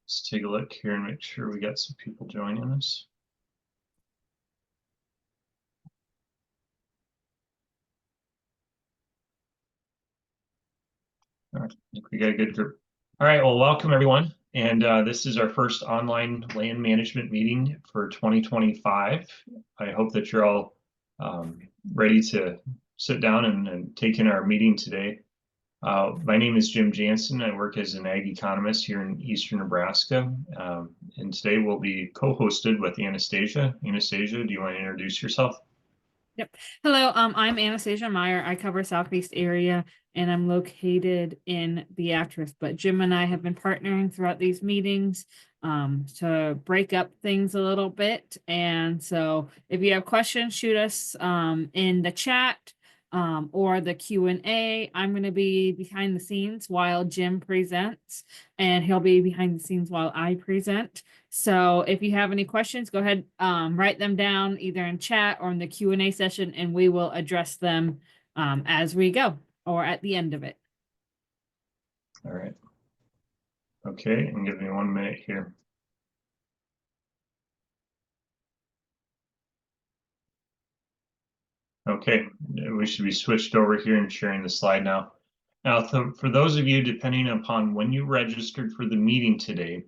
Let's take a look here and make sure we got some people joining us. All right, I think we got a good group. All right, well, welcome everyone. And this is our first online land management meeting for 2025. I hope that you're all ready to sit down and take in our meeting today. My name is Jim Jansen. I work as an ag economist here in Eastern Nebraska. And today we'll be co-hosted with Anastasia. Anastasia, do you want to introduce yourself? Yep. Hello, I'm Anastasia Meyer. I cover Southeast area and I'm located in Beatrice, but Jim and I have been partnering throughout these meetings to break up things a little bit. And so if you have questions, shoot us in the chat or the Q&A. I'm going to be behind the scenes while Jim presents, and he'll be behind the scenes while I present. So if you have any questions, go ahead, write them down either in chat or in the Q&A session, and we will address them as we go or at the end of it. All right. Okay, and give me 1 minute here. Okay, we should be switched over here and sharing the slide now. Now, for those of you, depending upon when you registered for the meeting today,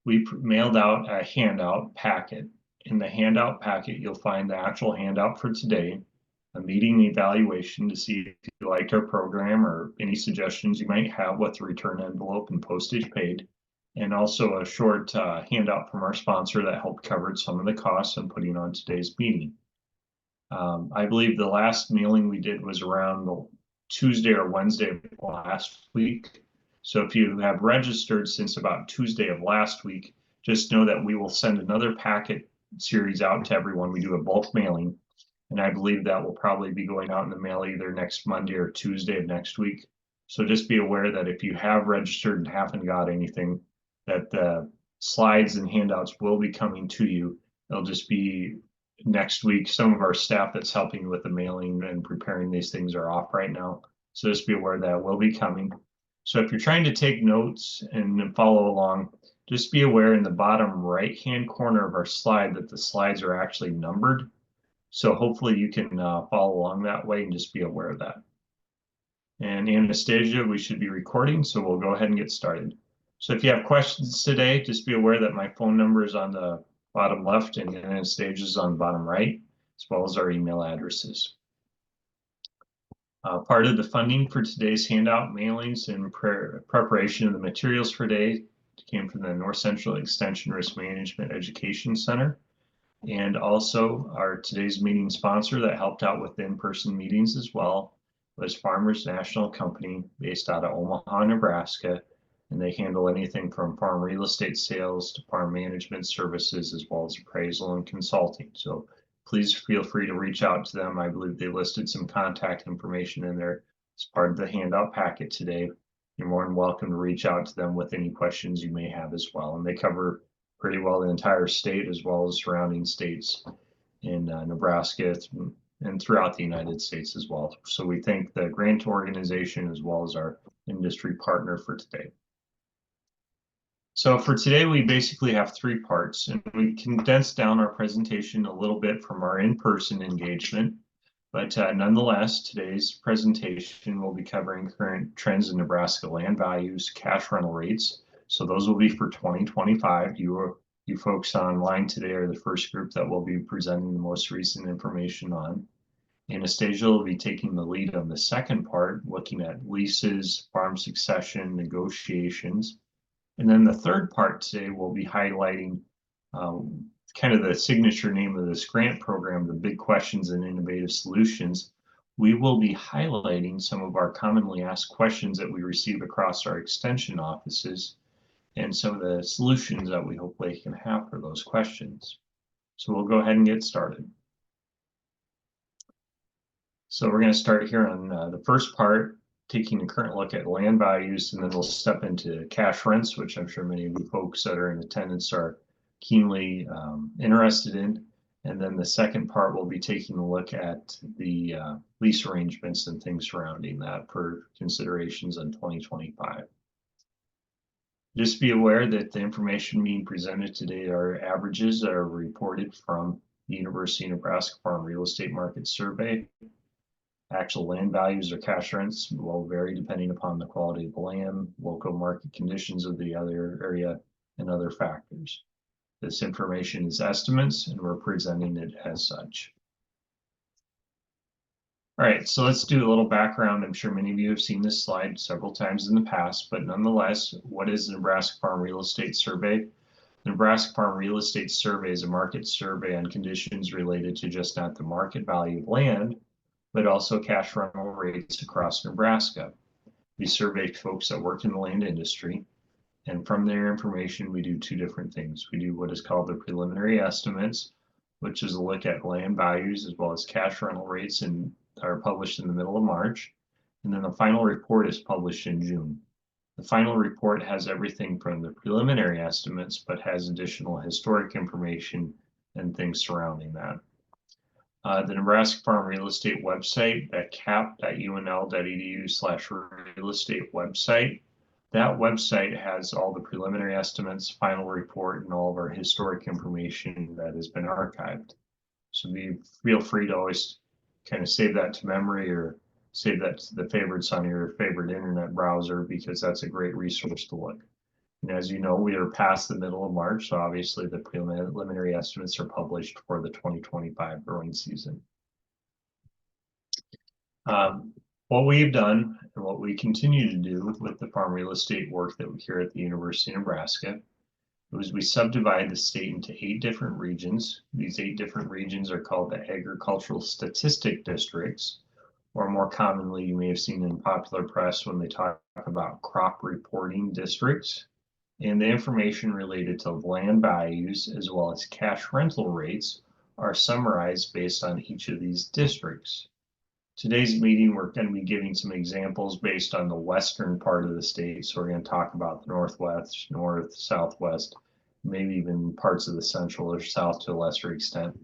we mailed out a handout packet. In the handout packet, you'll find the actual handout for today, a meeting evaluation to see if you liked our program or any suggestions you might have with the return envelope and postage paid, and also a short handout from our sponsor that helped cover some of the costs in putting on today's meeting. I believe the last mailing we did was around the Tuesday or Wednesday of last week. So if you have registered since about Tuesday of last week, just know that we will send another packet series out to everyone. We do a bulk mailing, and I believe that will probably be going out in the mail either next Monday or Tuesday of next week. So just be aware that if you have registered and haven't got anything, that the slides and handouts will be coming to you. They'll just be next week. Some of our staff that's helping with the mailing and preparing these things are off right now. So just be aware that will be coming. So if you're trying to take notes and follow along, just be aware in the bottom right-hand corner of our slide that the slides are actually numbered. So hopefully you can follow along that way and just be aware of that. And Anastasia, we should be recording, so we'll go ahead and get started. So if you have questions today, just be aware that my phone number is on the bottom left and Anastasia's on the bottom right, as well as our email addresses. Part of the funding for today's handout mailings and preparation of the materials for today came from the North Central Extension Risk Management Education Center, and also our today's meeting sponsor that helped out with the in-person meetings as well was Farmers National Company based out of Omaha, Nebraska, and they handle anything from farm real estate sales to farm management services, as well as appraisal and consulting. So please feel free to reach out to them. I believe they listed some contact information in there as part of the handout packet today. You're more than welcome to reach out to them with any questions you may have as well. And they cover pretty well the entire state as well as surrounding states in Nebraska and throughout the United States as well. So we thank the grant organization as well as our industry partner for today. So for today, we basically have 3 parts, and we condensed down our presentation a little bit from our in-person engagement. But nonetheless, today's presentation will be covering current trends in Nebraska land values, cash rental rates. So those will be for 2025. You folks online today are the first group that will be presenting the most recent information on. Anastasia will be taking the lead on the second part, looking at leases, farm succession, negotiations. And then the third part today will be highlighting kind of the signature name of this grant program, the Big Questions and Innovative Solutions. We will be highlighting some of our commonly asked questions that we receive across our extension offices and some of the solutions that we hopefully can have for those questions. So we'll go ahead and get started. So we're going to start here on the first part, taking a current look at land values, and then we'll step into cash rents, which I'm sure many of you folks that are in attendance are keenly interested in. And then the second part, we'll be taking a look at the lease arrangements and things surrounding that for considerations in 2025. Just be aware that the information being presented today are averages that are reported from the University of Nebraska Farm Real Estate Market Survey. Actual land values or cash rents will vary depending upon the quality of the land, local market conditions of the other area, and other factors. This information is estimates, and we're presenting it as such. All right, so let's do a little background. I'm sure many of you have seen this slide several times in the past, but nonetheless, what is the Nebraska Farm Real Estate Survey? The Nebraska Farm Real Estate Survey is a market survey on conditions related to just not the market value of land, but also cash rental rates across Nebraska. We survey folks that work in the land industry, and from their information, we do two different things. We do what is called the preliminary estimates, which is a look at land values as well as cash rental rates, and are published in the middle of March. And then the final report is published in June. The final report has everything from the preliminary estimates, but has additional historic information and things surrounding that. The Nebraska Farm Real Estate website at cap.unl.edu/real estate website. That website has all the preliminary estimates, final report, and all of our historic information that has been archived. So feel free to always kind of save that to memory or save that to the favorites on your favorite internet browser, because that's a great resource to look. And as you know, we are past the middle of March, so obviously the preliminary estimates are published for the 2025 growing season. What we've done and what we continue to do with the farm real estate work that we here at the University of Nebraska is we subdivide the state into 8 different regions. These 8 different regions are called the agricultural statistic districts, or more commonly, you may have seen in popular press when they talk about crop reporting districts. And the information related to land values as well as cash rental rates are summarized based on each of these districts. Today's meeting, we're going to be giving some examples based on the western part of the state. So we're going to talk about the northwest, north, southwest, maybe even parts of the central or south to a lesser extent.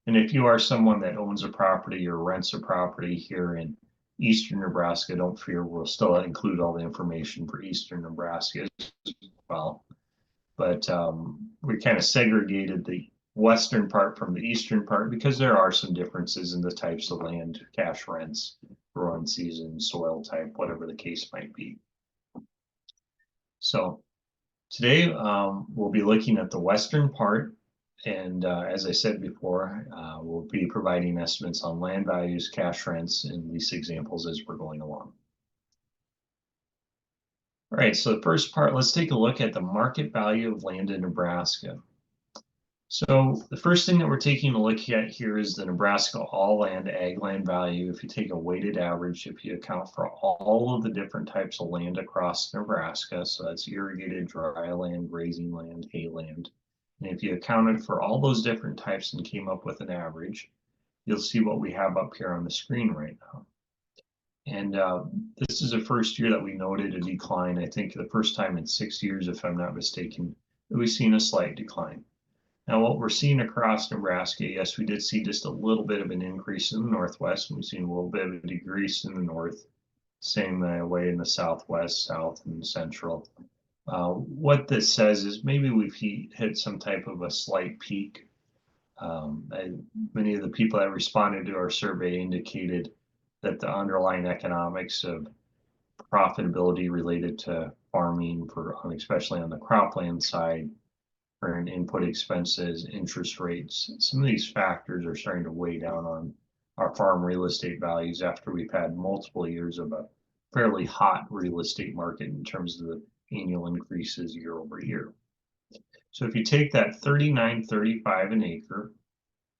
And if you are someone that owns a property or rents a property here in eastern Nebraska, don't fear, we'll still include all the information for eastern Nebraska as well. But we kind of segregated the western part from the eastern part because there are some differences in the types of land, cash rents, growing season, soil type, whatever the case might be. So today we'll be looking at the western part, and as I said before, we'll be providing estimates on land values, cash rents, and lease examples as we're going along. All right, so the first part, let's take a look at the market value of land in Nebraska. So the first thing that we're taking a look at here is the Nebraska all land ag land value. If you take a weighted average, if you account for all of the different types of land across Nebraska, so that's irrigated, dry land, grazing land, hay land. And if you accounted for all those different types and came up with an average, you'll see what we have up here on the screen right now. And this is the first year that we noted a decline. I think the first time in 6 years, if I'm not mistaken, that we've seen a slight decline. Now, what we're seeing across Nebraska, yes, we did see just a little bit of an increase in the northwest, and we've seen a little bit of a decrease in the north, same way in the southwest, south, and central. What this says is maybe we've hit some type of a slight peak. Many of the people that responded to our survey indicated that the underlying economics of profitability related to farming, especially on the cropland side, current input expenses, interest rates, some of these factors are starting to weigh down on our farm real estate values after we've had multiple years of a fairly hot real estate market in terms of the annual increases year over year. So if you take that $39.35 an acre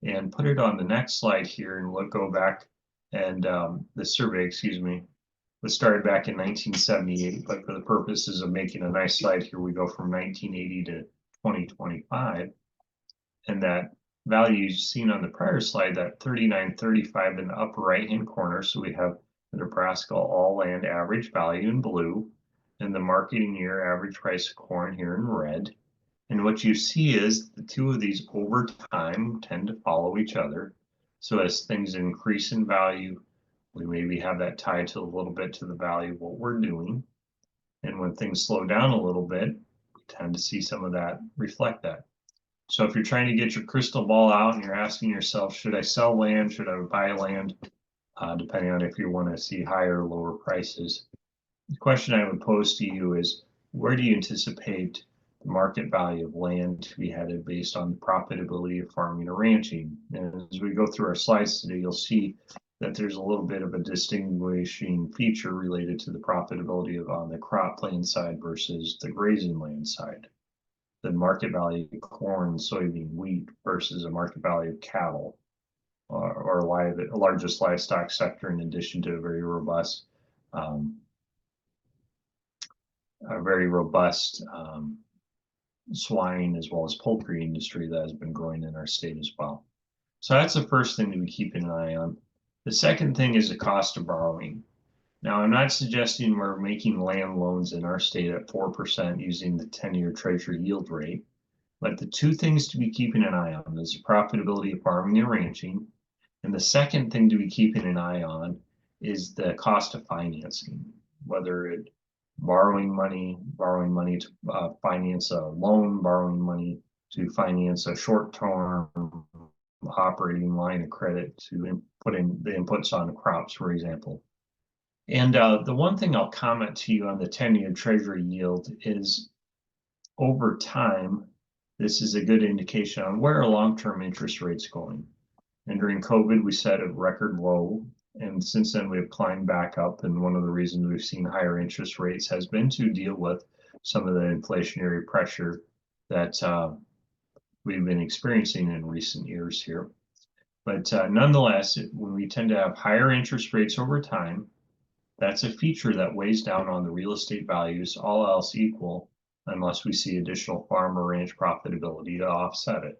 and put it on the next slide here, and go back, and the survey, was started back in 1978, but for the purposes of making a nice slide here, we go from 1980 to 2025, and that value seen on the prior slide, that $39.35 in the upper right hand corner. So we have the Nebraska all land average value in blue, and the marketing year average price of corn here in red. And what you see is the two of these over time tend to follow each other. So as things increase in value, we maybe have that tied to a little bit to the value of what we're doing. And when things slow down a little bit, tend to see some of that reflect that. So if you're trying to get your crystal ball out and you're asking yourself, should I sell land? Should I buy land? Depending on if you want to see higher or lower prices. The question I would pose to you is, where do you anticipate the market value of land to be headed based on the profitability of farming or ranching? And as we go through our slides today, you'll see that there's a little bit of a distinguishing feature related to the profitability of on the cropland side versus the grazing land side. The market value of corn, soybean, wheat versus a market value of cattle, or largest livestock sector, in addition to a very robust swine as well as poultry industry that has been growing in our state as well. So that's the first thing to be keeping an eye on. The second thing is the cost of borrowing. Now, I'm not suggesting we're making land loans in our state at 4% using the 10-year Treasury yield rate, but the two things to be keeping an eye on is the profitability of farming and ranching. And the second thing to be keeping an eye on is the cost of financing, whether it borrowing money to finance a loan, borrowing money to finance a short-term operating line of credit to put in the inputs on crops, for example. And the one thing I'll comment to you on the 10-year Treasury yield is, over time, this is a good indication on where are long-term interest rates going. And during COVID, we set a record low, and since then we've climbed back up. And one of the reasons we've seen higher interest rates has been to deal with some of the inflationary pressure that we've been experiencing in recent years here. But nonetheless, when we tend to have higher interest rates over time, that's a feature that weighs down on the real estate values, all else equal, unless we see additional farm or ranch profitability to offset it.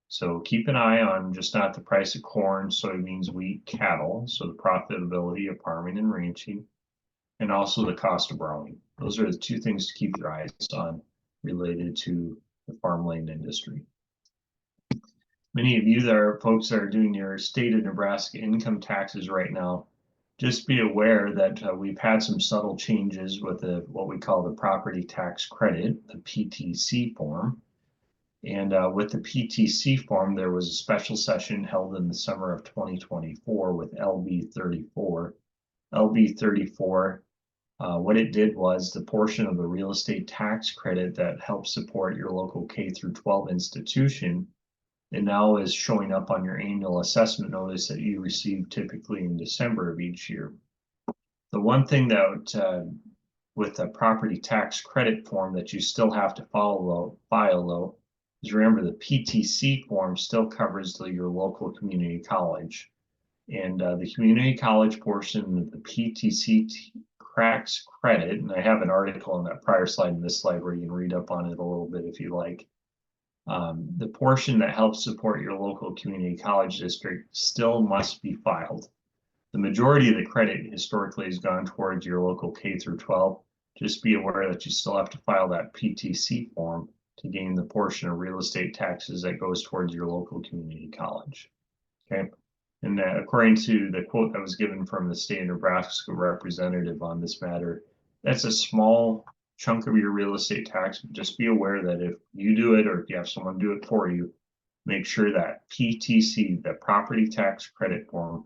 So keep an eye on just not the price of corn, soybeans, wheat, cattle, so the profitability of farming and ranching, and also the cost of borrowing. Those are the two things to keep your eyes on related to the farmland industry. Many of you that are folks that are doing your state of Nebraska income taxes right now, just be aware that we've had some subtle changes with what we call the property tax credit, the PTC form. And with the PTC form, there was a special session held in the summer of 2024 with LB 34. LB 34, what it did was the portion of the real estate tax credit that helps support your local K through 12 institution, it now is showing up on your annual assessment notice that you receive typically in December of each year. The one thing that with the property tax credit form that you still have to file though, is remember the PTC form still covers your local community college. And the community college portion of the PTC tax credit, and I have an article on that prior slide and this slide where you can read up on it a little bit if you like. The portion that helps support your local community college district still must be filed. The majority of the credit historically has gone towards your local K through 12. Just be aware that you still have to file that PTC form to gain the portion of real estate taxes that goes towards your local community college. Okay, and according to the quote that was given from the state of Nebraska representative on this matter, that's a small chunk of your real estate tax, but just be aware that if you do it or if you have someone do it for you, make sure that PTC, the property tax credit form,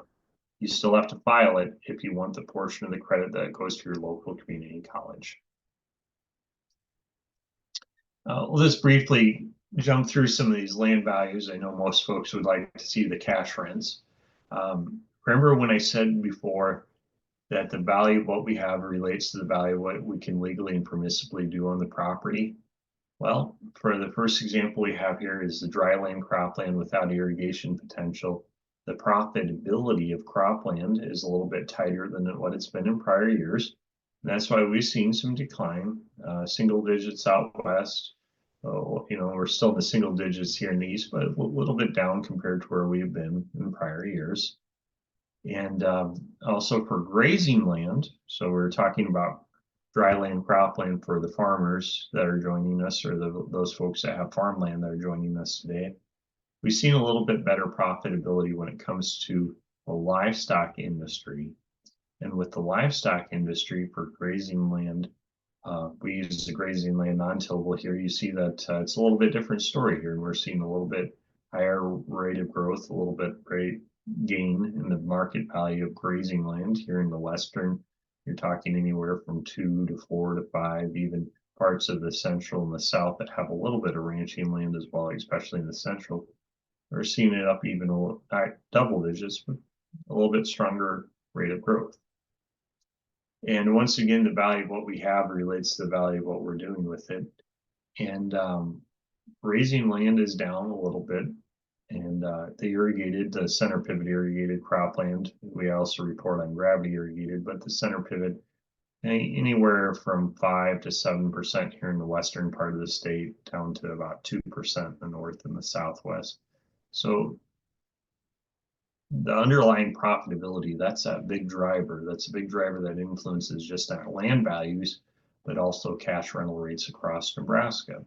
you still have to file it if you want the portion of the credit that goes to your local community college. We'll just briefly jump through some of these land values. I know most folks would like to see the cash rents. Remember when I said before that the value of what we have relates to the value of what we can legally and permissibly do on the property? Well, for the first example we have here is the dry land cropland without irrigation potential. The profitability of cropland is a little bit tighter than what it's been in prior years. And that's why we've seen some decline, single digits out west. We're still in the single digits here in the east, but a little bit down compared to where we've been in prior years. And also for grazing land, so we're talking about dry land, cropland for the farmers that are joining us, or those folks that have farmland that are joining us today. We've seen a little bit better profitability when it comes to the livestock industry. And with the livestock industry for grazing land, We use the grazing land non-tillable here. You see that it's a little bit different story here. We're seeing a little bit higher rate of growth, a little bit rate gain in the market value of grazing land here in the western. You're talking anywhere from 2 to 4 to 5, even parts of the central and the south that have a little bit of ranching land as well, especially in the central. We're seeing it up even double digits, but a little bit stronger rate of growth. And once again, the value of what we have relates to the value of what we're doing with it. And raising land is down a little bit. And the center pivot irrigated cropland, we also report on gravity irrigated, but the center pivot, anywhere from 5 to 7% here in the western part of the state, down to about 2% in the north and the southwest. So the underlying profitability, that's a big driver. That's a big driver that influences just not land values, but also cash rental rates across Nebraska.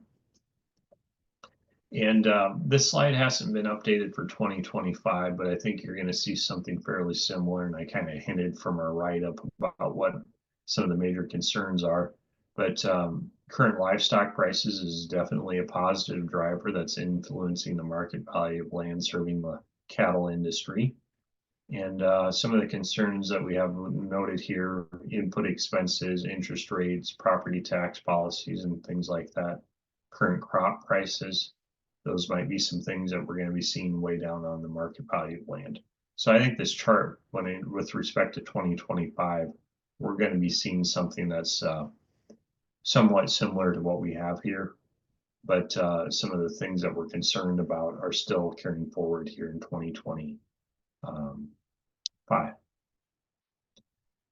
And this slide hasn't been updated for 2025, but I think you're going to see something fairly similar. And I kind of hinted from our write-up about what some of the major concerns are. But current livestock prices is definitely a positive driver that's influencing the market value of land serving the cattle industry. And some of the concerns that we have noted here, input expenses, interest rates, property tax policies, and things like that, current crop prices, those might be some things that we're going to be seeing way down on the market value of land. So I think this chart, with respect to 2025, we're going to be seeing something that's somewhat similar to what we have here. But some of the things that we're concerned about are still carrying forward here in 2025. All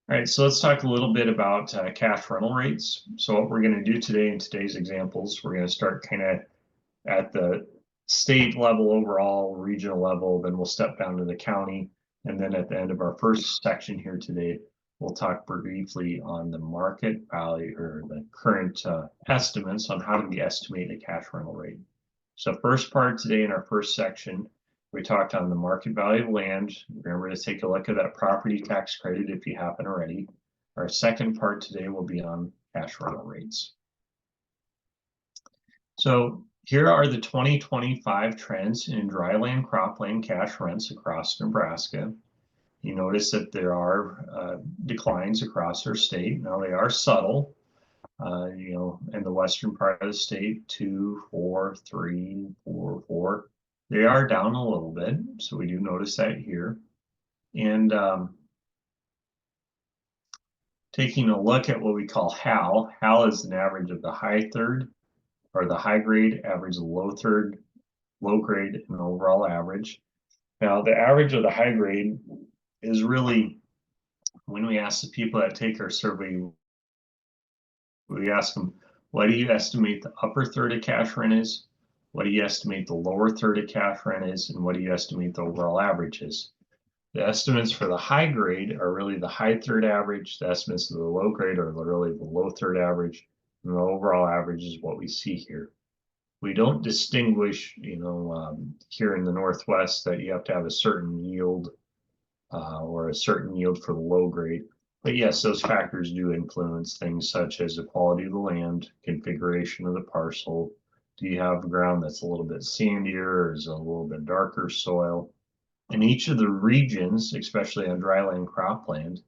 right, so let's talk a little bit about cash rental rates. So what we're going to do today in today's examples, we're going to start kind of at the state level overall, regional level, then we'll step down to the county. And then at the end of our first section here today, we'll talk briefly on the market value or the current estimates on how do we estimate a cash rental rate. So first part today in our first section, we talked on the market value of land. Remember to take a look at that property tax credit if you haven't already. Our second part today will be on cash rental rates. So here are the 2025 trends in dryland cropland cash rents across Nebraska. You notice that there are declines across our state. Now they are subtle. In the western part of the state, 2, 4, 3, 4, 4. They are down a little bit, so we do notice that here. And taking a look at what we call HAL. HAL is an average of the high third, or the high grade, average of the low third, low grade, and overall average. Now, the average of the high grade is really, when we ask the people that take our survey, we ask them, what do you estimate the upper third of cash rent is? What do you estimate the lower third of cash rent is? And what do you estimate the overall average is? The estimates for the high grade are really the high third average. The estimates of the low grade are really the low third average. And the overall average is what we see here. We don't distinguish, here in the Northwest that you have to have a certain yield or a certain yield for the low grade. But yes, those factors do influence things such as the quality of the land, configuration of the parcel. Do you have ground that's a little bit sandier or is a little bit darker soil? In each of the regions, especially on dryland cropland,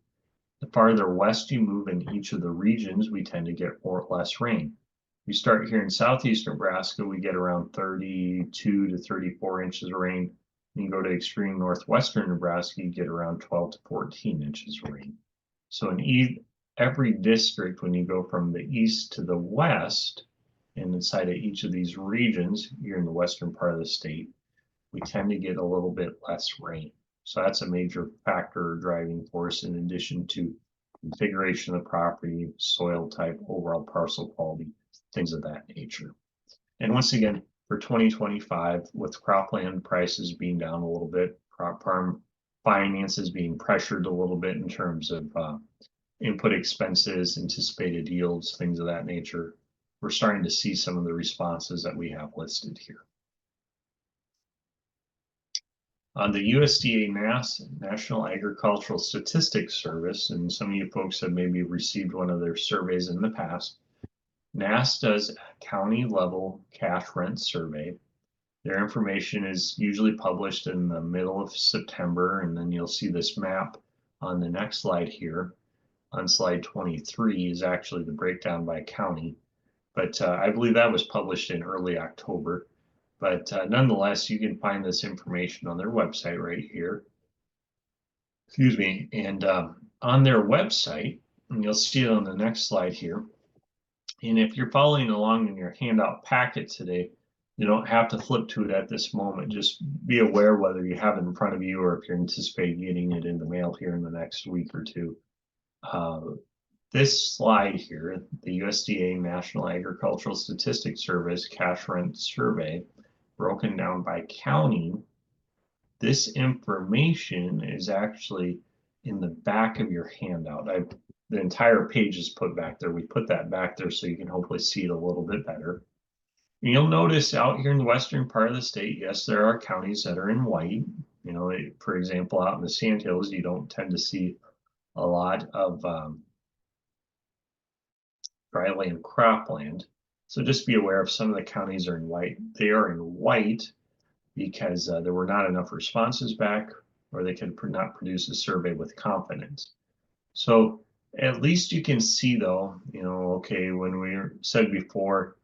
the farther west you move in each of the regions, we tend to get less rain. We start here in southeast Nebraska, we get around 32 to 34 inches of rain. When you go to extreme northwestern Nebraska, you get around 12 to 14 inches of rain. So in every district, when you go from the east to the west, and inside of each of these regions, here in the western part of the state, we tend to get a little bit less rain. So that's a major factor or driving force in addition to configuration of the property, soil type, overall parcel quality, things of that nature. And once again, for 2025, with cropland prices being down a little bit, crop farm finances being pressured a little bit in terms of input expenses, anticipated yields, things of that nature, we're starting to see some of the responses that we have listed here. On the USDA National Agricultural Statistics Service, and some of you folks have maybe received one of their surveys in the past, NAS does a county level cash rent survey. Their information is usually published in the middle of September, and then you'll see this map on the next slide here. On slide 23 is actually the breakdown by county, but I believe that was published in early October. But nonetheless, you can find this information on their website right here. Excuse me. And on their website, and you'll see it on the next slide here. And if you're following along in your handout packet today, you don't have to flip to it at this moment. Just be aware whether you have it in front of you or if you're anticipating getting it in the mail here in the next week or two. This slide here, the USDA National Agricultural Statistics Service Cash Rent Survey, broken down by county. This information is actually in the back of your handout. The entire page is put back there. We put that back there so you can hopefully see it a little bit better. And you'll notice out here in the western part of the state, yes, there are counties that are in white. You know, for example, out in the Sandhills, you don't tend to see a lot of dryland cropland. So just be aware if some of the counties are in white. They are in white because there were not enough responses back, or they could not produce a survey with confidence. So at least you can see though, you know, okay, when we said before,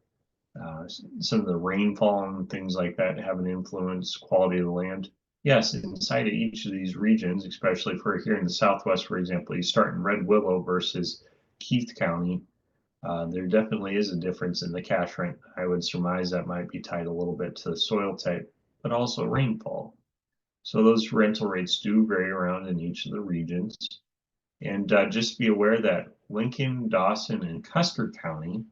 some of the rainfall and things like that have an influence, quality of the land. Yes, inside of each of these regions, especially for here in the Southwest, for example, you start in Red Willow versus Keith County. There definitely is a difference in the cash rent. I would surmise that might be tied a little bit to the soil type, but also rainfall. So those rental rates do vary around in each of the regions. And just be aware that Lincoln, Dawson, and Custer County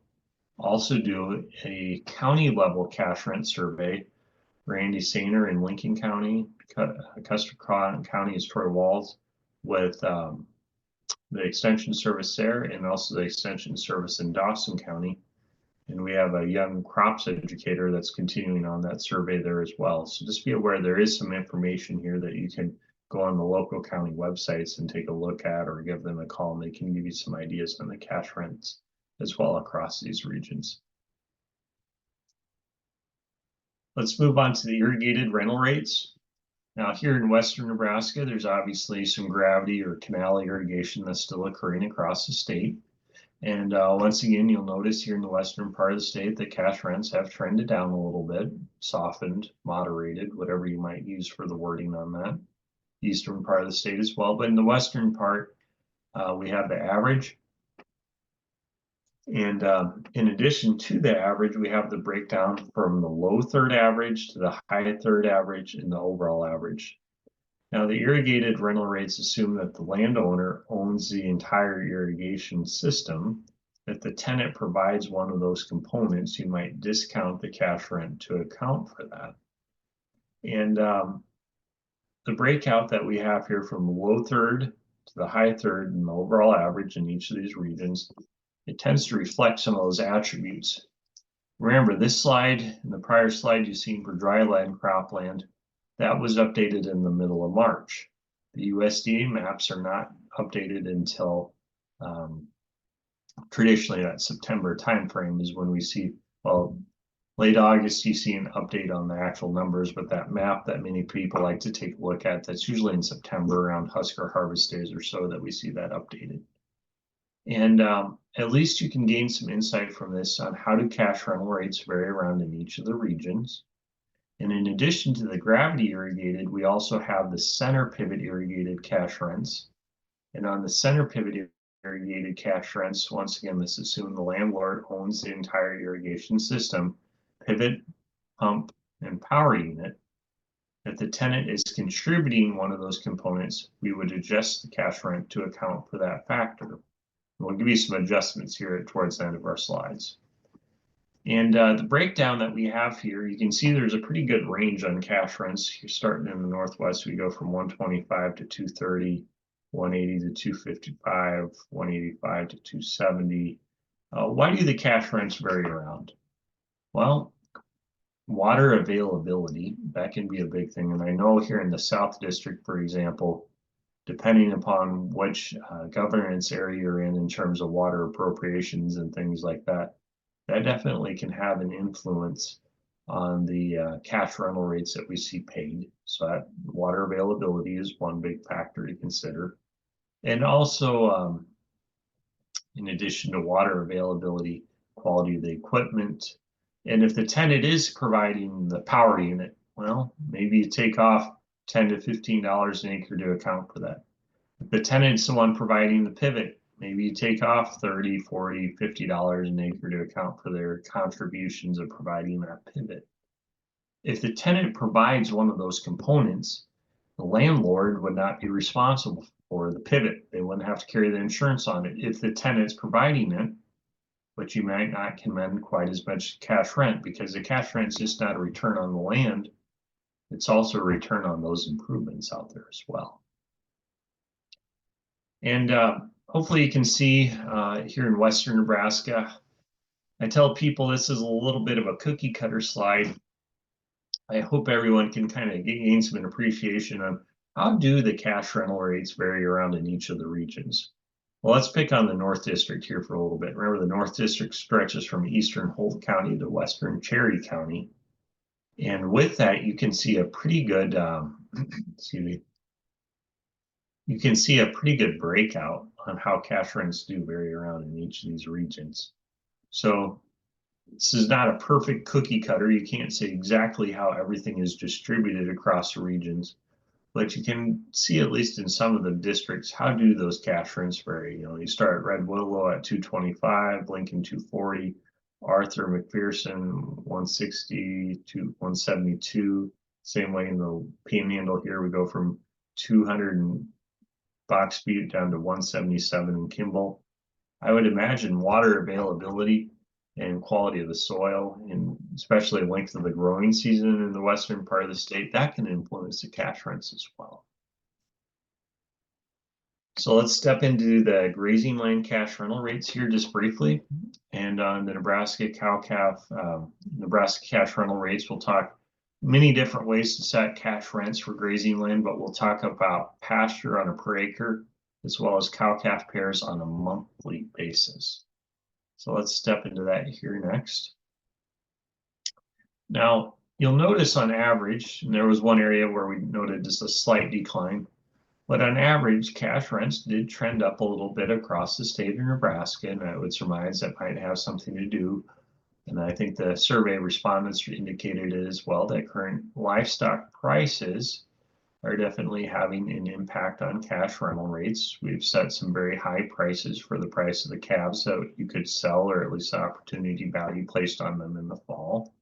also do a county level cash rent survey. Randy Sainer in Lincoln County, Custer County is Troy Walls with the extension service there, and also the extension service in Dawson County. And we have a young crops educator that's continuing on that survey there as well. So just be aware there is some information here that you can go on the local county websites and take a look at, or give them a call and they can give you some ideas on the cash rents as well across these regions. Let's move on to the irrigated rental rates. Now here in western Nebraska, there's obviously some gravity or canal irrigation that's still occurring across the state. And once again, you'll notice here in the western part of the state that cash rents have trended down a little bit, softened, moderated, whatever you might use for the wording on that. Eastern part of the state as well, but in the western part, we have the average. And in addition to the average, we have the breakdown from the low third average to the high third average and the overall average. Now, the irrigated rental rates assume that the landowner owns the entire irrigation system. If the tenant provides one of those components, you might discount the cash rent to account for that. And the breakout that we have here from the low third to the high third and the overall average in each of these regions, it tends to reflect some of those attributes. Remember, this slide and the prior slide you've seen for dryland cropland, that was updated in the middle of March. The USDA maps are not updated until traditionally that September timeframe is when we see, well, late August, you see an update on the actual numbers, but that map that many people like to take a look at, that's usually in September around Husker harvest days or so that we see that updated. And at least you can gain some insight from this on how do cash rental rates vary around in each of the regions. And in addition to the gravity irrigated, we also have the center pivot irrigated cash rents. And on the center pivot irrigated cash rents, once again, let's assume the landlord owns the entire irrigation system, pivot, pump, and power unit. If the tenant is contributing one of those components, we would adjust the cash rent to account for that factor. We'll give you some adjustments here towards the end of our slides. And the breakdown that we have here, you can see there's a pretty good range on cash rents. You're starting in the Northwest, we go from 125 to 230, 180 to 255, 185 to 270. Why do the cash rents vary around? Well, water availability, that can be a big thing. And I know here in the South District, for example, depending upon which governance area you're in terms of water appropriations and things like that, that definitely can have an influence on the cash rental rates that we see paid. So that water availability is one big factor to consider. And also, in addition to water availability, quality of the equipment. And if the tenant is providing the power unit, well, maybe you take off $10 to $15 an acre to account for that. If the tenant's the one providing the pivot, maybe you take off $30, $40, $50 an acre to account for their contributions of providing that pivot. If the tenant provides one of those components, the landlord would not be responsible for the pivot. They wouldn't have to carry the insurance on it if the tenant's providing it, but you might not command quite as much cash rent because the cash rent is just not a return on the land. It's also a return on those improvements out there as well. And hopefully you can see here in Western Nebraska, I tell people this is a little bit of a cookie cutter slide. I hope everyone can kind of gain some appreciation on how do the cash rental rates vary around in each of the regions. Well, let's pick on the North District here for a little bit. Remember, the North District stretches from eastern Holt County to western Cherry County. And with that, you can see a pretty good, excuse me, you can see a pretty good breakout on how cash rents do vary around in each of these regions. So this is not a perfect cookie cutter. You can't say exactly how everything is distributed across the regions, but you can see at least in some of the districts, how do those cash rents vary? You know, you start at Red Willow at 225, Lincoln 240, Arthur McPherson 160 to 172. Same way in the Panhandle here, we go from 200 box feet down to 177 in Kimball. I would imagine water availability and quality of the soil, and especially length of the growing season in the western part of the state, that can influence the cash rents as well. So let's step into the grazing land cash rental rates here just briefly. And on the Nebraska cow-calf, Nebraska cash rental rates, we'll talk many different ways to set cash rents for grazing land, but we'll talk about pasture on a per acre, as well as cow-calf pairs on a monthly basis. So let's step into that here next. Now, you'll notice on average, and there was one area where we noted just a slight decline, but on average, cash rents did trend up a little bit across the state of Nebraska, and I would surmise that might have something to do. And I think the survey respondents indicated it as well, that current livestock prices are definitely having an impact on cash rental rates. We've set some very high prices for the price of the calves that you could sell, or at least the opportunity value placed on them in the fall.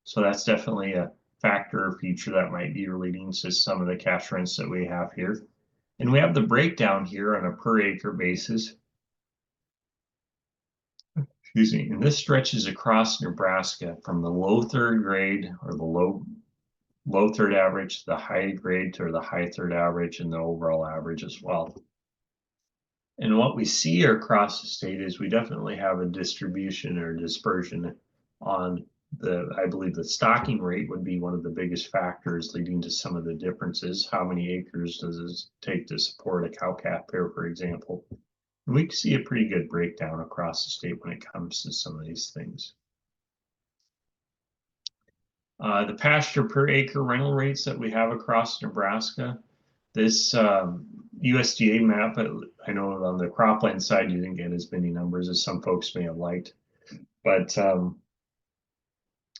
So that's definitely a factor or feature that might be relating to some of the cash rents that we have here. And we have the breakdown here on a per acre basis. Excuse me, and this stretches across Nebraska from the low third grade or the low third average, the high grade to the high third average, and the overall average as well. And what we see across the state is we definitely have a distribution or dispersion on I believe the stocking rate would be one of the biggest factors leading to some of the differences. How many acres does it take to support a cow-calf pair, for example? And we see a pretty good breakdown across the state when it comes to some of these things. The pasture per acre rental rates that we have across Nebraska, this USDA map, I know on the cropland side you didn't get as many numbers as some folks may have liked, but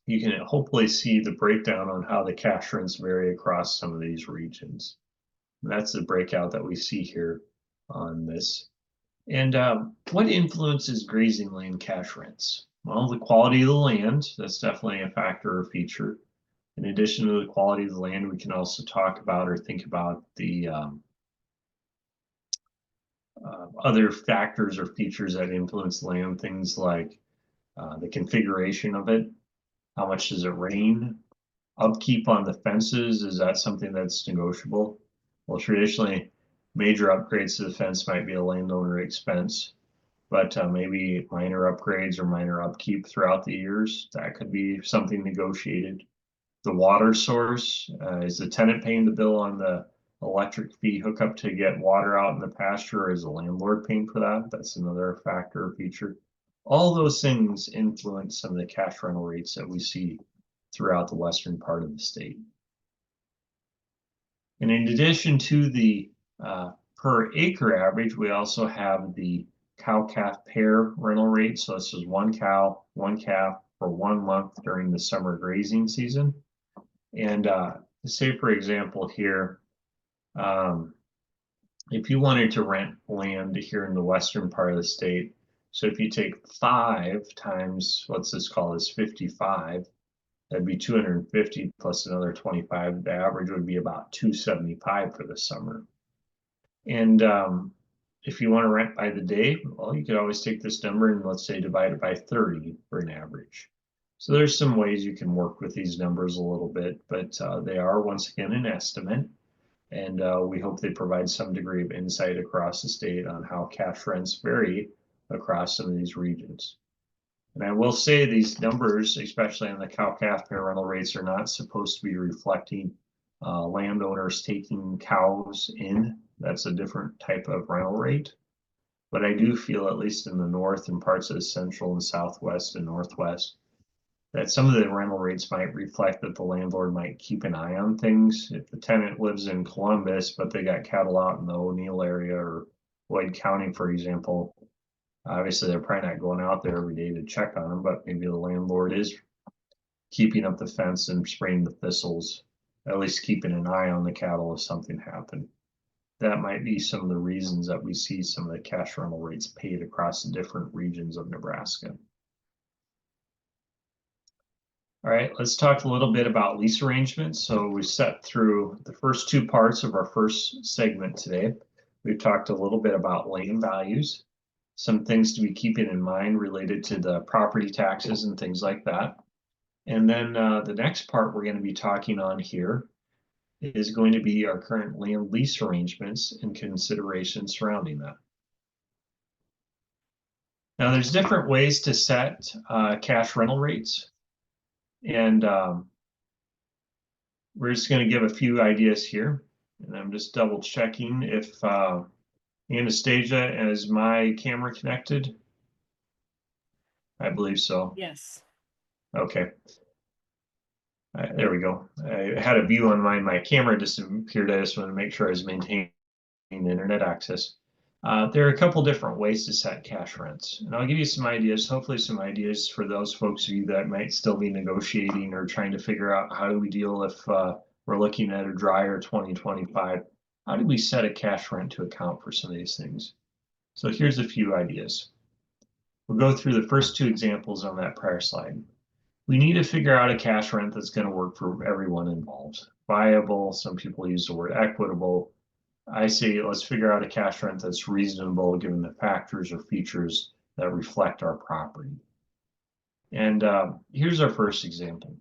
you can hopefully see the breakdown on how the cash rents vary across some of these regions. And that's the breakout that we see here on this. And what influences grazing land cash rents? Well, the quality of the land, that's definitely a factor or feature. In addition to the quality of the land, we can also talk about or think about the other factors or features that influence land, things like the configuration of it, how much does it rain, upkeep on the fences, is that something that's negotiable? Well, traditionally, major upgrades to the fence might be a landowner expense, but maybe minor upgrades or minor upkeep throughout the years, that could be something negotiated. The water source, is the tenant paying the bill on the electric fee hookup to get water out in the pasture, or is the landlord paying for that? That's another factor or feature. All those things influence some of the cash rental rates that we see throughout the western part of the state. And in addition to the per acre average, we also have the cow-calf pair rental rate. So this is one cow, one calf for 1 month during the summer grazing season. And say, for example, here, if you wanted to rent land here in the western part of the state, so if you take 5 times, let's just call this 55, that'd be 250 plus another 25. The average would be about 275 for the summer. And if you want to rent by the day, well, you could always take this number and let's say divide it by 30 for an average. So there's some ways you can work with these numbers a little bit, but they are once again an estimate. And we hope they provide some degree of insight across the state on how cash rents vary across some of these regions. And I will say these numbers, especially on the cow-calf pair rental rates, are not supposed to be reflecting landowners taking cows in. That's a different type of rental rate. But I do feel, at least in the north and parts of the central and southwest and northwest, that some of the rental rates might reflect that the landlord might keep an eye on things. If the tenant lives in Columbus, but they got cattle out in the O'Neill area or Lloyd County, for example, obviously they're probably not going out there every day to check on them, but maybe the landlord is keeping up the fence and spraying the thistles, at least keeping an eye on the cattle if something happened. That might be some of the reasons that we see some of the cash rental rates paid across the different regions of Nebraska. All right, let's talk a little bit about lease arrangements. So we set through the first 2 parts of our first segment today. We've talked a little bit about land values, some things to be keeping in mind related to the property taxes and things like that. And then the next part we're going to be talking on here is going to be our current land lease arrangements and considerations surrounding that. Now, there's different ways to set cash rental rates. And we're just going to give a few ideas here. And I'm just double checking if Anastasia, is my camera connected? I believe so. Yes. Okay. There we go. I had a view on my camera disappeared. I just wanted to make sure I was maintaining internet access. There are a couple different ways to set cash rents, and I'll give you some ideas, hopefully some ideas for those folks of you that might still be negotiating or trying to figure out how do we deal if we're looking at a drier 2025. How do we set a cash rent to account for some of these things? So here's a few ideas. We'll go through the first 2 examples on that prior slide. We need to figure out a cash rent that's going to work for everyone involved. Viable, some people use the word equitable. I say let's figure out a cash rent that's reasonable given the factors or features that reflect our property. And here's our first example.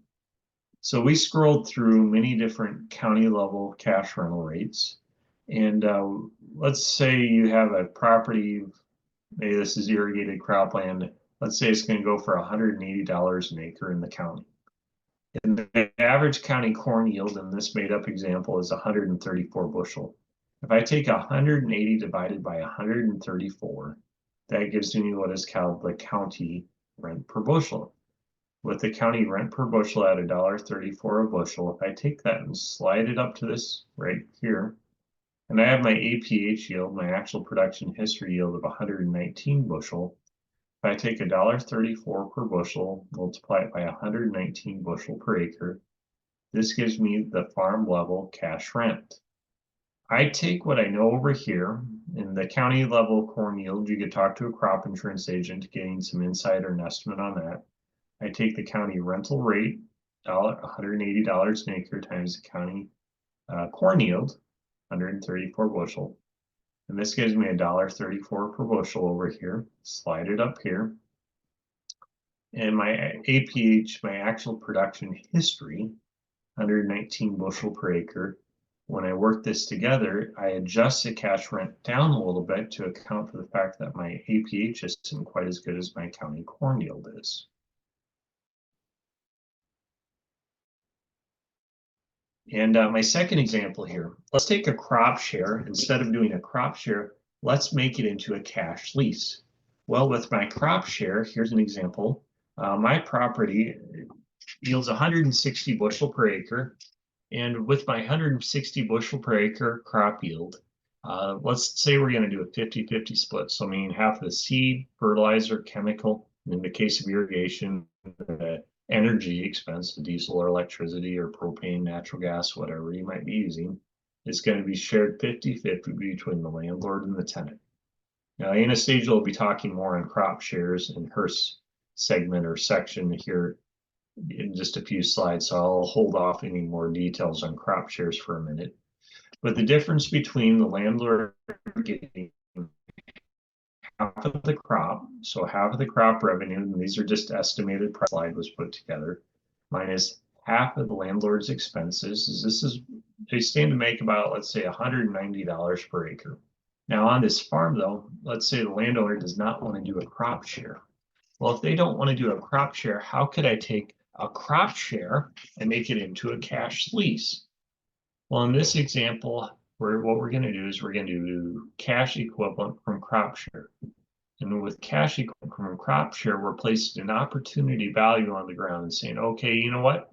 So we scrolled through many different county level cash rental rates. And let's say you have a property, maybe this is irrigated cropland. Let's say it's going to go for $180 an acre in the county. And the average county corn yield in this made up example is 134 bushel. If I take 180 divided by 134, that gives me what is called the county rent per bushel. With the county rent per bushel at $1.34 a bushel, if I take that and slide it up to this right here, and I have my APH yield, my actual production history yield of 119 bushel, if I take $1.34 per bushel, multiply it by 119 bushel per acre, this gives me the farm level cash rent. I take what I know over here in the county level corn yield. You could talk to a crop insurance agent getting some insight or an estimate on that. I take the county rental rate, $180 an acre times the county corn yield, 134 bushel. And this gives me $1.34 per bushel over here. Slide it up here. And my APH, my actual production history, 119 bushel per acre. When I work this together, I adjust the cash rent down a little bit to account for the fact that my APH isn't quite as good as my county corn yield is. And my second example here, let's take a crop share. Instead of doing a crop share, let's make it into a cash lease. Well, with my crop share, here's an example. My property yields 160 bushel per acre. And with my 160 bushel per acre crop yield, let's say we're going to do a 50-50 split. So meaning half of the seed, fertilizer, chemical, and in the case of irrigation, the energy expense, the diesel or electricity or propane, natural gas, whatever you might be using, is going to be shared 50-50 between the landlord and the tenant. Now, Anastasia will be talking more on crop shares in her segment or section here in just a few slides, so I'll hold off any more details on crop shares for a minute. But the difference between the landlord getting half of the crop, so half of the crop revenue, and these are just estimated price slide was put together, minus half of the landlord's expenses, they stand to make about, let's say, $190 per acre. Now on this farm though, let's say the landowner does not want to do a crop share. Well, if they don't want to do a crop share, how could I take a crop share and make it into a cash lease? Well, in this example, what we're going to do is we're going to do cash equivalent from crop share. And with cash equivalent from crop share, we're placing an opportunity value on the ground and saying, okay, you know what?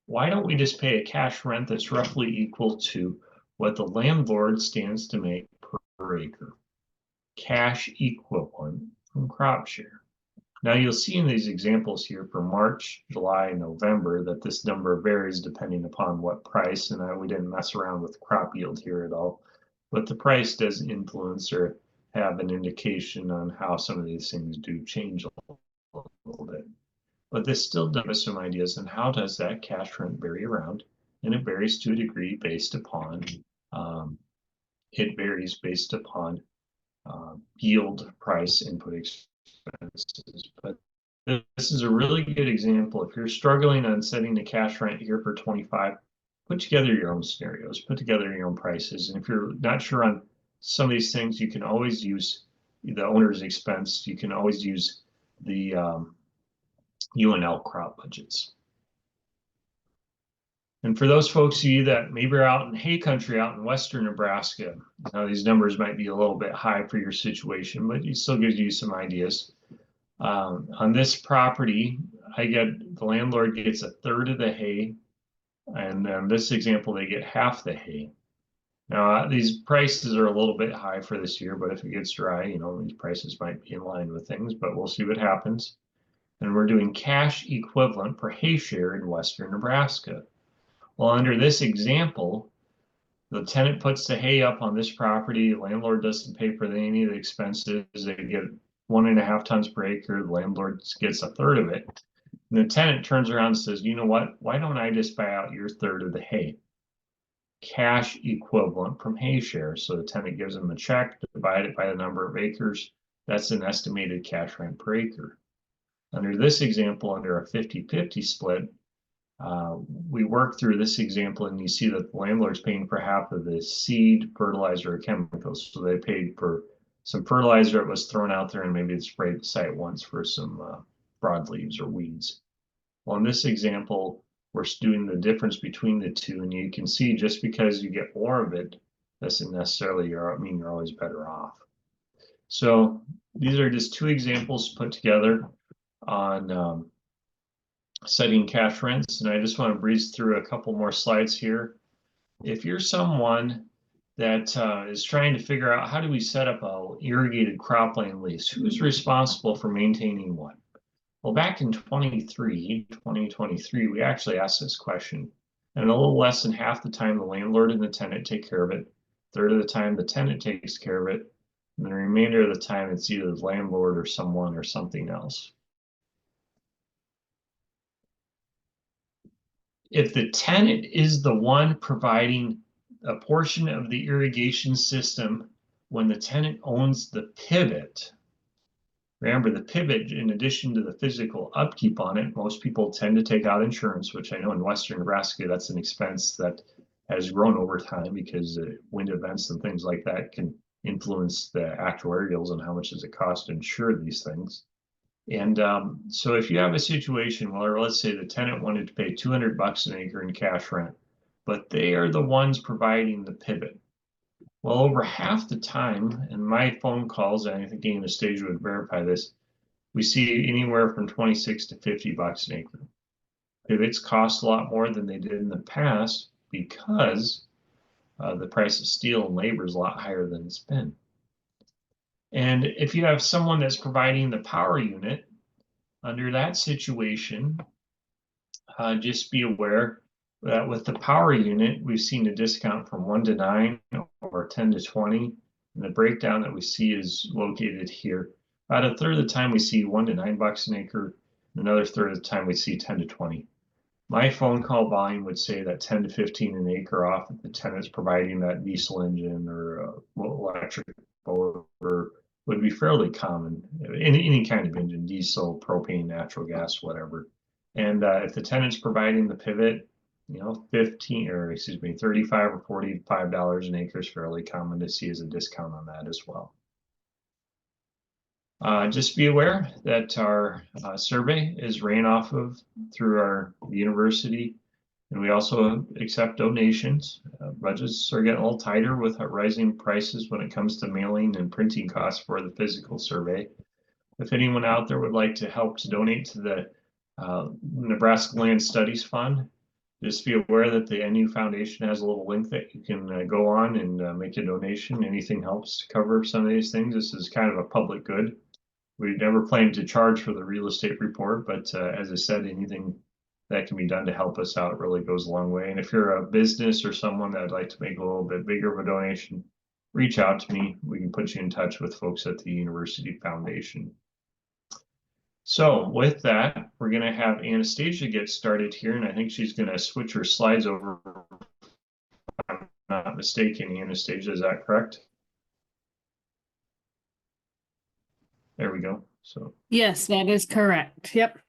Why don't we just pay a cash rent that's roughly equal to what the landlord stands to make per acre? Cash equivalent from crop share. Now you'll see in these examples here for March, July, and November that this number varies depending upon what price, and we didn't mess around with crop yield here at all, but the price does influence or have an indication on how some of these things do change a little bit. But this still gives us some ideas on how does that cash rent vary around, and it varies to a degree based upon yield, price, input expenses. But this is a really good example. If you're struggling on setting the cash rent here for 25, put together your own scenarios, put together your own prices. And if you're not sure on some of these things, you can always use the owner's expense. You can always use the UNL crop budgets. And for those folks of you that maybe are out in hay country out in western Nebraska, now these numbers might be a little bit high for your situation, but it still gives you some ideas. On this property, the landlord gets a third of the hay, and in this example, they get half the hay. Now, these prices are a little bit high for this year, but if it gets dry, these prices might be in line with things, but we'll see what happens. And we're doing cash equivalent per hay share in western Nebraska. Well, under this example, the tenant puts the hay up on this property, the landlord doesn't pay for any of the expenses, they get 1.5 tons per acre, the landlord gets a third of it. And the tenant turns around and says, you know what, why don't I just buy out your third of the hay? Cash equivalent from hay share. So the tenant gives them a check, divided by the number of acres. That's an estimated cash rent per acre. Under this example, under a 50-50 split, we work through this example and you see that the landlord's paying for half of the seed, fertilizer, or chemicals. So they paid for some fertilizer that was thrown out there and maybe it sprayed the site once for some broadleaves or weeds. Well, in this example, we're doing the difference between the two, and you can see just because you get more of it doesn't necessarily mean you're always better off. So these are just two examples put together on setting cash rents, and I just want to breeze through a couple more slides here. If you're someone that is trying to figure out how do we set up a irrigated cropland lease, who's responsible for maintaining what? Well, back in 2023, we actually asked this question, and a little less than half the time the landlord and the tenant take care of it, a third of the time the tenant takes care of it, and the remainder of the time it's either the landlord or someone or something else. If the tenant is the one providing a portion of the irrigation system when the tenant owns the pivot, remember the pivot, in addition to the physical upkeep on it, most people tend to take out insurance, which I know in western Nebraska, that's an expense that has grown over time because wind events and things like that can influence the actuarials and how much does it cost to insure these things. And so if you have a situation where, let's say the tenant wanted to pay $200 an acre in cash rent, but they are the ones providing the pivot. Well, over half the time, in my phone calls, and I think Anastasia would verify this, we see anywhere from 26 to 50 bucks an acre. Pivots cost a lot more than they did in the past because the price of steel and labor is a lot higher than it's been. And if you have someone that's providing the power unit, under that situation, just be aware that with the power unit, we've seen a discount from 1 to 9 or 10 to 20. And the breakdown that we see is located here. About a third of the time we see 1 to 9 bucks an acre. Another third of the time we see 10 to 20. My phone call volume would say that 10 to 15 an acre off if the tenant's providing that diesel engine or electric motor would be fairly common. Any kind of engine, diesel, propane, natural gas, whatever. And if the tenant's providing the pivot, 35 or $45 an acre is fairly common to see as a discount on that as well. Just be aware that our survey is ran off of through our university, and we also accept donations. Budgets are getting a little tighter with rising prices when it comes to mailing and printing costs for the physical survey. If anyone out there would like to help to donate to the Nebraska Land Studies Fund, just be aware that the NU Foundation has a little link that you can go on and make a donation. Anything helps to cover some of these things. This is kind of a public good. We never plan to charge for the real estate report, but as I said, anything that can be done to help us out really goes a long way. And if you're a business or someone that'd like to make a little bit bigger of a donation, reach out to me. We can put you in touch with folks at the University Foundation. So with that, we're going to have Anastasia get started here, and I think she's going to switch her slides over. If I'm not mistaken, Anastasia, is that correct? There we go. So Yes, that is correct. Yep.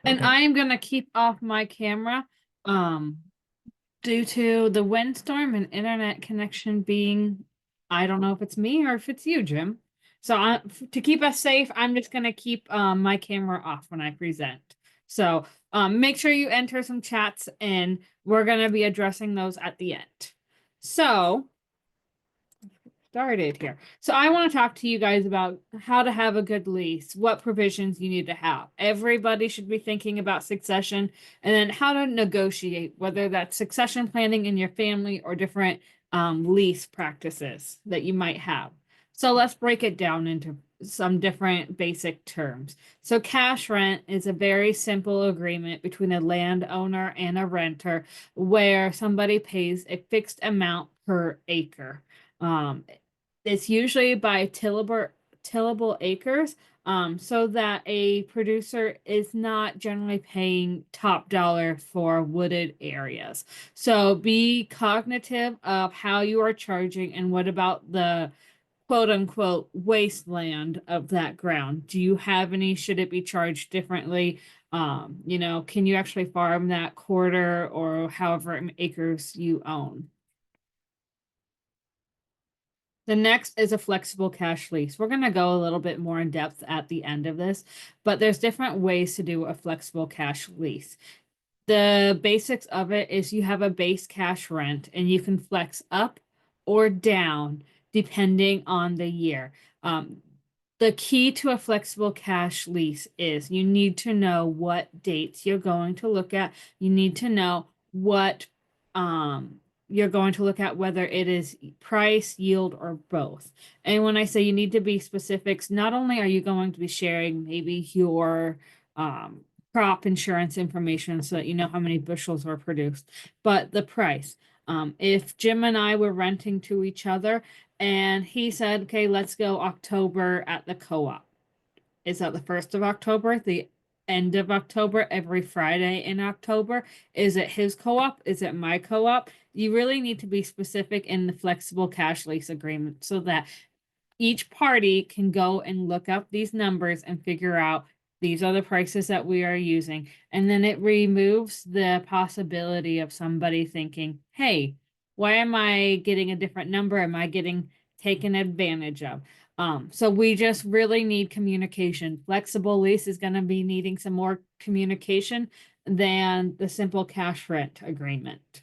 And okay. I am going to keep off my camera due to the windstorm and internet connection being, I don't know if it's me or if it's you, Jim. So to keep us safe, I'm just going to keep my camera off when I present. So make sure you enter some chats and we're going to be addressing those at the end. So started here. So I want to talk to you guys about how to have a good lease, what provisions you need to have. Everybody should be thinking about succession and then how to negotiate, whether that's succession planning in your family or different lease practices that you might have. So let's break it down into some different basic terms. So cash rent is a very simple agreement between a landowner and a renter where somebody pays a fixed amount per acre. It's usually by tillable acres, so that a producer is not generally paying top dollar for wooded areas. So be cognitive of how you are charging and what about the quote unquote wasteland of that ground. Do you have any? Should it be charged differently? Can you actually farm that quarter or however acres you own? The next is a flexible cash lease. We're going to go a little bit more in depth at the end of this, but there's different ways to do a flexible cash lease. The basics of it is you have a base cash rent and you can flex up or down depending on the year. The key to a flexible cash lease is you need to know what dates you're going to look at. You need to know what you're going to look at, whether it is price, yield, or both. And when I say you need to be specifics, not only are you going to be sharing maybe your crop insurance information so that you know how many bushels were produced, but the price. If Jim and I were renting to each other and he said, okay, let's go October at the co-op. Is that the 1st of October, the end of October, every Friday in October? Is it his co-op? Is it my co-op? You really need to be specific in the flexible cash lease agreement so that each party can go and look up these numbers and figure out these are the prices that we are using. And then it removes the possibility of somebody thinking, hey, why am I getting a different number? Am I getting taken advantage of? So we just really need communication. Flexible lease is going to be needing some more communication than the simple cash rent agreement.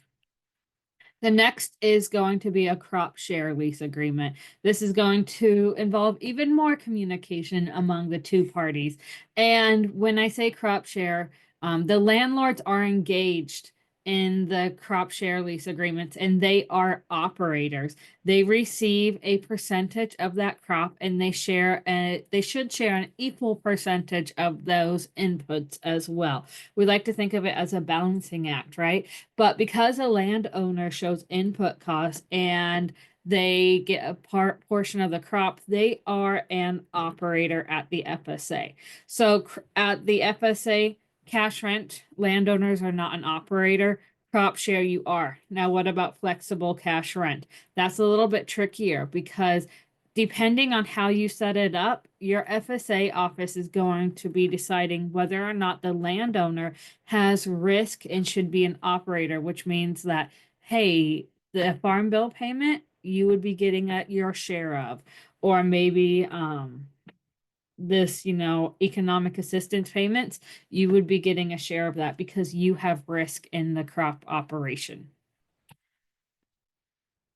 The next is going to be a crop share lease agreement. This is going to involve even more communication among the two parties. And when I say crop share, the landlords are engaged in the crop share lease agreements and they are operators. They receive a percentage of that crop and they should share an equal percentage of those inputs as well. We like to think of it as a balancing act, right? But because a landowner shows input costs and they get a portion of the crop, they are an operator at the FSA. So at the FSA, cash rent, landowners are not an operator. Crop share, you are. Now, what about flexible cash rent? That's a little bit trickier because depending on how you set it up, your FSA office is going to be deciding whether or not the landowner has risk and should be an operator, which means that, hey, the farm bill payment you would be getting at your share of, or maybe this, economic assistance payments, you would be getting a share of that because you have risk in the crop operation.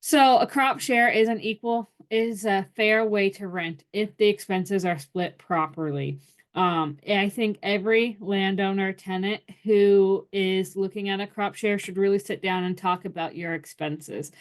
So a crop share is a fair way to rent if the expenses are split properly. I think every landowner tenant who is looking at a crop share should really sit down and talk about your expenses.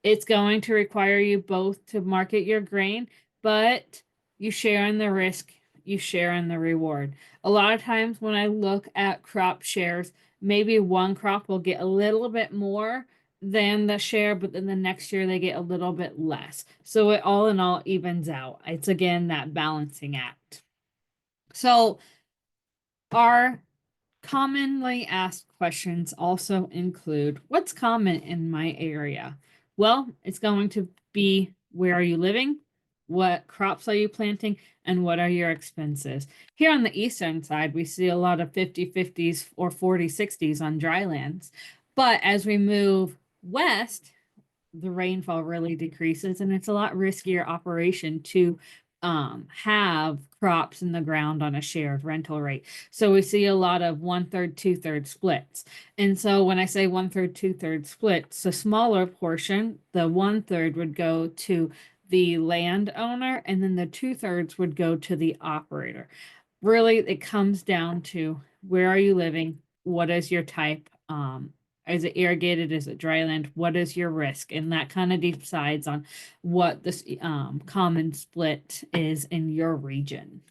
It's going to require you both to market your grain, but you share in the risk, you share in the reward. A lot of times when I look at crop shares, maybe one crop will get a little bit more than the share, but then the next year they get a little bit less. So it all in all evens out. It's again that balancing act. So our commonly asked questions also include what's common in my area? Well, it's going to be where are you living? What crops are you planting? And what are your expenses? Here on the eastern side, we see a lot of 50-50s or 40-60s on dry lands. But as we move west, the rainfall really decreases and it's a lot riskier operation to have crops in the ground on a shared rental rate. So we see a lot of 1/3, 2/3 splits. And so when I say 1/3, 2/3 splits, a smaller portion, the 1/3 would go to the landowner and then the 2/3 would go to the operator. Really, it comes down to where are you living? What is your type? Is it irrigated? Is it dry land? What is your risk? And that kind of decides on what this common split is in your region.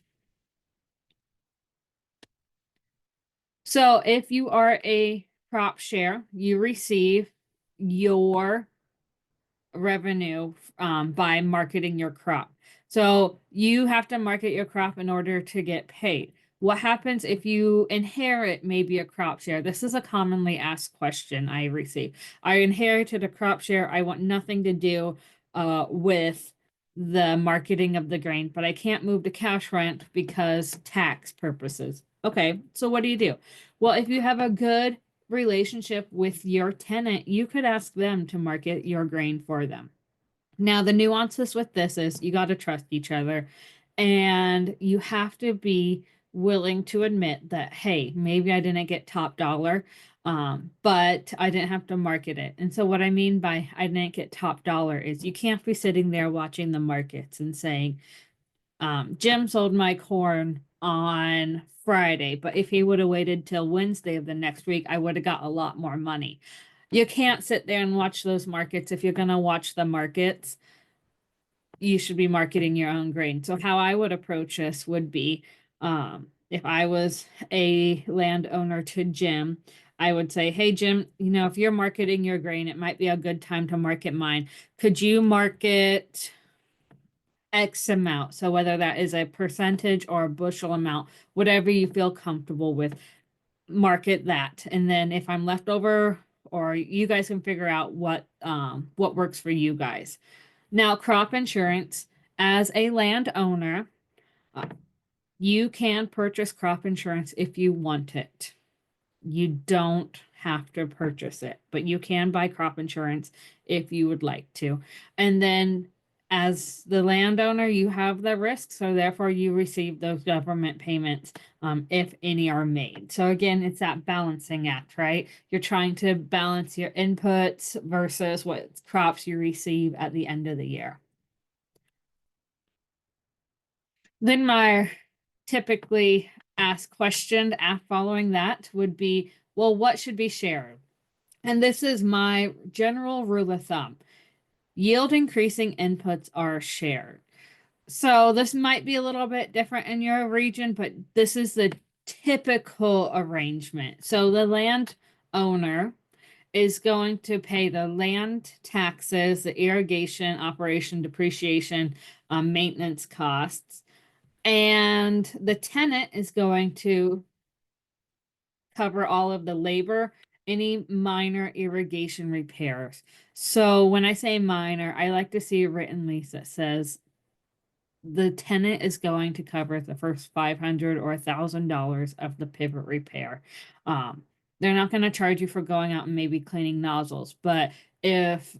So if you are a crop share, you receive your revenue by marketing your crop. So you have to market your crop in order to get paid. What happens if you inherit maybe a crop share? This is a commonly asked question I receive. I inherited a crop share. I want nothing to do with the marketing of the grain, but I can't move to cash rent because tax purposes. Okay, so what do you do? Well, if you have a good relationship with your tenant, you could ask them to market your grain for them. Now, the nuances with this is you got to trust each other and you have to be willing to admit that, hey, maybe I didn't get top dollar, but I didn't have to market it. And so what I mean by I didn't get top dollar is you can't be sitting there watching the markets and saying, Jim sold my corn on Friday, but if he would have waited till Wednesday of the next week, I would have got a lot more money. You can't sit there and watch those markets. If you're going to watch the markets, you should be marketing your own grain. So how I would approach this would be, if I was a landowner to Jim, I would say, hey, Jim, if you're marketing your grain, it might be a good time to market mine. Could you market X amount? So whether that is a percentage or a bushel amount, whatever you feel comfortable with, market that. And then if I'm left over, or you guys can figure out what works for you guys. Now, crop insurance, as a landowner, you can purchase crop insurance if you want it. You don't have to purchase it, but you can buy crop insurance if you would like to. And then as the landowner, you have the risk, so therefore you receive those government payments, if any are made. So again, it's that balancing act, right? You're trying to balance your inputs versus what crops you receive at the end of the year. Then my typically asked question following that would be, well, what should be shared? And this is my general rule of thumb. Yield increasing inputs are shared. So this might be a little bit different in your region, but this is the typical arrangement. So the landowner is going to pay the land taxes, the irrigation, operation, depreciation, maintenance costs, and the tenant is going to cover all of the labor, any minor irrigation repairs. So when I say minor, I like to see a written lease that says the tenant is going to cover the first $500 or $1,000 of the pivot repair. They're not going to charge you for going out and maybe cleaning nozzles, but if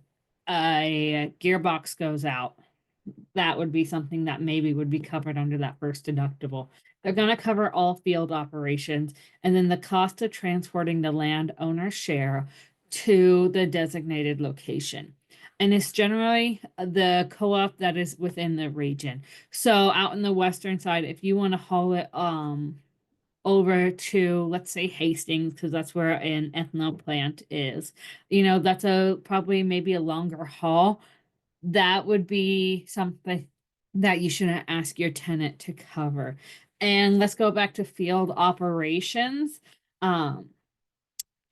a gearbox goes out, that would be something that maybe would be covered under that first deductible. They're going to cover all field operations and then the cost of transporting the landowner's share to the designated location. And it's generally the co-op that is within the region. So out in the western side, if you want to haul it over to, let's say, Hastings, because that's where an ethanol plant is, that's probably maybe a longer haul. That would be something that you shouldn't ask your tenant to cover. And let's go back to field operations.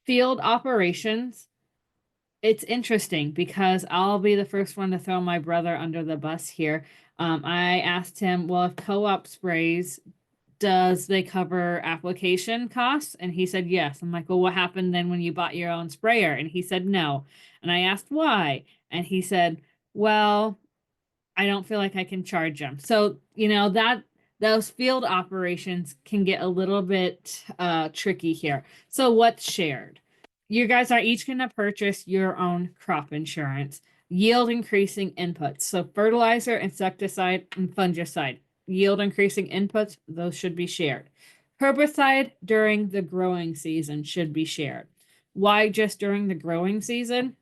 Field operations, it's interesting because I'll be the first one to throw my brother under the bus here. I asked him, well, if co-op sprays, does they cover application costs? And he said yes. I'm like, well, what happened then when you bought your own sprayer? And he said no. And I asked why. And he said, well, I don't feel like I can charge them. So, that those field operations can get a little bit tricky here. So what's shared? You guys are each going to purchase your own crop insurance, yield increasing inputs. So fertilizer, insecticide, and fungicide. Yield increasing inputs, those should be shared. Herbicide during the growing season should be shared. Why just during the growing season?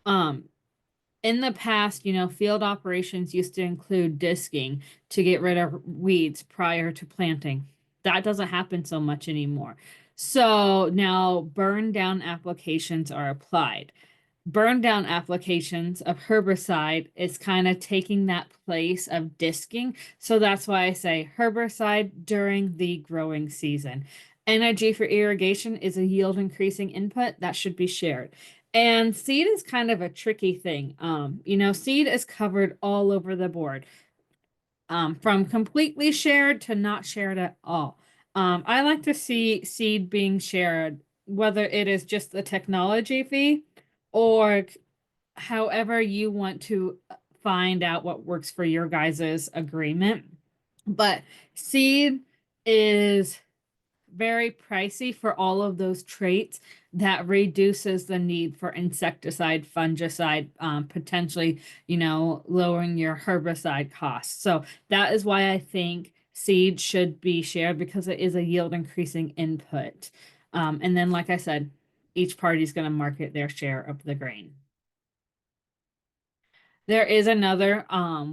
In the past, field operations used to include disking to get rid of weeds prior to planting. That doesn't happen so much anymore. So now burn down applications are applied. Burn down applications of herbicide is kind of taking that place of disking. So that's why I say herbicide during the growing season. Energy for irrigation is a yield increasing input that should be shared. And seed is kind of a tricky thing. Seed is covered all over the board, from completely shared to not shared at all. I like to see seed being shared, whether it is just the technology fee or however you want to find out what works for your guys's agreement. But seed is very pricey for all of those traits that reduces the need for insecticide, fungicide, potentially, lowering your herbicide costs. So that is why I think seed should be shared because it is a yield increasing input. And then, like I said, each party is going to market their share of the grain. There is another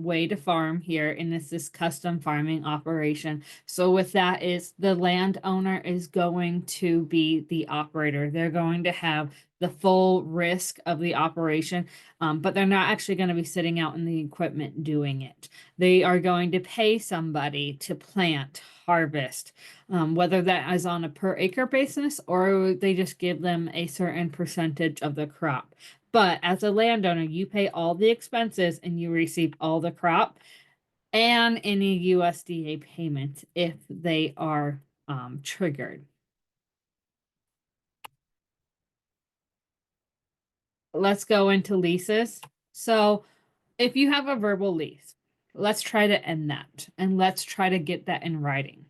way to farm here, and this is custom farming operation. So with that is the landowner is going to be the operator. They're going to have the full risk of the operation, but they're not actually going to be sitting out in the equipment doing it. They are going to pay somebody to plant, harvest, whether that is on a per acre basis or they just give them a certain percentage of the crop. But as a landowner, you pay all the expenses and you receive all the crop and any USDA payments if they are triggered. Let's go into leases. So if you have a verbal lease, let's try to end that and let's try to get that in writing.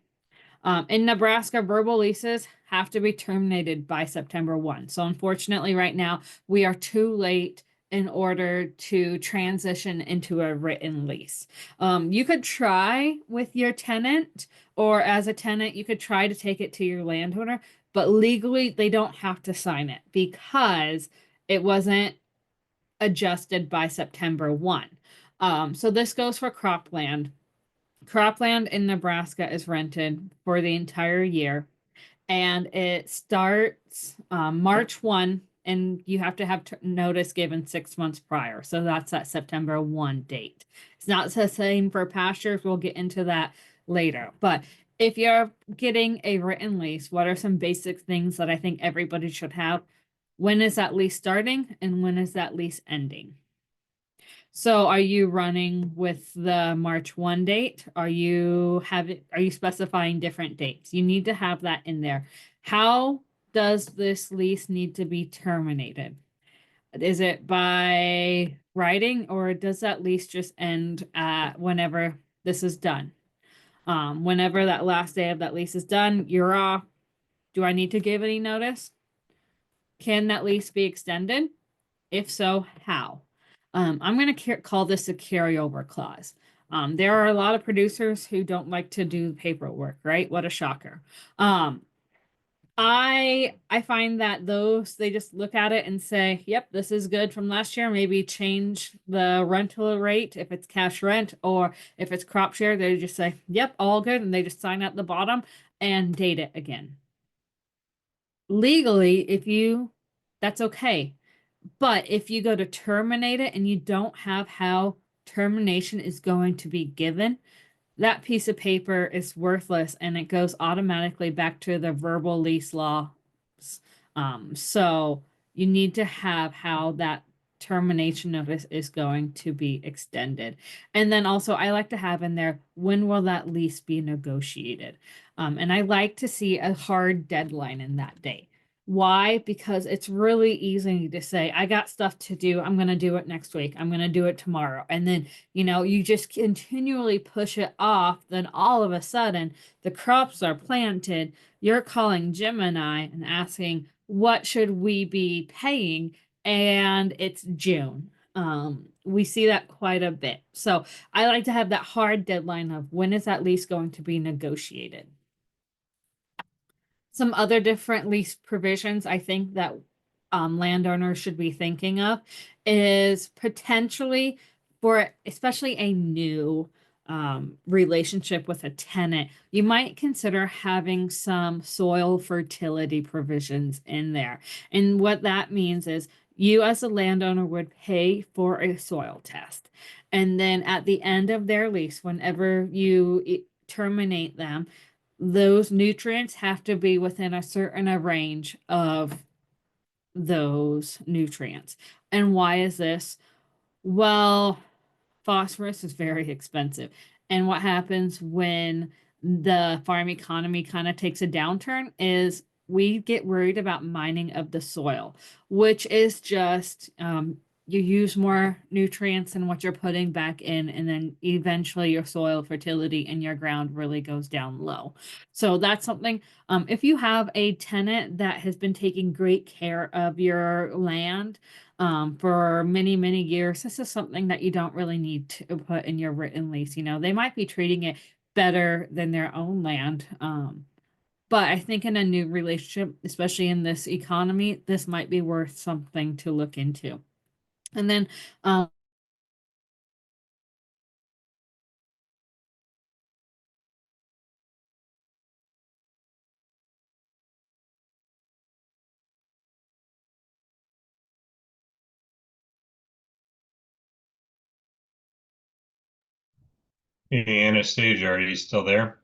In Nebraska, verbal leases have to be terminated by September 1. So unfortunately, right now, we are too late in order to transition into a written lease. You could try with your tenant, or as a tenant, you could try to take it to your landowner, but legally they don't have to sign it because it wasn't adjusted by September 1. So this goes for cropland. Cropland in Nebraska is rented for the entire year, and it starts March 1, and you have to have notice given 6 months prior. So that's that September 1 date. It's not the same for pastures. We'll get into that later. But if you're getting a written lease, what are some basic things that I think everybody should have? When is that lease starting and when is that lease ending? So are you running with the March 1 date? Are you specifying different dates? You need to have that in there. How does this lease need to be terminated? Is it by writing, or does that lease just end whenever this is done? Whenever that last day of that lease is done, you're off. Do I need to give any notice? Can that lease be extended? If so, how? I'm going to call this a carryover clause. There are a lot of producers who don't like to do paperwork, right? What a shocker. I find that those they just look at it and say, "Yep, this is good from last year." Maybe change the rental rate if it's cash rent, or if it's crop share, they just say, "Yep, all good," and they just sign at the bottom and date it again. Legally, that's okay. But if you go to terminate it and you don't have how termination is going to be given, that piece of paper is worthless and it goes automatically back to the verbal lease law. So you need to have how that termination notice is going to be extended. And then also, I like to have in there, when will that lease be negotiated? And I like to see a hard deadline in that day. Why? Because it's really easy to say, I got stuff to do. I'm going to do it next week. I'm going to do it tomorrow. And then, you just continually push it off. Then all of a sudden, the crops are planted. You're calling Jim and I and asking, what should we be paying? And it's June. We see that quite a bit. So I like to have that hard deadline of when is that lease going to be negotiated. Some other different lease provisions I think that landowners should be thinking of is potentially for especially a new relationship with a tenant, you might consider having some soil fertility provisions in there. And what that means is you as a landowner would pay for a soil test. And then at the end of their lease, whenever you terminate them, those nutrients have to be within a certain range of those nutrients. And why is this? Well, phosphorus is very expensive. And what happens when the farm economy kind of takes a downturn is we get worried about mining of the soil, which is just you use more nutrients than what you're putting back in, and then eventually your soil fertility in your ground really goes down low. So that's something. If you have a tenant that has been taking great care of your land for many, many years, this is something that you don't really need to put in your written lease. They might be treating it better than their own land. But I think in a new relationship, especially in this economy, this might be worth something to look into. And then, Hey, Anastasia, are you still there?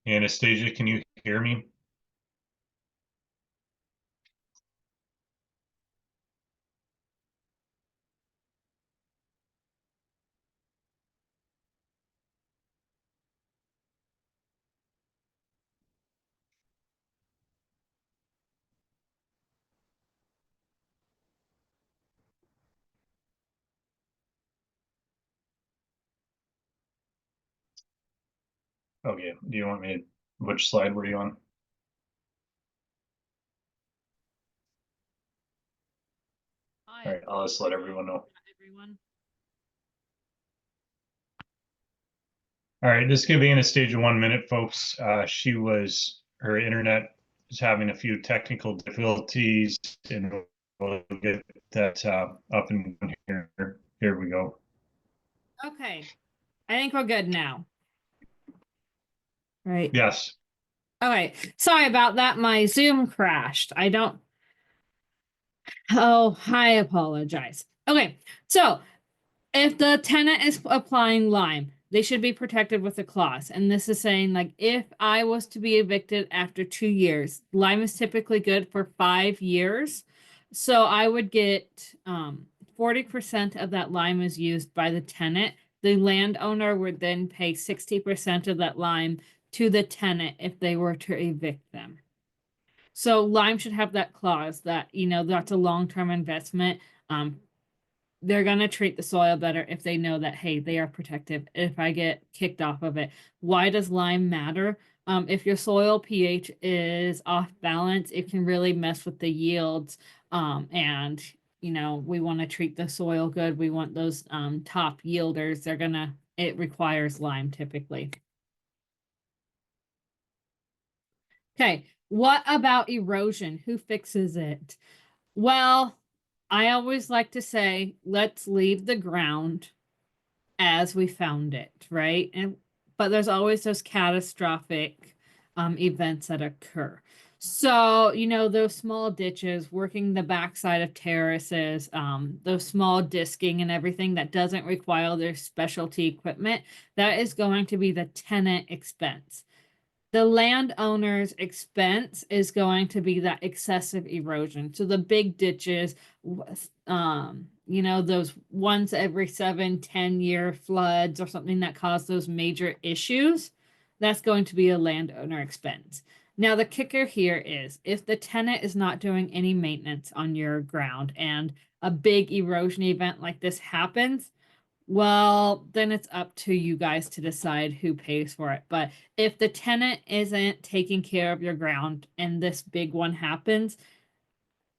Anastasia, can you hear me? Okay, do you want me, which slide were you on? All right, I'll just let everyone know. Everyone. All right, just giving a stage of 1 minute, folks. Her internet is having a few technical difficulties, and we'll get that up and here. Here we go. Okay, I think we're good now. Right. Yes. Okay, sorry about that. My Zoom crashed. I don't. Oh, I apologize. Okay, so if the tenant is applying Lime, they should be protected with a clause. And this is saying, like, if I was to be evicted after 2 years, Lime is typically good for 5 years. So I would get 40% of that Lime is used by the tenant. The landowner would then pay 60% of that Lime to the tenant if they were to evict them. So Lime should have that clause that, that's a long-term investment. They're going to treat the soil better if they know that, hey, they are protective if I get kicked off of it. Why does lime matter? If your soil pH is off balance, it can really mess with the yields. And, we want to treat the soil good. We want those top yielders. It requires lime typically. Okay, what about erosion? Who fixes it? Well, I always like to say, let's leave the ground as we found it, right? But there's always those catastrophic events that occur. So, those small ditches, working the backside of terraces, those small disking and everything that doesn't require their specialty equipment, that is going to be the tenant expense. The landowner's expense is going to be that excessive erosion. So the big ditches, those once every 7-10 year floods or something that cause those major issues, that's going to be a landowner expense. Now, the kicker here is if the tenant is not doing any maintenance on your ground and a big erosion event like this happens, well, then it's up to you guys to decide who pays for it. But if the tenant isn't taking care of your ground and this big one happens,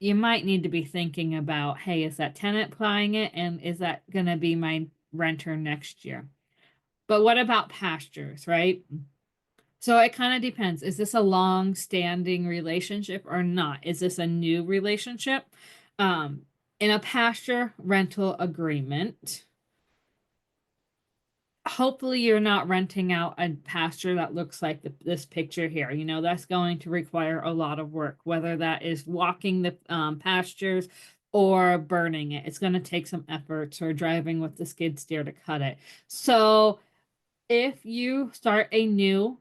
you might need to be thinking about, hey, is that tenant buying it? And is that going to be my renter next year? But what about pastures, right? So it kind of depends. Is this a long-standing relationship or not? Is this a new relationship? In a pasture rental agreement, hopefully you're not renting out a pasture that looks like this picture here. That's going to require a lot of work, whether that is walking the pastures or burning it. It's going to take some efforts or driving with the skid steer to cut it. So if you start a new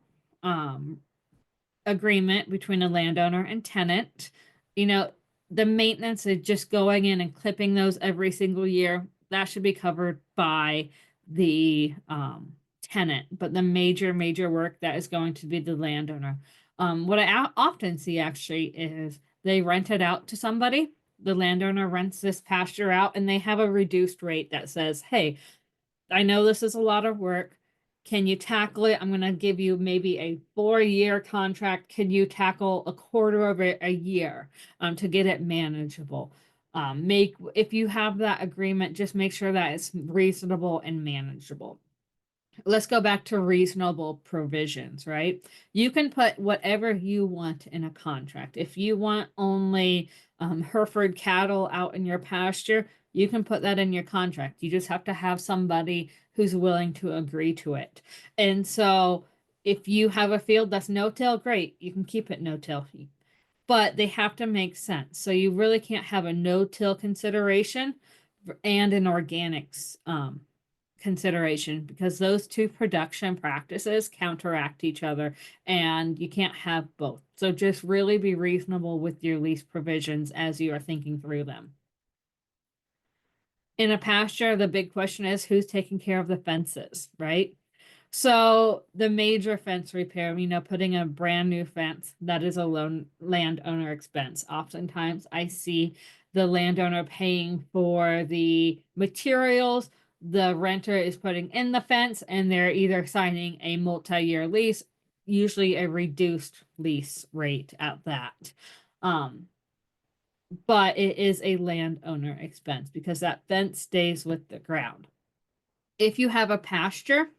agreement between a landowner and tenant, the maintenance is just going in and clipping those every single year. That should be covered by the tenant, but the major work that is going to be the landowner. What I often see actually is they rent it out to somebody. The landowner rents this pasture out and they have a reduced rate that says, hey, I know this is a lot of work. Can you tackle it? I'm going to give you maybe a 4-year contract. Can you tackle a quarter of it a year to get it manageable? If you have that agreement, just make sure that it's reasonable and manageable. Let's go back to reasonable provisions, right? You can put whatever you want in a contract. If you want only Hereford cattle out in your pasture, you can put that in your contract. You just have to have somebody who's willing to agree to it. And so if you have a field that's no-till, great, you can keep it no-till. But they have to make sense. So you really can't have a no-till consideration and an organics consideration because those two production practices counteract each other and you can't have both. So just really be reasonable with your lease provisions as you are thinking through them. In a pasture, the big question is who's taking care of the fences, right? So the major fence repair, putting a brand new fence, that is a landowner expense. Oftentimes I see the landowner paying for the materials the renter is putting in the fence and they're either signing a multi-year lease, usually a reduced lease rate at that. But it is a landowner expense because that fence stays with the ground. If you have a pasture,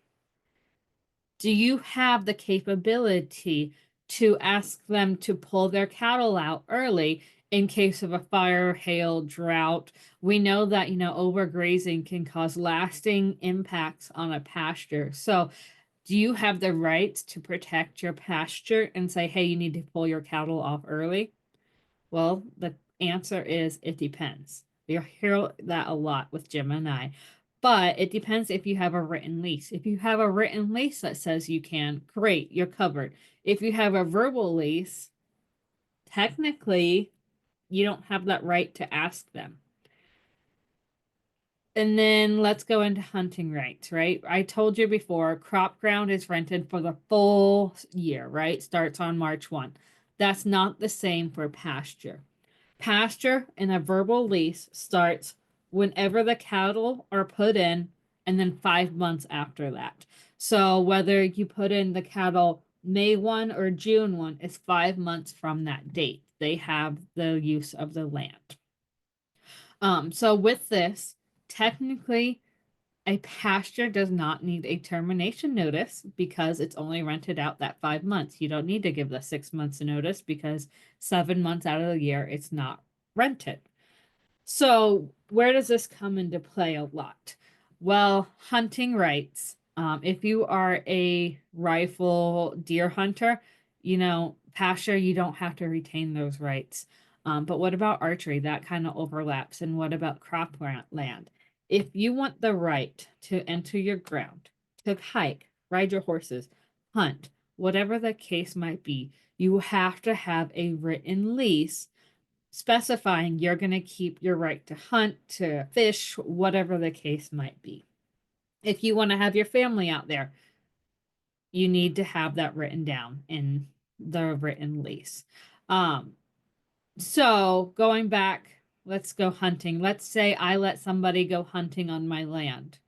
do you have the capability to ask them to pull their cattle out early in case of a fire, hail, drought? We know that, overgrazing can cause lasting impacts on a pasture. So, do you have the rights to protect your pasture and say, hey, you need to pull your cattle off early? Well, the answer is it depends. You hear that a lot with Jim and I. But it depends if you have a written lease. If you have a written lease that says you can, great, you're covered. If you have a verbal lease, technically, you don't have that right to ask them. And then let's go into hunting rights, right? I told you before, crop ground is rented for the full year, right? Starts on March 1. That's not the same for pasture. Pasture in a verbal lease starts whenever the cattle are put in and then 5 months after that. So whether you put in the cattle May 1 or June 1, it's 5 months from that date. They have the use of the land. So with this, technically, a pasture does not need a termination notice because it's only rented out that 5 months. You don't need to give the 6 months notice because 7 months out of the year it's not rented. So where does this come into play a lot? Well, hunting rights. If you are a rifle deer hunter, pasture, you don't have to retain those rights. But what about archery? That kind of overlaps. And what about land? If you want the right to enter your ground, to hike, ride your horses, hunt, whatever the case might be, you have to have a written lease specifying you're going to keep your right to hunt, to fish, whatever the case might be. If you want to have your family out there, you need to have that written down in the written lease. So going back, let's go hunting. Let's say I let somebody go hunting on my land.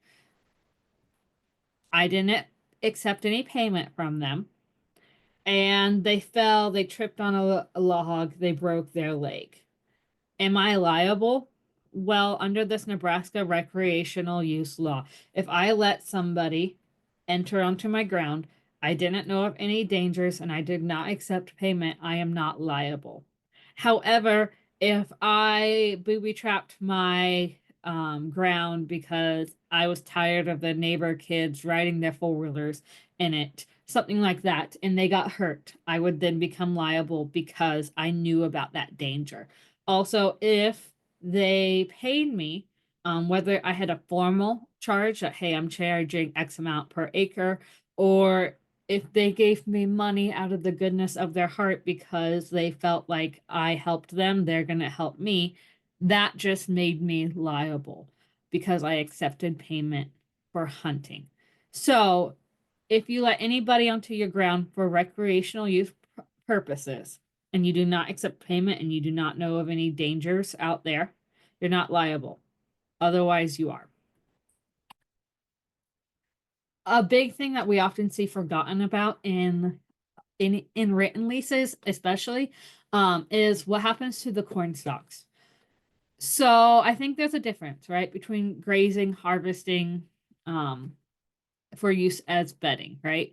I didn't accept any payment from them. And they tripped on a log, they broke their leg. Am I liable? Well, under this Nebraska recreational use law, if I let somebody enter onto my ground, I didn't know of any dangers and I did not accept payment, I am not liable. However, if I booby trapped my ground because I was tired of the neighbor kids riding their four-wheelers in it, something like that, and they got hurt, I would then become liable because I knew about that danger. Also, if they paid me, whether I had a formal charge that, hey, I'm charging X amount per acre, or if they gave me money out of the goodness of their heart because they felt like I helped them, they're going to help me, that just made me liable because I accepted payment for hunting. So if you let anybody onto your ground for recreational use purposes, and you do not accept payment and you do not know of any dangers out there, you're not liable. Otherwise, you are. A big thing that we often see forgotten about in written leases, especially, is what happens to the corn stalks. So I think there's a difference, right, between grazing, harvesting, for use as bedding, right?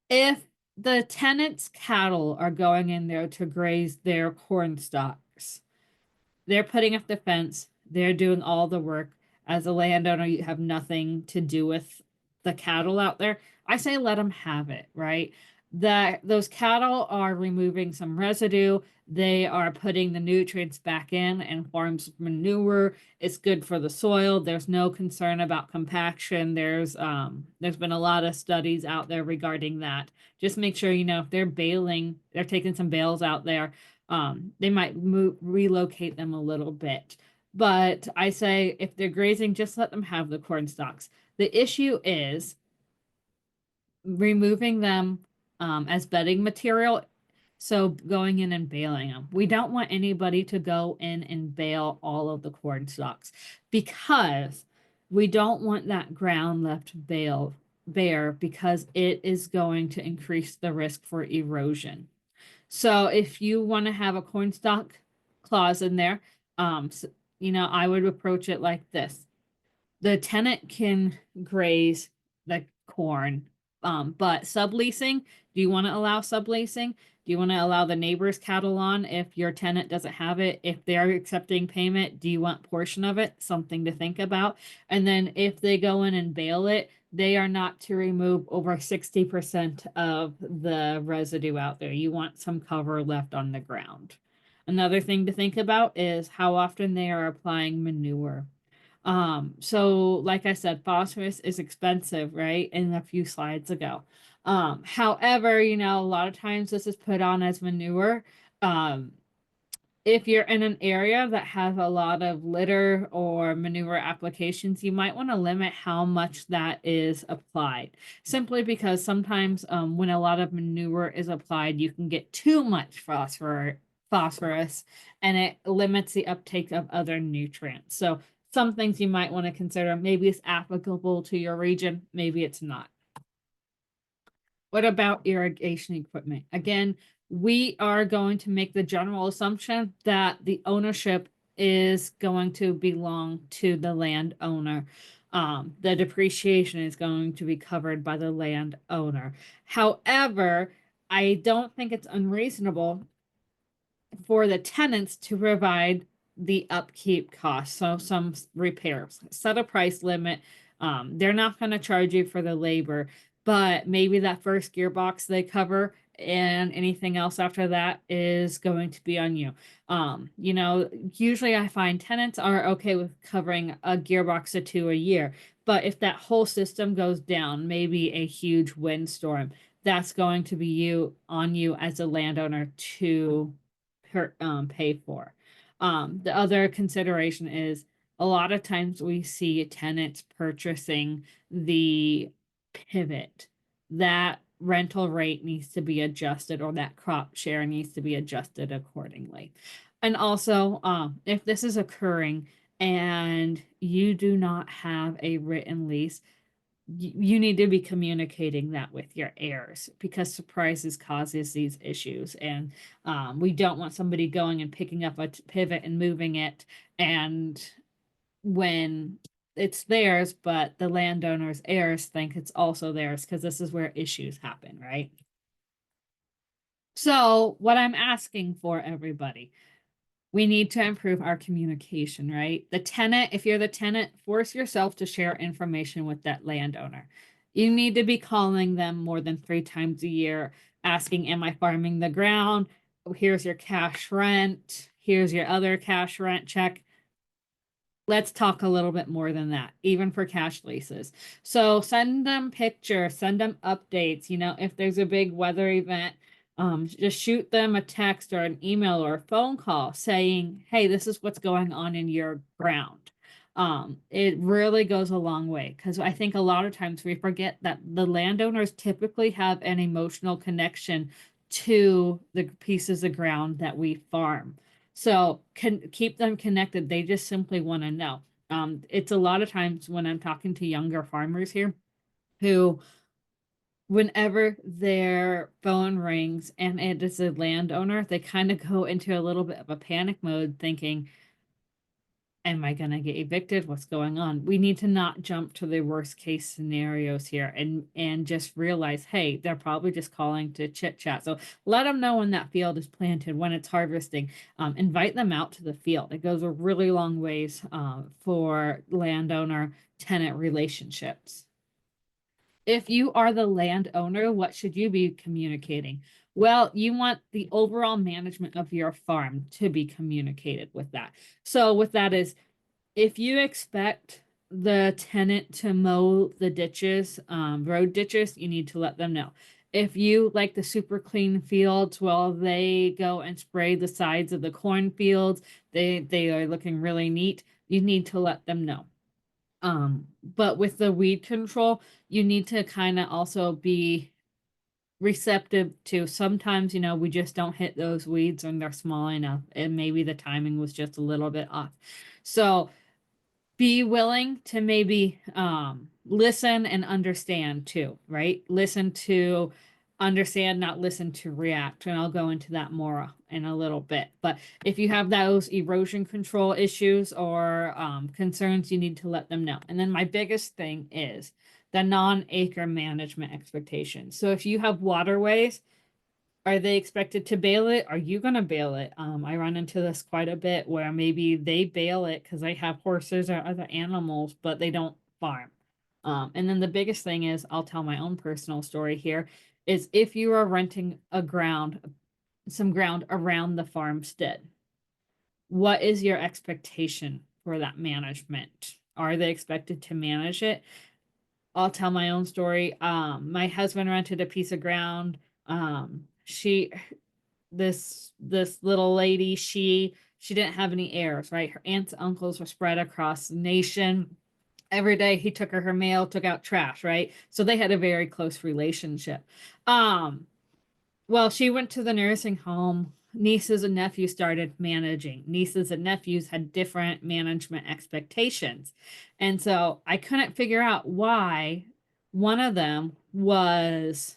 If the tenant's cattle are going in there to graze their corn stalks, they're putting up the fence, they're doing all the work. As a landowner, you have nothing to do with the cattle out there. I say let them have it, right? That those cattle are removing some residue. They are putting the nutrients back in and forms manure. It's good for the soil. There's no concern about compaction. There's been a lot of studies out there regarding that. Just make sure if they're baling, they're taking some bales out there. They might relocate them a little bit. But I say if they're grazing, just let them have the corn stalks. The issue is removing them as bedding material. So going in and baling them. We don't want anybody to go in and bale all of the corn stalks because We don't want that ground left bare because it is going to increase the risk for erosion. So if you want to have a corn stalk clause in there, I would approach it like this. The tenant can graze the corn, but subleasing, do you want to allow subleasing? Do you want to allow the neighbor's cattle on if your tenant doesn't have it? If they're accepting payment, do you want portion of it? Something to think about. And then if they go in and bale it, they are not to remove over 60% of the residue out there. You want some cover left on the ground. Another thing to think about is how often they are applying manure. So like I said, phosphorus is expensive, right? In a few slides ago. However, a lot of times this is put on as manure. Um, if you're in an area that has a lot of litter or manure applications, you might want to limit how much that is applied. Simply because sometimes when a lot of manure is applied, you can get too much phosphorus and it limits the uptake of other nutrients. So some things you might want to consider. Maybe it's applicable to your region, maybe it's not. What about irrigation equipment? Again, we are going to make the general assumption that the ownership is going to belong to the landowner. The depreciation is going to be covered by the landowner. However, I don't think it's unreasonable for the tenants to provide the upkeep costs. So some repairs, set a price limit. They're not going to charge you for the labor, but maybe that first gearbox they cover and anything else after that is going to be on you. Usually I find tenants are okay with covering a gearbox or two a year, but if that whole system goes down, maybe a huge windstorm, that's going to be on you as a landowner to pay for. The other consideration is a lot of times we see tenants purchasing the pivot. That rental rate needs to be adjusted, or that crop share needs to be adjusted accordingly. And also, if this is occurring and you do not have a written lease, you need to be communicating that with your heirs, because surprises causes these issues, and we don't want somebody going and picking up a pivot and moving it, and when it's theirs but the landowner's heirs think it's also theirs, because this is where issues happen, right? So what I'm asking for, everybody, we need to improve our communication, right? The tenant, if you're the tenant, force yourself to share information with that landowner. You need to be calling them more than 3 times a year, asking, am I farming the ground? Here's your cash rent. Here's your other cash rent check. Let's talk a little bit more than that, even for cash leases. So send them pictures, send them updates. If there's a big weather event, just shoot them a text or an email or a phone call saying, hey, this is what's going on in your ground. It really goes a long way, because I think a lot of times we forget that the landowners typically have an emotional connection to the pieces of ground that we farm. So can keep them connected. They just simply want to know. It's a lot of times when I'm talking to younger farmers here who, whenever their phone rings and it is a landowner, they kind of go into a little bit of a panic mode thinking, am I going to get evicted? What's going on? We need to not jump to the worst case scenarios here, and just realize, hey, they're probably just calling to chit chat. So let them know when that field is planted, when it's harvesting. Invite them out to the field. It goes a really long ways for landowner tenant relationships. If you are the landowner, what should you be communicating? Well, you want the overall management of your farm to be communicated with that. So with that is, if you expect the tenant to mow the ditches, road ditches, you need to let them know. If you like the super clean fields, well, they go and spray the sides of the cornfields. They are looking really neat. You need to let them know. But with the weed control, you need to kind of also be receptive to, sometimes, we just don't hit those weeds and they're small enough, and maybe the timing was just a little bit off. So be willing to maybe listen and understand too, right? Listen to understand, not listen to react. And I'll go into that more in a little bit. But if you have those erosion control issues or concerns, you need to let them know. And then my biggest thing is the non-acre management expectations. So if you have waterways, are they expected to bail it? Are you going to bail it? I run into this quite a bit where maybe they bail it because they have horses or other animals, but they don't farm. And then the biggest thing is, I'll tell my own personal story here, is if you are renting some ground around the farmstead, what is your expectation for that management? Are they expected to manage it? I'll tell my own story. My husband rented a piece of ground. She this little lady, she didn't have any heirs, right? Her aunts and uncles were spread across the nation. Every day he took her mail, took out trash, right? So they had a very close relationship. Um, well, she went to the nursing home. Nieces and nephews started managing. Nieces and nephews had different management expectations. And so I couldn't figure out why one of them was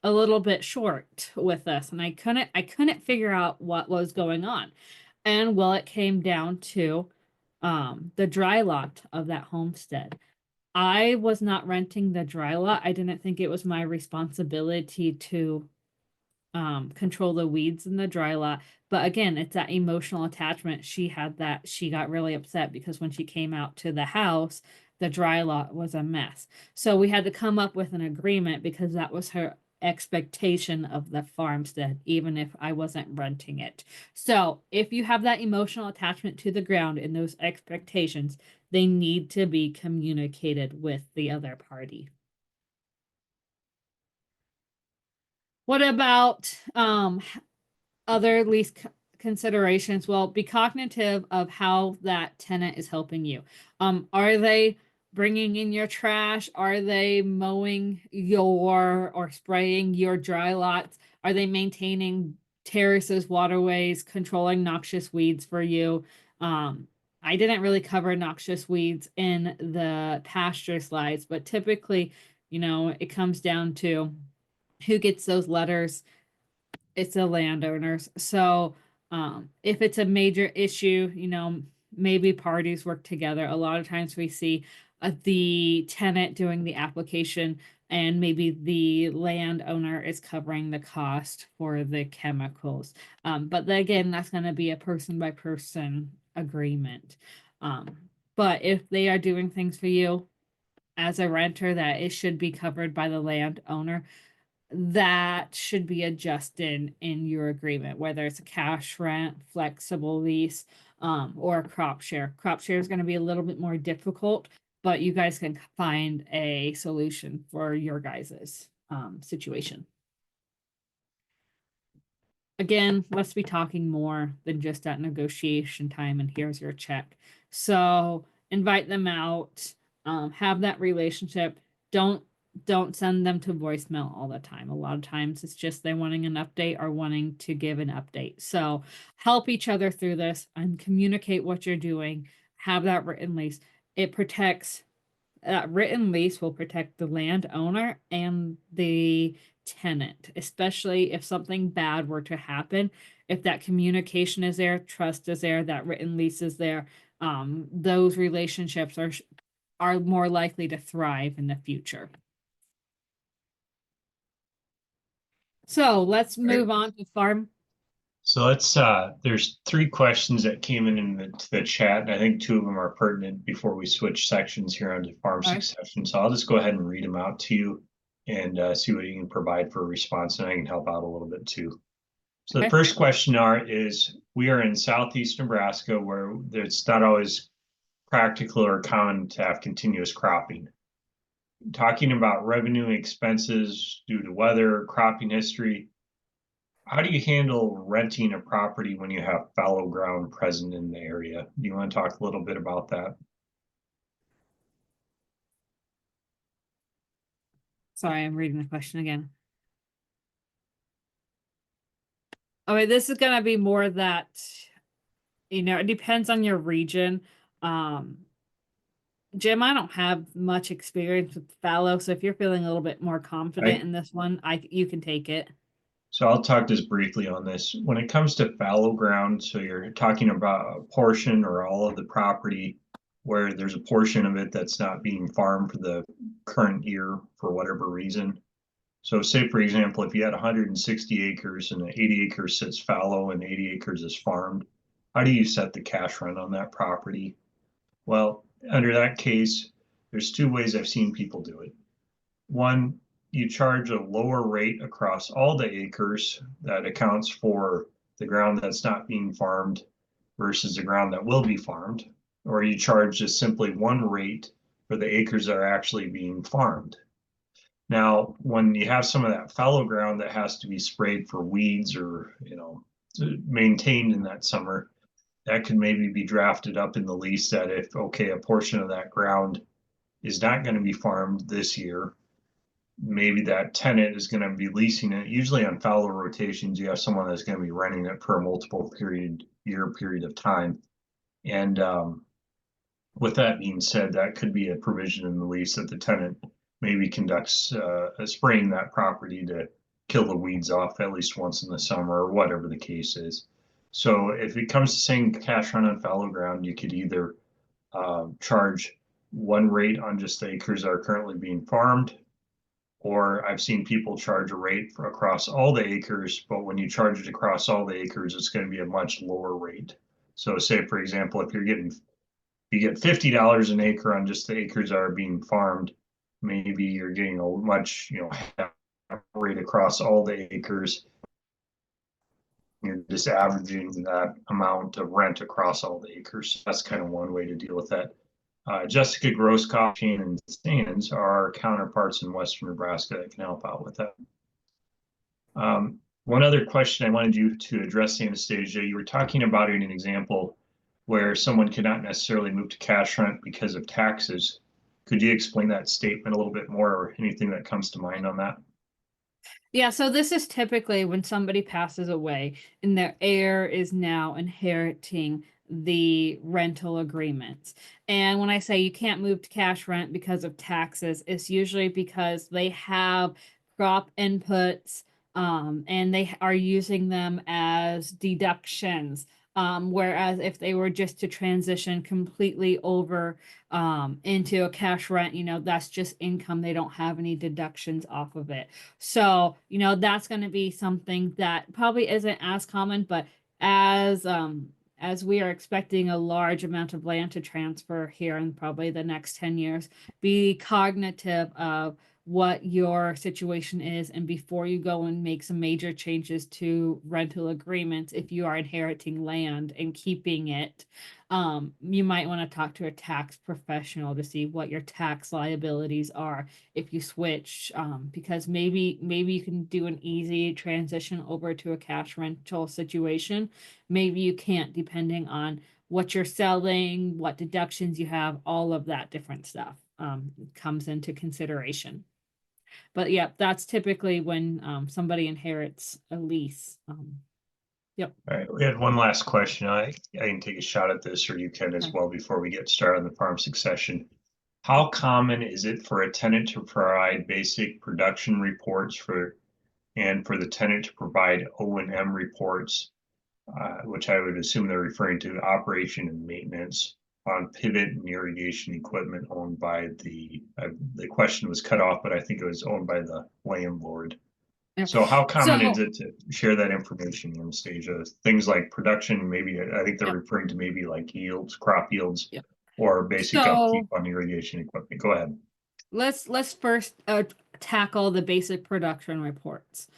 a little bit short with us, and I couldn't figure out what was going on. And well, it came down to the dry lot of that homestead. I was not renting the dry lot. I didn't think it was my responsibility to control the weeds in the dry lot. But again, it's that emotional attachment. She had that. She got really upset because when she came out to the house, the dry lot was a mess. So we had to come up with an agreement because that was her expectation of the farmstead, even if I wasn't renting it. So if you have that emotional attachment to the ground and those expectations, they need to be communicated with the other party. What about other lease considerations? Well, be cognitive of how that tenant is helping you. Are they bringing in your trash? Are they mowing your or spraying your dry lots? Are they maintaining terraces, waterways, controlling noxious weeds for you? I didn't really cover noxious weeds in the pasture slides, but typically, it comes down to who gets those letters. It's the landowners. So if it's a major issue, maybe parties work together. A lot of times we see the tenant doing the application, and maybe the landowner is covering the cost for the chemicals. But again, that's going to be a person by person agreement. But if they are doing things for you as a renter, that it should be covered by the landowner, that should be adjusted in your agreement, whether it's a cash rent, flexible lease, or a crop share. Crop share is going to be a little bit more difficult, but you guys can find a solution for your guys's situation. Again, let's be talking more than just at negotiation time and here's your check. So invite them out, have that relationship. Don't send them to voicemail all the time. A lot of times it's just they're wanting an update or wanting to give an update. So help each other through this and communicate what you're doing. Have that written lease. It protects That written lease will protect the landowner and the tenant, especially if something bad were to happen. If that communication is there, trust is there, that written lease is there, those relationships are more likely to thrive in the future. So let's move on to farm. So there's three questions that came in the chat, and I think two of them are pertinent before we switch sections here onto farm All right. succession. So I'll just go ahead and read them out to you and see what you can provide for a response, and I can help out a little bit too. So the Okay. first question is, we are in southeast Nebraska where it's not always practical or common to have continuous cropping. Talking about revenue and expenses due to weather, cropping history, how do you handle renting a property when you have fallow ground present in the area? Do you want to talk a little bit about that? Sorry, I'm reading the question again. Okay, this is gonna be more that, it depends on your region. Jim, I don't have much experience with fallow, so if you're feeling a little bit more confident I in this one, you can take it. So I'll talk just briefly on this. When it comes to fallow ground, so you're talking about a portion or all of the property where there's a portion of it that's not being farmed for the current year for whatever reason. So say for example, if you had 160 acres and 80 acres sits fallow and 80 acres is farmed, how do you set the cash rent on that property? Well, under that case, there's two ways I've seen people do it. One, you charge a lower rate across all the acres that accounts for the ground that's not being farmed versus the ground that will be farmed, or you charge just simply one rate for the acres that are actually being farmed. Now, when you have some of that fallow ground that has to be sprayed for weeds or, maintained in that summer, that could maybe be drafted up in the lease that if, okay, a portion of that ground is not going to be farmed this year, maybe that tenant is going to be leasing it. Usually on fallow rotations, you have someone that's going to be renting it for a multiple period of time. And with that being said, that could be a provision in the lease that the tenant maybe conducts a spraying that property to kill the weeds off at least once in the summer or whatever the case is. So if it comes to saying cash run on fallow ground, you could either charge one rate on just the acres that are currently being farmed, or I've seen people charge a rate for across all the acres, but when you charge it across all the acres, it's going to be a much lower rate. So say, for example, if you get $50 an acre on just the acres that are being farmed, maybe you're getting a much, rate across all the acres. You're just averaging that amount of rent across all the acres. That's kind of one way to deal with that. Jessica Grosskopf, Shannon Sands are our counterparts in Western Nebraska that can help out with that. One other question I wanted you to address, Anastasia, you were talking about in an example where someone cannot necessarily move to cash rent because of taxes. Could you explain that statement a little bit more or anything that comes to mind on that? Yeah, so this is typically when somebody passes away and their heir is now inheriting the rental agreements. And when I say you can't move to cash rent because of taxes, it's usually because they have crop inputs, and they are using them as deductions. Whereas if they were just to transition completely over into a cash rent, that's just income. They don't have any deductions off of it. So, that's going to be something that probably isn't as common, but as we are expecting a large amount of land to transfer here in probably the next 10 years, be cognitive of what your situation is, and before you go and make some major changes to rental agreements, if you are inheriting land and keeping it, you might want to talk to a tax professional to see what your tax liabilities are if you switch, because maybe you can do an easy transition over to a cash rental situation. Maybe you can't, depending on what you're selling, what deductions you have, all of that different stuff comes into consideration. But yeah, that's typically when somebody inherits a lease. Yep. All right, we had one last question. I can take a shot at this, or you can as Okay. well before we get started on the farm succession. How common is it for a tenant to provide basic production reports and for the tenant to provide O&M reports, which I would assume they're referring to operation and maintenance on pivot and irrigation equipment owned by the question was cut off, but I think it was owned by the landlord. Yeah. So how common is So, it to share that information, Anastasia? Things like production, maybe I think they're yeah, referring to maybe like yields, crop yields, yeah. or basic upkeep So on irrigation equipment. Go ahead. let's first tackle the basic production reports.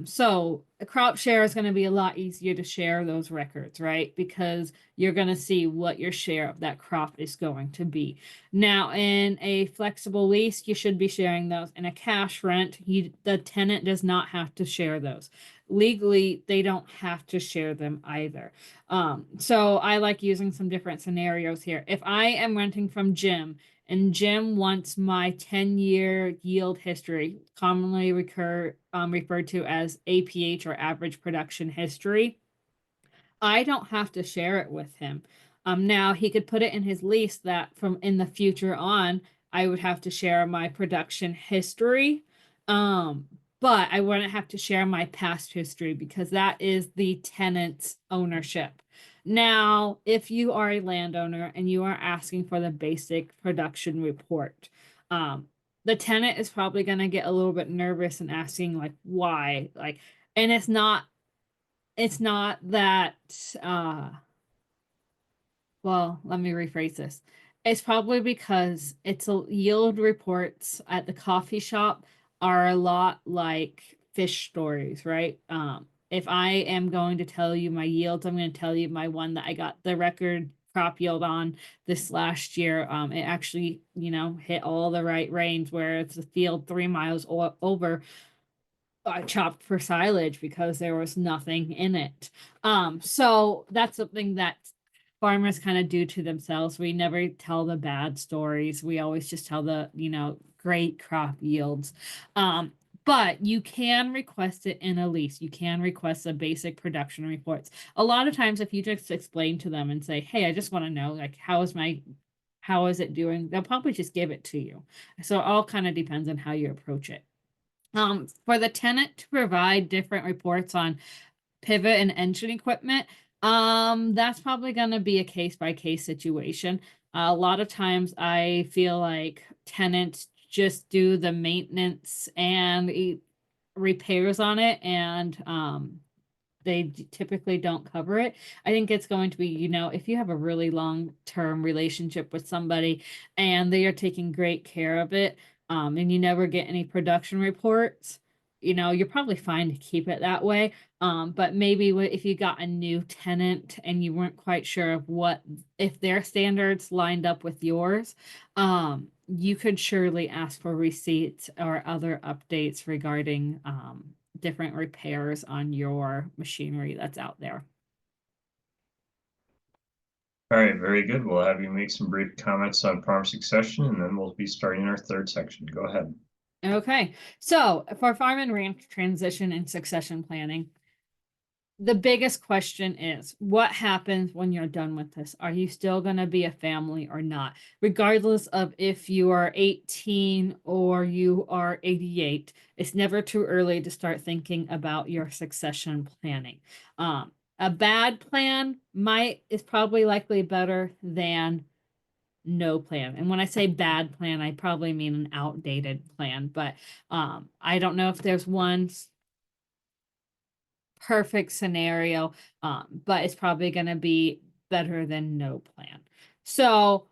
So a crop share is going to be a lot easier to share those records, right? Because you're going to see what your share of that crop is going to be. Now, in a flexible lease, you should be sharing those. In a cash rent, the tenant does not have to share those. Legally, they don't have to share them either. So I like using some different scenarios here. If I am renting from Jim, and Jim wants my 10-year yield history, commonly referred to as APH or average production history, I don't have to share it with him. Now he could put it in his lease that from in the future on, I would have to share my production history. Um, but I wouldn't have to share my past history because that is the tenant's ownership. Now, if you are a landowner and you are asking for the basic production report, the tenant is probably going to get a little bit nervous and asking like why, like, and it's not that well, let me rephrase this. It's probably because it's a yield reports at the coffee shop are a lot like fish stories, right? If I am going to tell you my yields, I'm going to tell you my one that I got the record crop yield on this last year. It actually, hit all the right range where it's a field 3 miles over chopped for silage because there was nothing in it. So that's something that farmers kind of do to themselves. We never tell the bad stories. We always just tell the, great crop yields. But you can request it in a lease. You can request a basic production reports. A lot of times, if you just explain to them and say, "Hey, I just want to know, like, how is it doing?" They'll probably just give it to you. So it all kind of depends on how you approach it. For the tenant to provide different reports on pivot and engine equipment, that's probably going to be a case by case situation. A lot of times I feel like tenants just do the maintenance and repairs on it, and they typically don't cover it. I think it's going to be, if you have a really long-term relationship with somebody and they are taking great care of it, and you never get any production reports, you're probably fine to keep it that way. But maybe if you got a new tenant and you weren't quite sure of if their standards lined up with yours, you could surely ask for receipts or other updates regarding different repairs on your machinery that's out there. All right, very good. We'll have you make some brief comments on farm succession, and then we'll be starting our third section. Go ahead. Okay, so for farm and ranch transition and succession planning, the biggest question is what happens when you're done with this? Are you still going to be a family or not? Regardless of if you are 18 or you are 88, it's never too early to start thinking about your succession planning. A bad plan is probably likely better than no plan. And when I say bad plan, I probably mean an outdated plan. But I don't know if there's one perfect scenario, but it's probably going to be better than no plan. So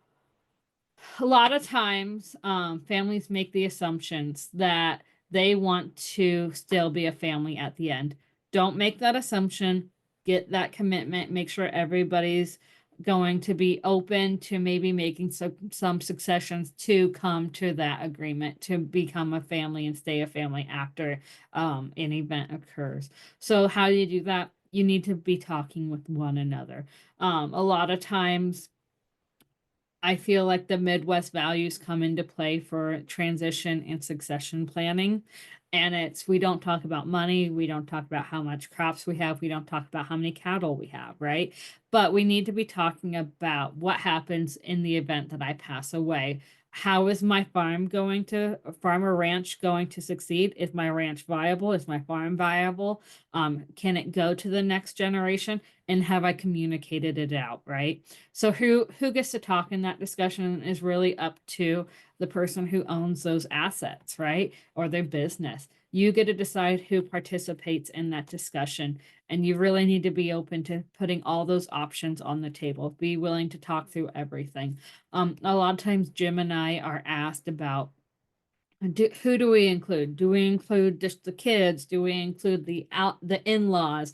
a lot of times families make the assumptions that they want to still be a family at the end. Don't make that assumption. Get that commitment. Make sure everybody's going to be open to maybe making some successions to come to that agreement to become a family and stay a family after an event occurs. So how do you do that? You need to be talking with one another. A lot of times I feel like the Midwest values come into play for transition and succession planning. And we don't talk about money. We don't talk about how much crops we have. We don't talk about how many cattle we have, right? But we need to be talking about what happens in the event that I pass away. How is my farm or ranch going to succeed? Is my ranch viable? Is my farm viable? Can it go to the next generation? And have I communicated it out, right? So who gets to talk in that discussion is really up to the person who owns those assets, right? Or their business. You get to decide who participates in that discussion. And you really need to be open to putting all those options on the table. Be willing to talk through everything. A lot of times Jim and I are asked about who do we include? Do we include just the kids? Do we include the in-laws?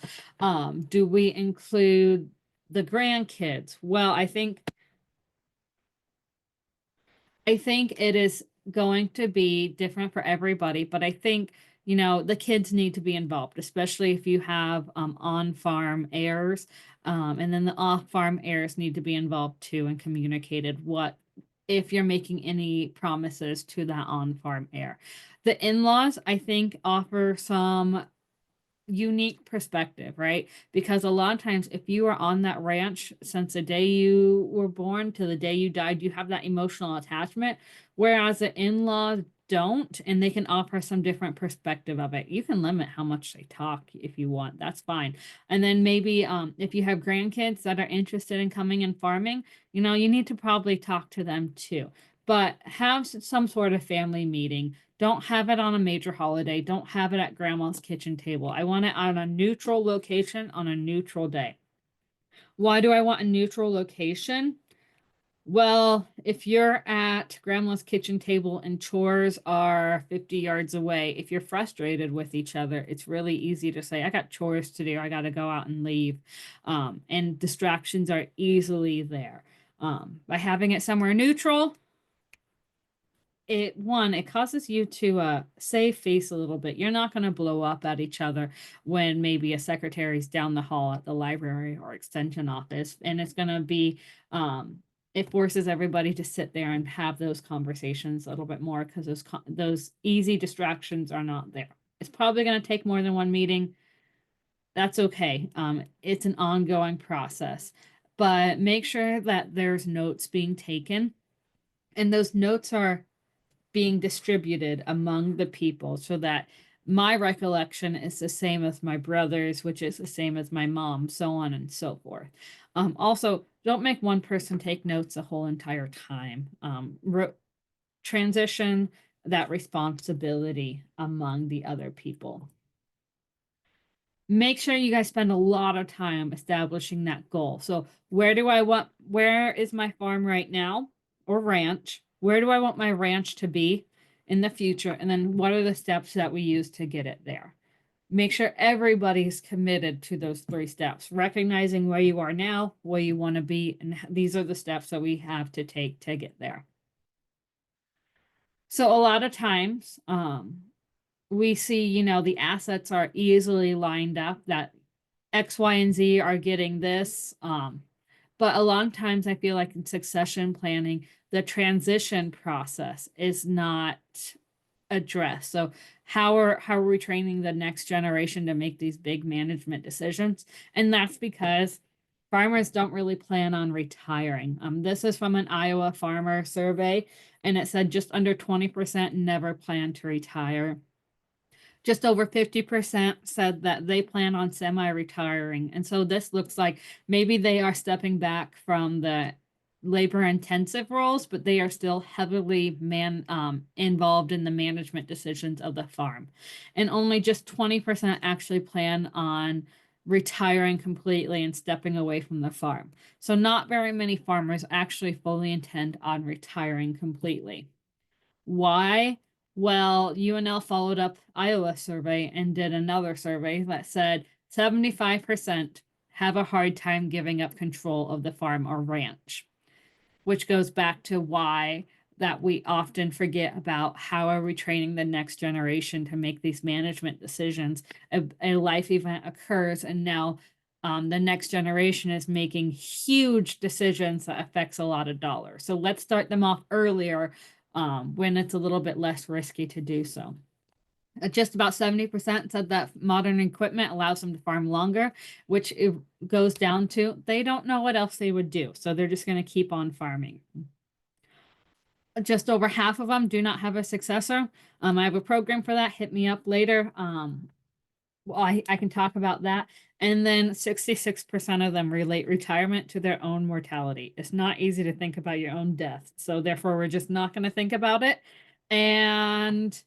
Do we include the grandkids? Well, I think it is going to be different for everybody, but I think, the kids need to be involved, especially if you have on-farm heirs. And then the off-farm heirs need to be involved too and communicated if you're making any promises to that on-farm heir. The in-laws, I think, offer some unique perspective, right? Because a lot of times, if you are on that ranch since the day you were born to the day you died, you have that emotional attachment, whereas the in-laws don't, and they can offer some different perspective of it. You can limit how much they talk if you want, that's fine. And then maybe if you have grandkids that are interested in coming and farming, you know, you need to probably talk to them too. But have some sort of family meeting. Don't have it on a major holiday. Don't have it at grandma's kitchen table. I want it on a neutral location on a neutral day. Why do I want a neutral location? Well, if you're at grandma's kitchen table and chores are 50 yards away, if you're frustrated with each other, it's really easy to say, I got chores to do. I got to go out and leave. And distractions are easily there. By having it somewhere neutral, it causes you to save face a little bit. You're not going to blow up at each other when maybe a secretary's down the hall at the library or extension office, and it's going to be it forces everybody to sit there and have those conversations a little bit more, because those easy distractions are not there. It's probably going to take more than one meeting. That's okay. It's an ongoing process, but make sure that there's notes being taken, and those notes are being distributed among the people, so that my recollection is the same as my brother's, which is the same as my mom, so on and so forth. Also, don't make one person take notes the whole entire time. Transition that responsibility among the other people. Make sure you guys spend a lot of time establishing that goal. So where is my farm right now, or ranch? Where do I want my ranch to be in the future? And then what are the steps that we use to get it there? Make sure everybody's committed to those 3 steps, recognizing where you are now, where you want to be, and these are the steps that we have to take to get there. So a lot of times, we see, you know, the assets are easily lined up, that X, Y, and Z are getting this. But a lot of times I feel like in succession planning, the transition process is not addressed. So how are we training the next generation to make these big management decisions? And that's because farmers don't really plan on retiring. This is from an Iowa farmer survey, and it said just under 20% never plan to retire. Just over 50% said that they plan on semi-retiring. And so this looks like maybe they are stepping back from the labor-intensive roles, but they are still heavily involved in the management decisions of the farm. And only just 20% actually plan on retiring completely and stepping away from the farm. So not very many farmers actually fully intend on retiring completely. Why? Well, UNL followed up Iowa survey and did another survey that said 75% have a hard time giving up control of the farm or ranch, which goes back to why that we often forget about how are we training the next generation to make these management decisions. A life event occurs, and now the next generation is making huge decisions that affects a lot of dollars. So let's start them off earlier when it's a little bit less risky to do so. Just about 70% said that modern equipment allows them to farm longer, which it goes down to they don't know what else they would do. So they're just going to keep on farming. Just over half of them do not have a successor. I have a program for that. Hit me up later. Well, I can talk about that. And then 66% of them relate retirement to their own mortality. It's not easy to think about your own death. So therefore, we're just not going to think about it. And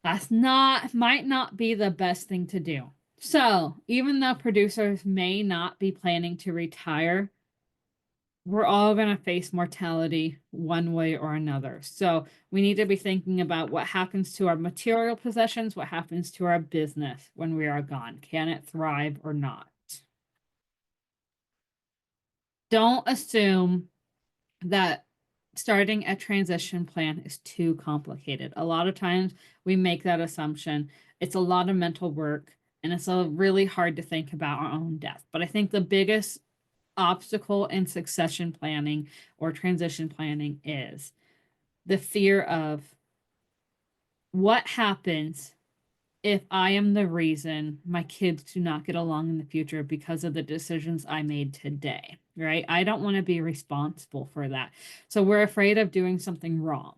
might not be the best thing to do. So even though producers may not be planning to retire, we're all going to face mortality one way or another. So we need to be thinking about what happens to our material possessions, what happens to our business when we are gone. Can it thrive or not? Don't assume that starting a transition plan is too complicated. A lot of times we make that assumption. It's a lot of mental work, and it's really hard to think about our own death. But I think the biggest obstacle in succession planning or transition planning is the fear of what happens if I am the reason my kids do not get along in the future because of the decisions I made today, right? I don't want to be responsible for that. So we're afraid of doing something wrong.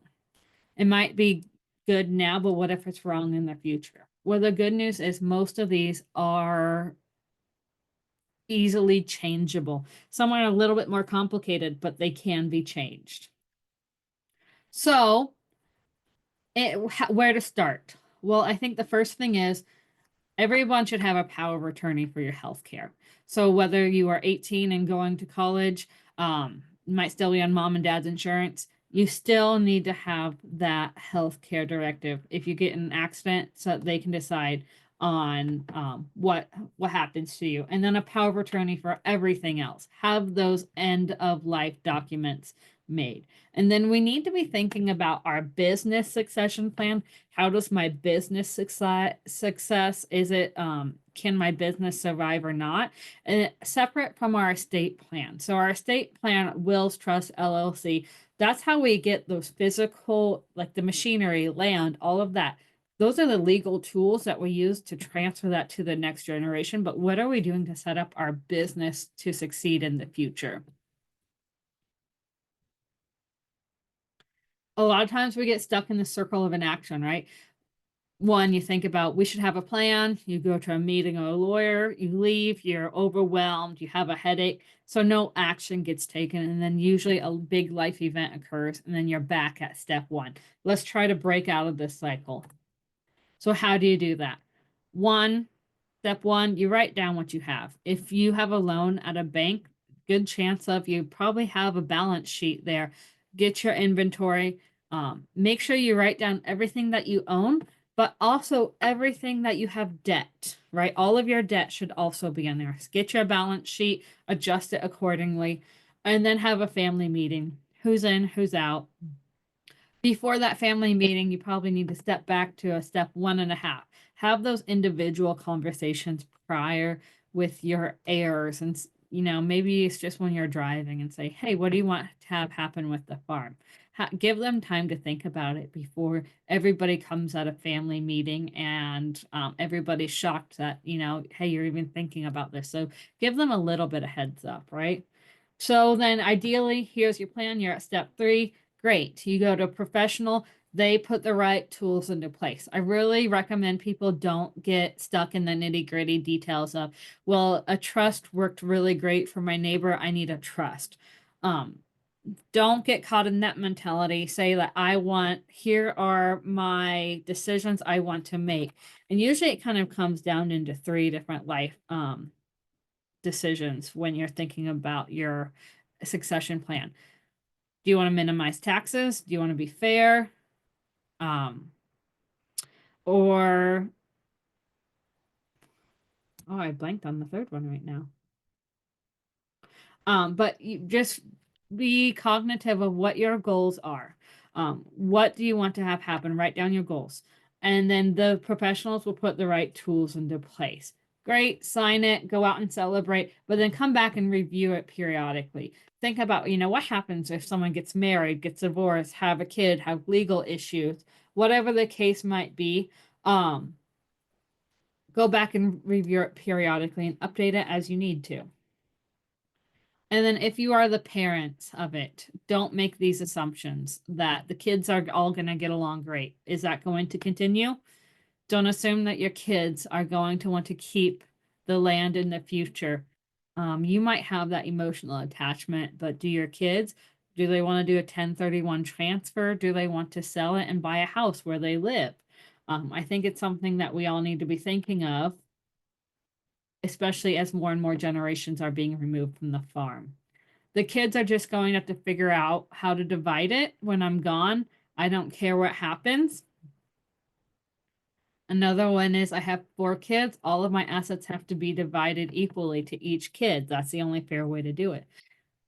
It might be good now, but what if it's wrong in the future? Well, the good news is most of these are easily changeable. Some are a little bit more complicated, but they can be changed. So, where to start? Well, I think the first thing is everyone should have a power of attorney for your health care. So whether you are 18 and going to college, you might still be on mom and dad's insurance, you still need to have that health care directive if you get in an accident so that they can decide on what happens to you. And then a power of attorney for everything else. Have those end of life documents made. And then we need to be thinking about our business succession plan. How does my business success is it can my business survive or not? And separate from our estate plan. So our estate plan, wills, trust, LLC, that's how we get those physical, like the machinery, land, all of that. Those are the legal tools that we use to transfer that to the next generation. But what are we doing to set up our business to succeed in the future? A lot of times we get stuck in the circle of inaction, right? One, you think about we should have a plan. You go to a meeting or a lawyer, you leave, you're overwhelmed, you have a headache. So no action gets taken. And then usually a big life event occurs, and then you're back at step one. Let's try to break out of this cycle. So, how do you do that? One, step one, you write down what you have. If you have a loan at a bank, good chance of you probably have a balance sheet there. Get your inventory. Make sure you write down everything that you own, but also everything that you have debt, right? All of your debt should also be in there. Get your balance sheet, adjust it accordingly, and then have a family meeting. Who's in, who's out. Before that family meeting, you probably need to step back to a step 1.5. Have those individual conversations prior with your heirs. And, maybe it's just when you're driving and say, hey, what do you want to have happen with the farm? Give them time to think about it before everybody comes at a family meeting and everybody's shocked that, hey, you're even thinking about this. So give them a little bit of heads up, right? So then ideally, here's your plan. You're at step 3. Great. You go to a professional. They put the right tools into place. I really recommend people don't get stuck in the nitty gritty details of, well, a trust worked really great for my neighbor. I need a trust. Don't get caught in that mentality. Say that here are my decisions I want to make. And usually it kind of comes down into 3 different life decisions when you're thinking about your succession plan. Do you want to minimize taxes? Do you want to be fair? Or I blanked on the third one right now. But you just be cognitive of what your goals are. What do you want to have happen? Write down your goals. And then the professionals will put the right tools into place. Great, sign it, go out and celebrate, but then come back and review it periodically. Think about, what happens if someone gets married, gets divorced, have a kid, have legal issues, whatever the case might be. Go back and review it periodically and update it as you need to. And then if you are the parents of it, don't make these assumptions that the kids are all going to get along great. Is that going to continue? Don't assume that your kids are going to want to keep the land in the future. You might have that emotional attachment, but do your kids, do they want to do a 1031 transfer? Do they want to sell it and buy a house where they live? I think it's something that we all need to be thinking of, especially as more and more generations are being removed from the farm. The kids are just going to have to figure out how to divide it when I'm gone. I don't care what happens. Another one is I have 4 kids. All of my assets have to be divided equally to each kid. That's the only fair way to do it.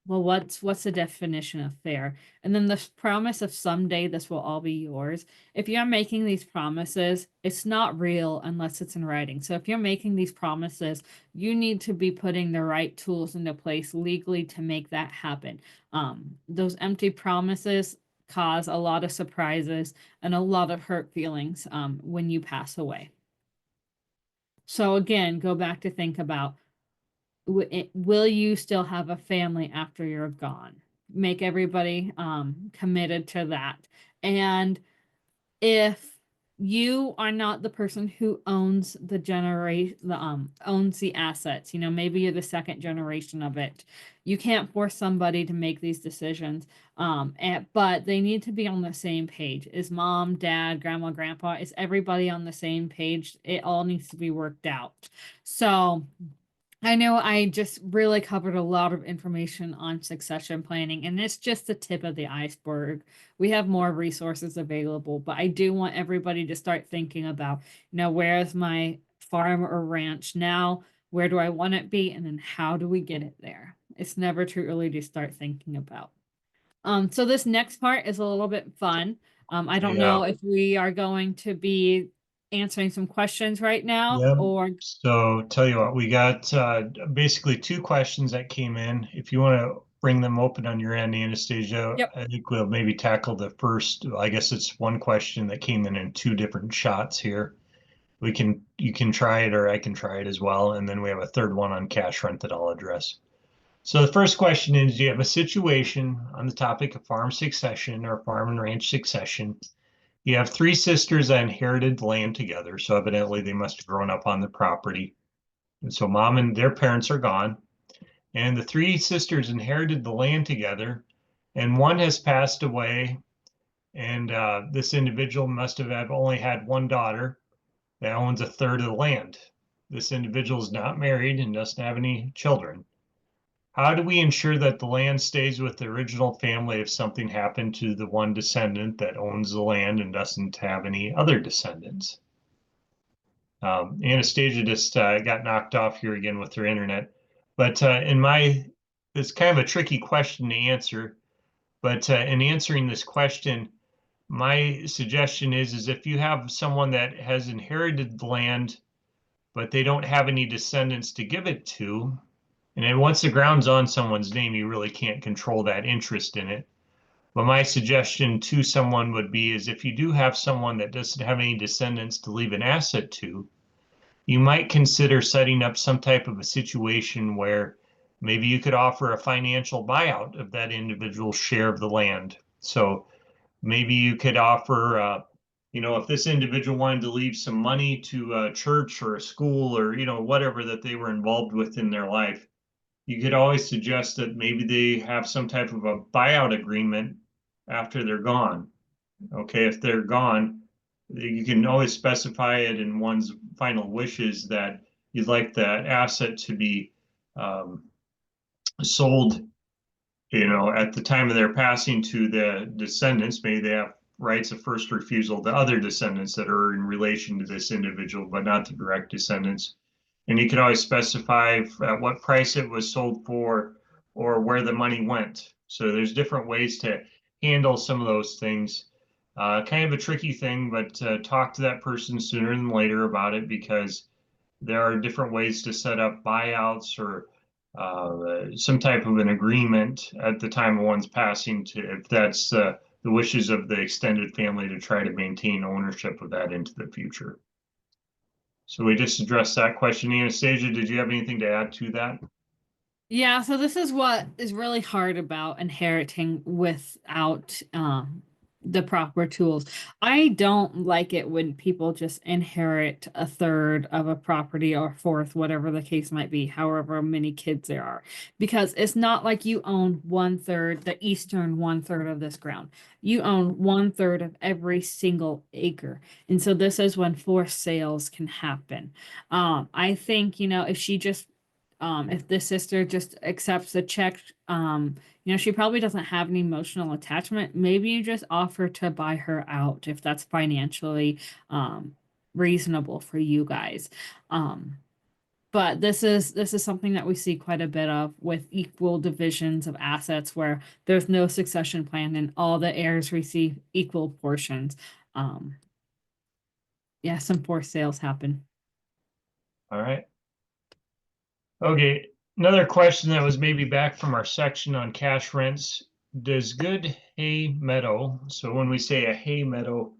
Well, what's the definition of fair? And then the promise of someday this will all be yours. If you're making these promises, it's not real unless it's in writing. So if you're making these promises, you need to be putting the right tools into place legally to make that happen. Those empty promises cause a lot of surprises and a lot of hurt feelings when you pass away. So again, go back to think about, will you still have a family after you're gone? Make everybody committed to that. And if you are not the person who owns the generation, owns the assets, maybe you're the second generation of it, you can't force somebody to make these decisions. But they need to be on the same page. Is mom, dad, grandma, grandpa, is everybody on the same page? It all needs to be worked out. So I know I just really covered a lot of information on succession planning, and it's just the tip of the iceberg. We have more resources available, but I do want everybody to start thinking about, where is my farm or ranch now? Where do I want it be? And then how do we get it there? It's never too early to start thinking about. So this next part is a little bit fun. I don't Yeah. know if we are going to be answering some questions right now Yep. or So tell you what, we got basically two questions that came in. If you want to bring them open on your end, Anastasia, yep. I think we'll maybe tackle the first. I guess it's one question that came in two different shots here. You can try it or I can try it as well. And then we have a third one on cash rent that I'll address. So the first question is, do you have a situation on the topic of farm succession or farm and ranch succession? You have three sisters that inherited land together, so evidently they must have grown up on the property. And so mom and their parents are gone, and the three sisters inherited the land together, and one has passed away, and this individual must have only had one daughter that owns a third of the land. This individual is not married and doesn't have any children. How do we ensure that the land stays with the original family if something happened to the one descendant that owns the land and doesn't have any other descendants? Anastasia just got knocked off here again with her internet. But it's kind of a tricky question to answer. But in answering this question, my suggestion is if you have someone that has inherited the land, but they don't have any descendants to give it to, and then once the ground's on someone's name, you really can't control that interest in it. But my suggestion to someone would be is if you do have someone that doesn't have any descendants to leave an asset to, you might consider setting up some type of a situation where maybe you could offer a financial buyout of that individual share of the land. So maybe you could offer, if this individual wanted to leave some money to a church or a school or, whatever that they were involved with in their life, you could always suggest that maybe they have some type of a buyout agreement after they're gone. Okay, if they're gone, you can always specify it in one's final wishes that you'd like that asset to be um, sold, at the time of their passing to the descendants. Maybe they have rights of first refusal to other descendants that are in relation to this individual, but not the direct descendants. And you could always specify at what price it was sold for or where the money went. So there's different ways to handle some of those things. Kind of a tricky thing, but talk to that person sooner than later about it because there are different ways to set up buyouts or some type of an agreement at the time of one's passing to if that's the wishes of the extended family to try to maintain ownership of that into the future. So we just addressed that question. Anastasia, did you have anything to add to that? Yeah, so this is what is really hard about inheriting without the proper tools. I don't like it when people just inherit a third of a property or fourth, whatever the case might be, however many kids there are, because it's not like you own one third, the eastern one third of this ground. You own one third of every single acre. And so this is when forced sales can happen. I think, if she just if the sister just accepts a check, she probably doesn't have an emotional attachment. Maybe you just offer to buy her out if that's financially reasonable for you guys. Um, but this is something that we see quite a bit of with equal divisions of assets where there's no succession plan and all the heirs receive equal portions. Um, yeah, some forced sales happen. All right. Okay. Another question that was maybe back from our section on cash rents. Does good hay meadow, so when we say a hay meadow,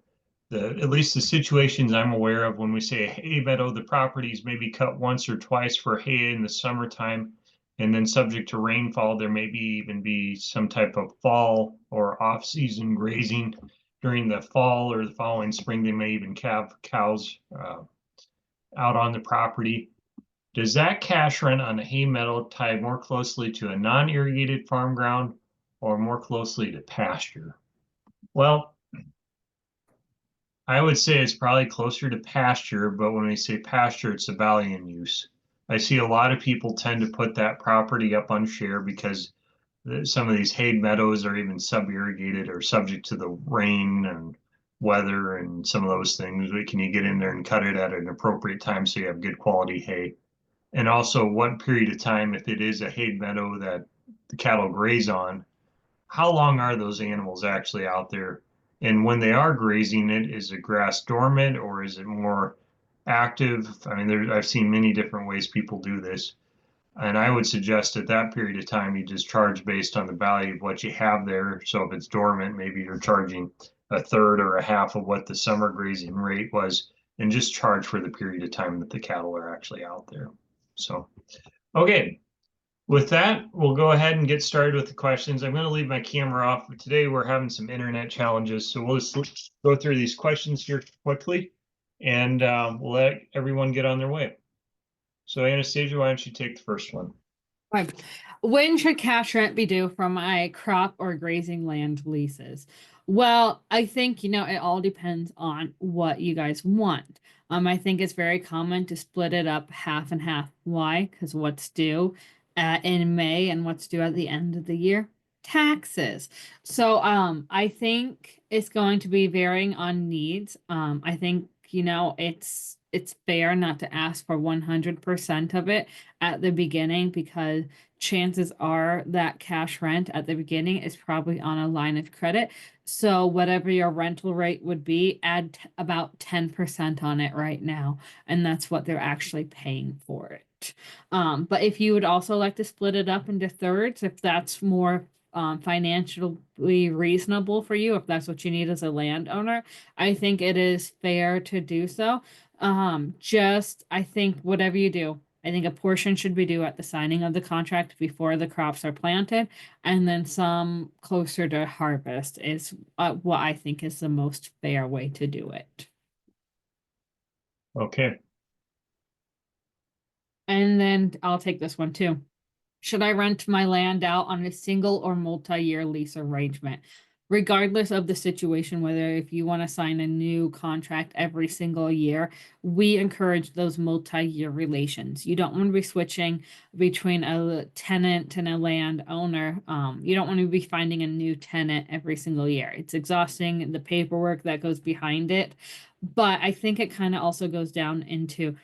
at least the situations I'm aware of when we say a hay meadow, the properties may be cut once or twice for hay in the summertime. And then subject to rainfall, there may be even be some type of fall or off-season grazing during the fall or the following spring. They may even have cows out on the property. Does that cash rent on a hay meadow tie more closely to a non-irrigated farm ground or more closely to pasture? Well, I would say it's probably closer to pasture, but when we say pasture, it's a valiant use. I see a lot of people tend to put that property up on share because some of these hay meadows are even sub-irrigated or subject to the rain and weather and some of those things. Can you get in there and cut it at an appropriate time so you have good quality hay? And also what period of time, if it is a hay meadow that the cattle graze on, how long are those animals actually out there? And when they are grazing it, is the grass dormant or is it more active? I mean, I've seen many different ways people do this. And I would suggest at that period of time, you just charge based on the value of what you have there. So if it's dormant, maybe you're charging a third or a half of what the summer grazing rate was, and just charge for the period of time that the cattle are actually out there. So, okay, with that, we'll go ahead and get started with the questions. I'm going to leave my camera off. But today we're having some internet challenges, so we'll just go through these questions here quickly, and we'll let everyone get on their way. So Anastasia, why don't you take the first one? Right. When should cash rent be due from my crop or grazing land leases? Well, I think, it all depends on what you guys want. I think it's very common to split it up half and half. Why? Because what's due in May and what's due at the end of the year? Taxes. So I think it's going to be varying on needs. I think, it's fair not to ask for 100% of it at the beginning, because chances are that cash rent at the beginning is probably on a line of credit. So whatever your rental rate would be, add about 10% on it right now. And that's what they're actually paying for it. But if you would also like to split it up into thirds, if that's more financially reasonable for you, if that's what you need as a landowner, I think it is fair to do so. I think whatever you do, I think a portion should be due at the signing of the contract before the crops are planted, and then some closer to harvest is what I think is the most fair way to do it. Okay. And then I'll take this one too. Should I rent my land out on a single or multi-year lease arrangement? Regardless of the situation, whether if you want to sign a new contract every single year, we encourage those multi-year relations. You don't want to be switching between a tenant and a landowner. You don't want to be finding a new tenant every single year. It's exhausting, the paperwork that goes behind it. But I think it kind of also goes down into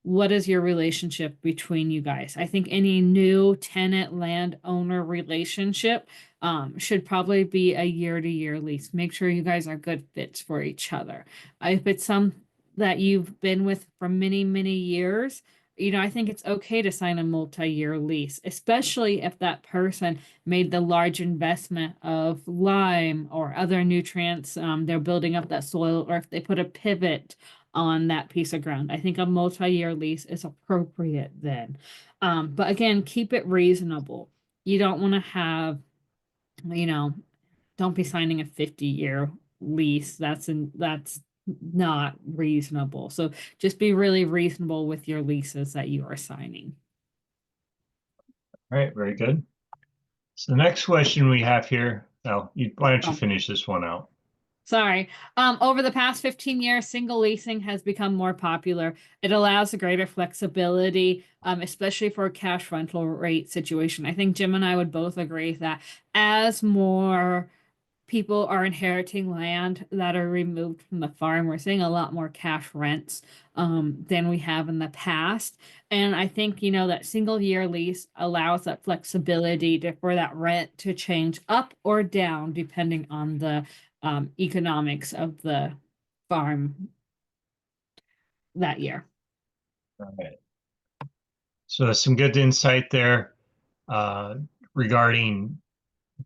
what is your relationship between you guys? I think any new tenant landowner relationship should probably be a year-to-year lease. Make sure you guys are good fits for each other. If it's some that you've been with for many, many years, I think it's okay to sign a multi-year lease, especially if that person made the large investment of lime or other nutrients. They're building up that soil, or if they put a pivot on that piece of ground. I think a multi-year lease is appropriate then. But again, keep it reasonable. You don't want to have, don't be signing a 50-year lease. That's not reasonable. So just be really reasonable with your leases that you are signing. All right, very good. So the next question we have here, why don't you finish this one out? Sorry. Over the past 15 years, single leasing has become more popular. It allows a greater flexibility, especially for a cash rental rate situation. I think Jim and I would both agree that as more people are inheriting land that are removed from the farm, we're seeing a lot more cash rents than we have in the past. And I think, that single year lease allows that flexibility for that rent to change up or down depending on the economics of the farm that year. All right. So some good insight there regarding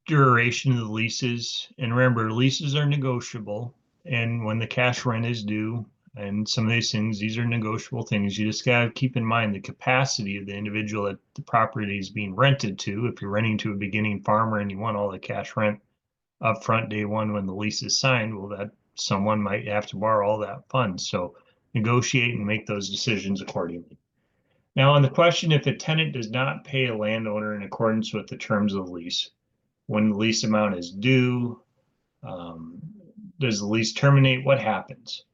duration of the leases. And remember, leases are negotiable. and when the cash rent is due, and some of these things, these are negotiable things. You just got to keep in mind the capacity of the individual that the property is being rented to. If you're renting to a beginning farmer and you want all the cash rent up front day one when the lease is signed, well, that someone might have to borrow all that funds. So negotiate and make those decisions accordingly. Now, on the question, if a tenant does not pay a landowner in accordance with the terms of the lease, when the lease amount is due, does the lease terminate? What happens?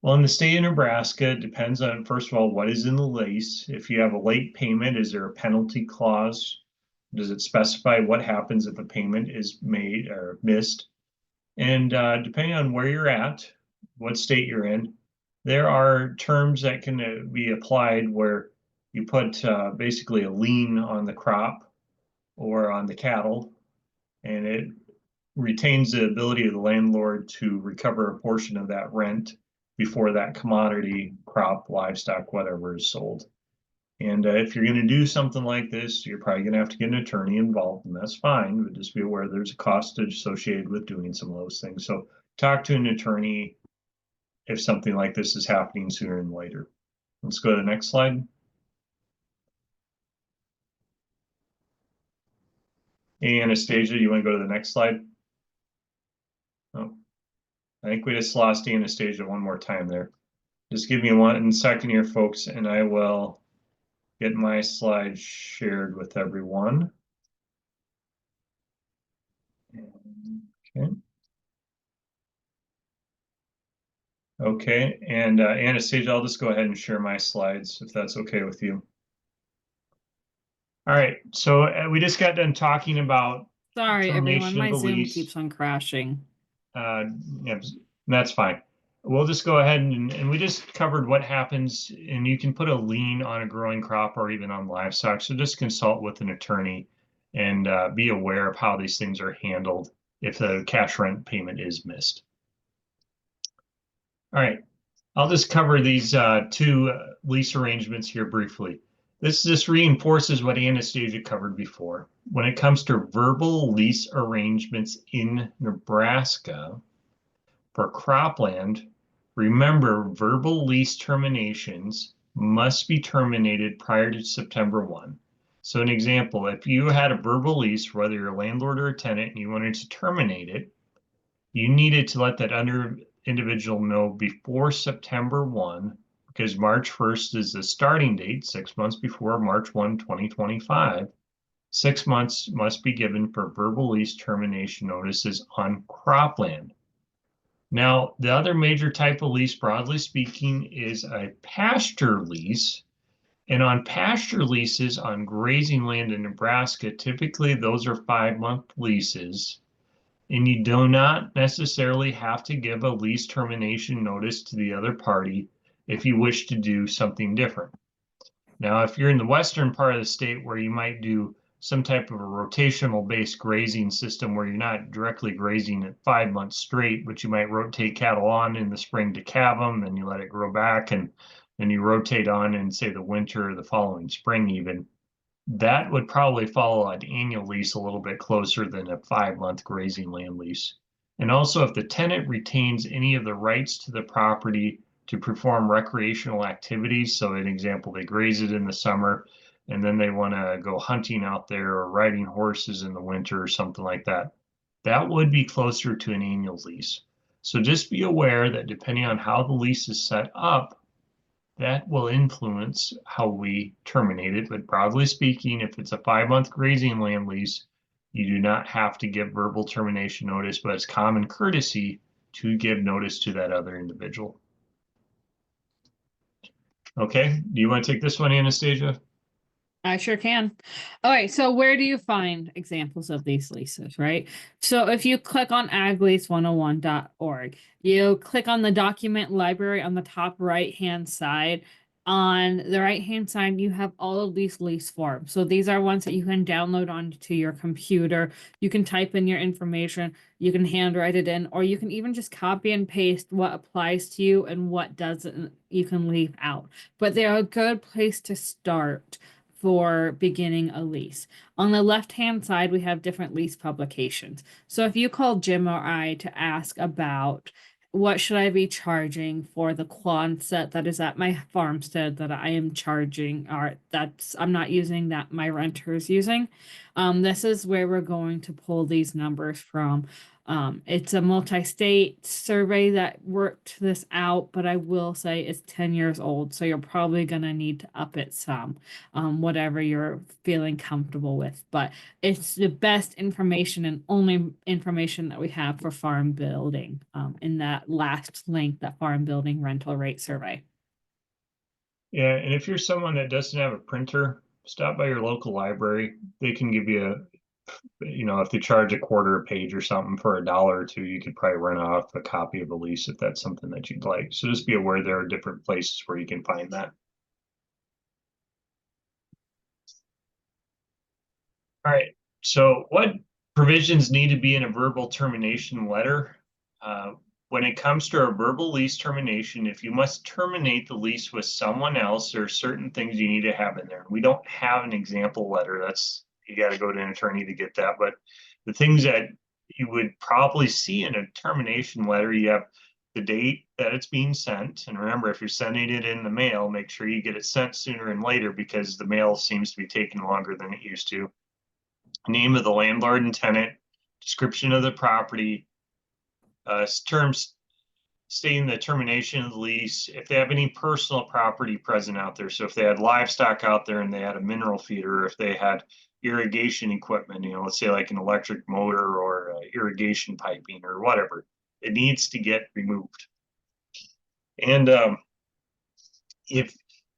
Well, in the state of Nebraska, it depends on, first of all, what is in the lease. If you have a late payment, is there a penalty clause? Does it specify what happens if a payment is made or missed? And depending on where you're at, what state you're in, there are terms that can be applied where you put basically a lien on the crop or on the cattle, and it retains the ability of the landlord to recover a portion of that rent before that commodity, crop, livestock, whatever is sold. And if you're going to do something like this, you're probably going to have to get an attorney involved, and that's fine, but just be aware there's a cost associated with doing some of those things. So talk to an attorney if something like this is happening sooner than later. Let's go to the next slide. Hey, Anastasia, you want to go to the next slide? Oh, I think we just lost Anastasia one more time there. Just give me 1 second here, folks, and I will get my slides shared with everyone. Okay. Okay, and Anastasia, I'll just go ahead and share my slides if that's okay with you. All right, so we just got done talking about Sorry, everyone, termination of my the Zoom lease. keeps on crashing. Yeah, that's fine. We'll just go ahead and we just covered what happens, and you can put a lien on a growing crop or even on livestock. So just consult with an attorney and be aware of how these things are handled if the cash rent payment is missed. All right, I'll just cover these two lease arrangements here briefly. This just reinforces what Anastasia covered before. When it comes to verbal lease arrangements in Nebraska, for cropland, remember verbal lease terminations must be terminated prior to September 1. So an example, if you had a verbal lease, whether you're a landlord or a tenant, and you wanted to terminate it, you needed to let that other individual know before September 1, because March 1st is the starting date, 6 months before March 1, 2025. 6 months must be given for verbal lease termination notices on cropland. Now, the other major type of lease, broadly speaking, is a pasture lease. And on pasture leases on grazing land in Nebraska, typically those are 5-month leases. And you do not necessarily have to give a lease termination notice to the other party if you wish to do something different. Now, if you're in the western part of the state where you might do some type of a rotational based grazing system where you're not directly grazing it 5 months straight, but you might rotate cattle on in the spring to calve them, then you let it grow back, and then you rotate on in, say, the winter or the following spring even. That would probably follow an annual lease a little bit closer than a 5-month grazing land lease. And also, if the tenant retains any of the rights to the property to perform recreational activities, so an example, they graze it in the summer, and then they want to go hunting out there or riding horses in the winter or something like that, that would be closer to an annual lease. So just be aware that depending on how the lease is set up, that will influence how we terminate it. But broadly speaking, if it's a 5-month grazing land lease, you do not have to give verbal termination notice, but it's common courtesy to give notice to that other individual. Okay, do you want to take this one, Anastasia? I sure can. All right, so where do you find examples of these leases, right? So if you click on aglease101.org, you click on the document library on the top right-hand side. On the right-hand side, you have all of these lease forms. So these are ones that you can download onto your computer. You can type in your information, you can handwrite it in, or you can even just copy and paste what applies to you and what doesn't, you can leave out. But they're a good place to start for beginning a lease. On the left-hand side, we have different lease publications. So if you call Jim or I to ask about what should I be charging for the Quonset that is at my farmstead that I am charging, or that's I'm not using, that my renter is using. This is where we're going to pull these numbers from. It's a multi-state survey that worked this out, but I will say it's 10 years old, so you're probably gonna need to up it some, whatever you're feeling comfortable with. But it's the best information and only information that we have for farm building, in that last link, that farm building rental rate survey. Yeah, and if you're someone that doesn't have a printer, stop by your local library. They can give you if they charge a quarter a page or something for $1 or $2, you could probably run off a copy of the lease if that's something that you'd like. So just be aware there are different places where you can find that. All right. So what provisions need to be in a verbal termination letter? When it comes to a verbal lease termination, if you must terminate the lease with someone else, there are certain things you need to have in there. We don't have an example letter. You got to go to an attorney to get that. But the things that you would probably see in a termination letter, you have the date that it's being sent. And remember, if you're sending it in the mail, make sure you get it sent sooner and later because the mail seems to be taking longer than it used to. Name of the landlord and tenant, description of the property, terms stating the termination of the lease, if they have any personal property present out there. So if they had livestock out there and they had a mineral feeder, or if they had irrigation equipment, let's say like an electric motor or irrigation piping or whatever, it needs to get removed. And if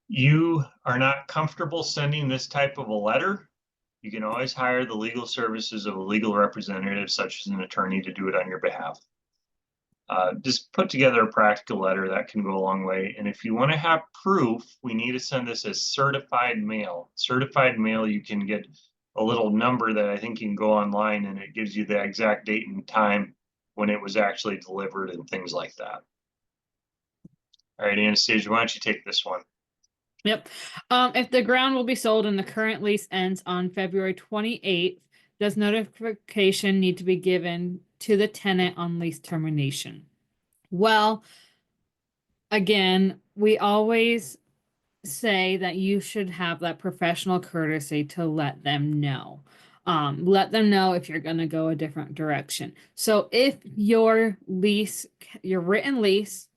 you are not comfortable sending this type of a letter, you can always hire the legal services of a legal representative, such as an attorney, to do it on your behalf. Just put together a practical letter that can go a long way. And if you want to have proof, we need to send this as certified mail. Certified mail, you can get a little number that I think you can go online and it gives you the exact date and time when it was actually delivered and things like that. All right, Anastasia, why don't you take this one? Yep. If the ground will be sold and the current lease ends on February 28th, does notification need to be given to the tenant on lease termination? Well, again, we always say that you should have that professional courtesy to let them know. Let them know if you're going to go a different direction. So if your written lease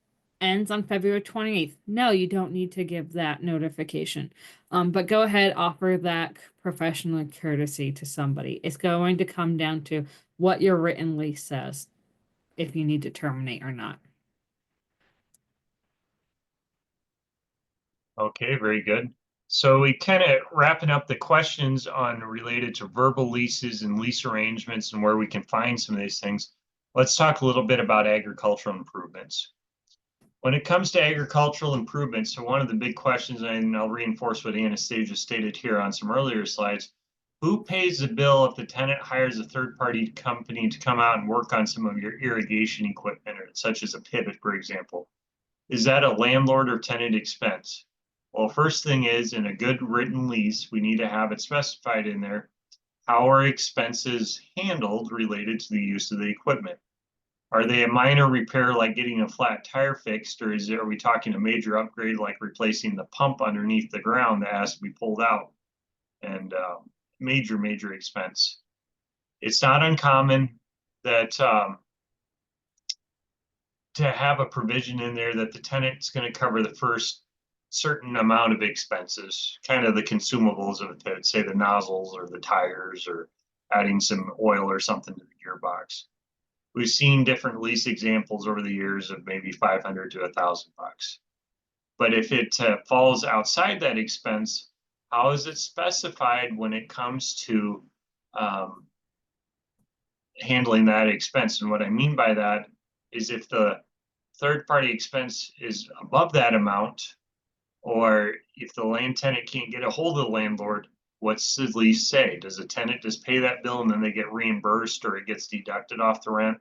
ends on February 28th, no, you don't need to give that notification. But go ahead, offer that professional courtesy to somebody. It's going to come down to what your written lease says, if you need to terminate or not. Okay, very good. So we kind of wrapping up the questions on related to verbal leases and lease arrangements and where we can find some of these things. Let's talk a little bit about agricultural improvements. When it comes to agricultural improvements, so one of the big questions, and I'll reinforce what Anastasia stated here on some earlier slides, who pays the bill if the tenant hires a third-party company to come out and work on some of your irrigation equipment, such as a pivot, for example? Is that a landlord or tenant expense? Well, first thing is, in a good written lease, we need to have it specified in there how are expenses handled related to the use of the equipment. Are they a minor repair like getting a flat tire fixed, or are we talking a major upgrade like replacing the pump underneath the ground that has to be pulled out? And major expense. It's not uncommon that to have a provision in there that the tenant's going to cover the first certain amount of expenses, kind of the consumables of it, say the nozzles or the tires or adding some oil or something to the gearbox. We've seen different lease examples over the years of maybe 500 to $1,000. But if it falls outside that expense, how is it specified when it comes to handling that expense? And what I mean by that is if the third party expense is above that amount, or if the land tenant can't get a hold of the landlord, what's the lease say? Does the tenant just pay that bill and then they get reimbursed or it gets deducted off the rent?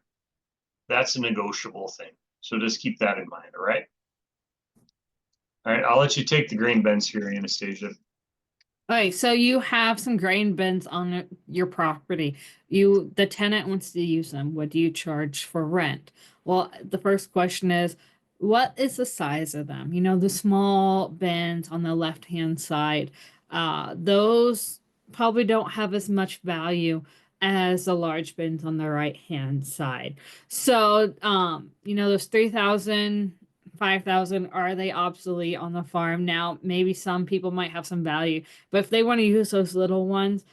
That's a negotiable thing. So just keep that in mind, all right? All right, I'll let you take the grain bins here, Anastasia. Okay, so you have some grain bins on your property. The tenant wants to use them. What do you charge for rent? Well, the first question is, what is the size of them? You know, the small bins on the left-hand side, those probably don't have as much value as the large bins on the right-hand side. So, you know, those 3,000, 5,000, are they obsolete on the farm now? Maybe some people might have some value, but if they want to use those little ones,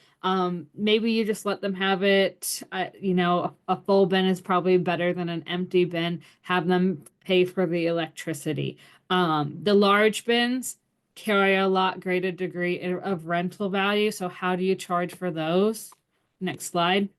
maybe you just let them have it. You know, a full bin is probably better than an empty bin. Have them pay for the electricity. The large bins carry a lot greater degree of rental value. So how do you charge for those? Next slide.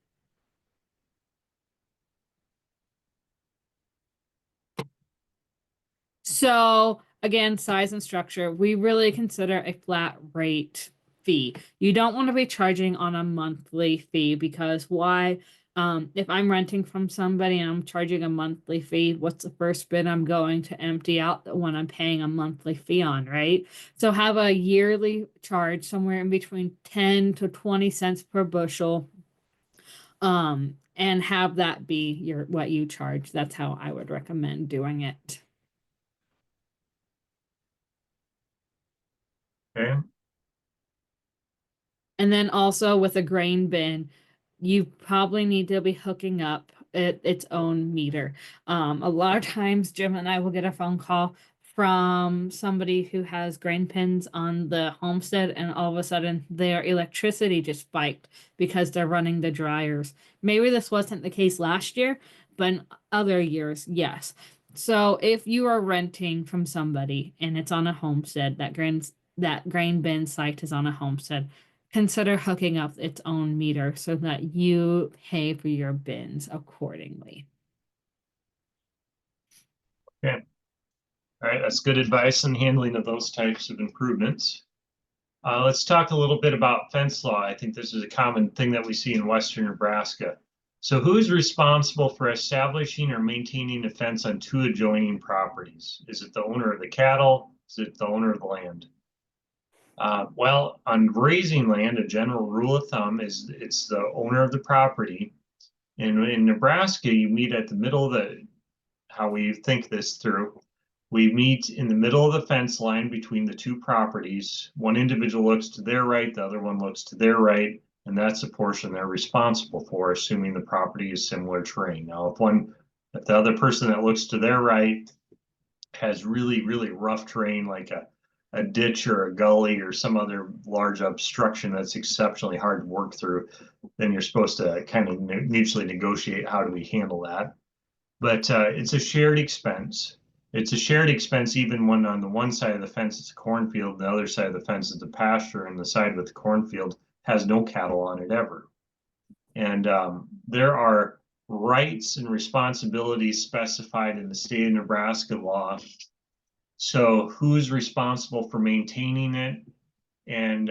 So again, size and structure, we really consider a flat rate fee. You don't want to be charging on a monthly fee because why? If I'm renting from somebody and I'm charging a monthly fee, what's the first bit I'm going to empty out the one I'm paying a monthly fee on, right? So have a yearly charge somewhere in between 10 to 20 cents per bushel. And have that be your what you charge. That's how I would recommend doing it. Okay. And then also with a grain bin, you probably need to be hooking up its own meter. A lot of times, Jim and I will get a phone call from somebody who has grain pins on the homestead, and all of a sudden their electricity just spiked because they're running the dryers. Maybe this wasn't the case last year, but in other years, yes. So if you are renting from somebody and it's on a homestead, that grain bin site is on a homestead, consider hooking up its own meter so that you pay for your bins accordingly. Okay. All right. That's good advice on handling of those types of improvements. Let's talk a little bit about fence law. I think this is a common thing that we see in Western Nebraska. So who is responsible for establishing or maintaining a fence on two adjoining properties? Is it the owner of the cattle? Is it the owner of the land? Well, on grazing land, a general rule of thumb is it's the owner of the property. And in Nebraska, you meet at the middle of how we think this through. We meet in the middle of the fence line between the two properties. One individual looks to their right, the other one looks to their right, and that's the portion they're responsible for, assuming the property is similar terrain. Now, if the other person that looks to their right has really, really rough terrain, like a ditch or a gully or some other large obstruction that's exceptionally hard to work through, then you're supposed to kind of mutually negotiate how do we handle that. But it's a shared expense. It's a shared expense even when on the one side of the fence it's a cornfield, the other side of the fence is a pasture, and the side with the cornfield has no cattle on it ever. And there are rights and responsibilities specified in the state of Nebraska law. So who's responsible for maintaining it, and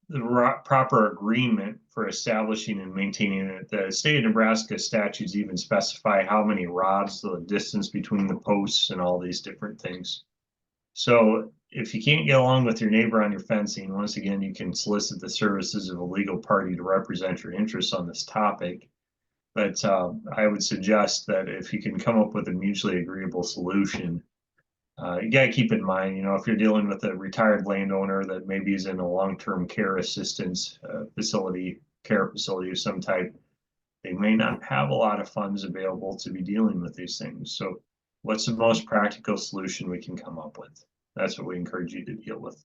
the proper agreement for establishing and maintaining it. The state of Nebraska statutes even specify how many rods, the distance between the posts, and all these different things. So if you can't get along with your neighbor on your fencing, once again, you can solicit the services of a legal party to represent your interests on this topic. But I would suggest that if you can come up with a mutually agreeable solution, you got to keep in mind, if you're dealing with a retired landowner that maybe is in a long-term care assistance care facility of some type, they may not have a lot of funds available to be dealing with these things. So what's the most practical solution we can come up with? That's what we encourage you to deal with.